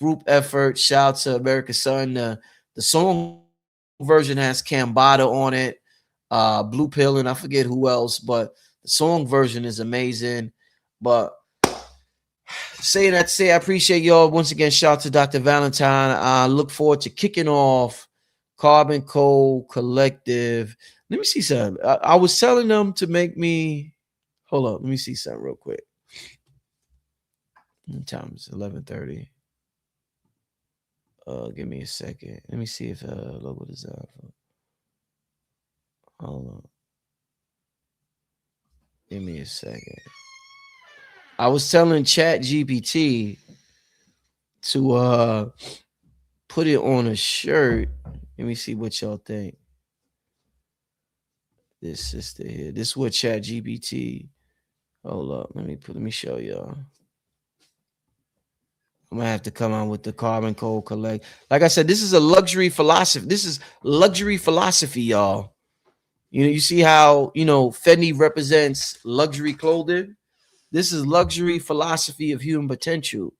group effort. Shout out to Amerika Sutton. The song version has Cambada on it. Blue Pill, and I forget who else, but the song version is amazing. But saying that to say, I appreciate y'all once again. Shout out to Dr. Valentine. I look forward to kicking off Carbon Code Collective. Let me see something. I was telling them to make me. Hold on. Let me see something real quick. Time is 11:30. Give me a second. Let me see if logo design. Hold on. Give me a second. I was telling Chat GPT to put it on a shirt. Let me see what y'all think. This sister here. This is what Chat GPT. Hold up. Let me show y'all. I'm gonna have to come out with the Carbon Code Collect. Like I said, this is a luxury philosophy. This is luxury philosophy, y'all. You know, you see how Fendi represents luxury clothing. This is luxury philosophy of human potential.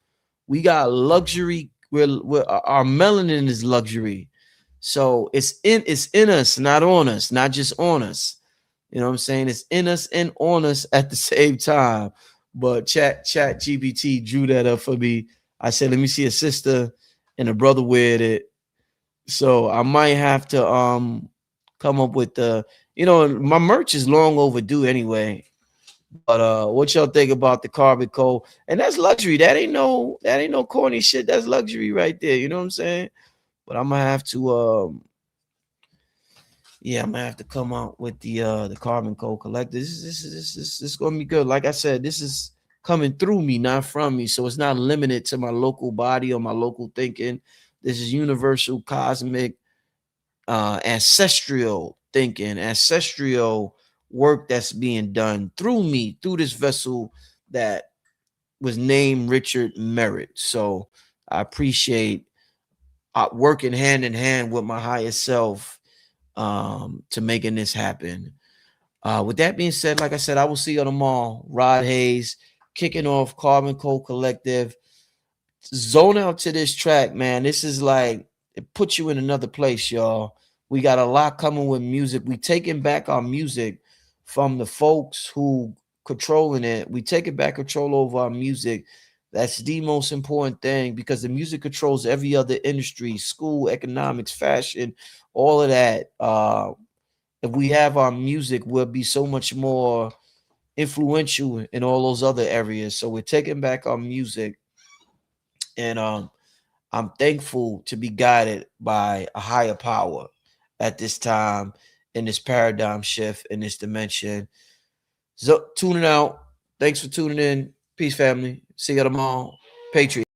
We got luxury. We're our melanin is luxury, so it's in us, not on us, not just on us. You know what I'm saying? It's in us and on us at the same time. But Chat GPT drew that up for me. I said, let me see a sister and a brother with it. So I might have to come up with my merch is long overdue anyway. But what y'all think about the Carbon Code? And that's luxury. That ain't no corny shit. That's luxury right there. You know what I'm saying? But I'm gonna have to I'm gonna have to come out with the Carbon Code Collector. This is gonna be good. Like I said, this is coming through me, not from me. So it's not limited to my local body or my local thinking. This is universal, cosmic, ancestral thinking, ancestral work that's being done through me, through this vessel that was named Richard Merritt. So I appreciate working hand in hand with my higher self to making this happen. With that being said, like I said, I will see you tomorrow. Rod Hayes kicking off Carbon Code Collective. Zone out to this track, man. This is like it puts you in another place, y'all. We got a lot coming with music. We taking back our music from the folks who controlling it. We taking back control over our music. That's the most important thing because the music controls every other industry, school, economics, fashion, all of that. If we have our music, we'll be so much more influential in all those other areas. So we're taking back our music, and I'm thankful to be guided by a higher power at this time in this paradigm shift in this dimension. So tuning out. Thanks for tuning in. Peace, family. See you tomorrow. Patriot.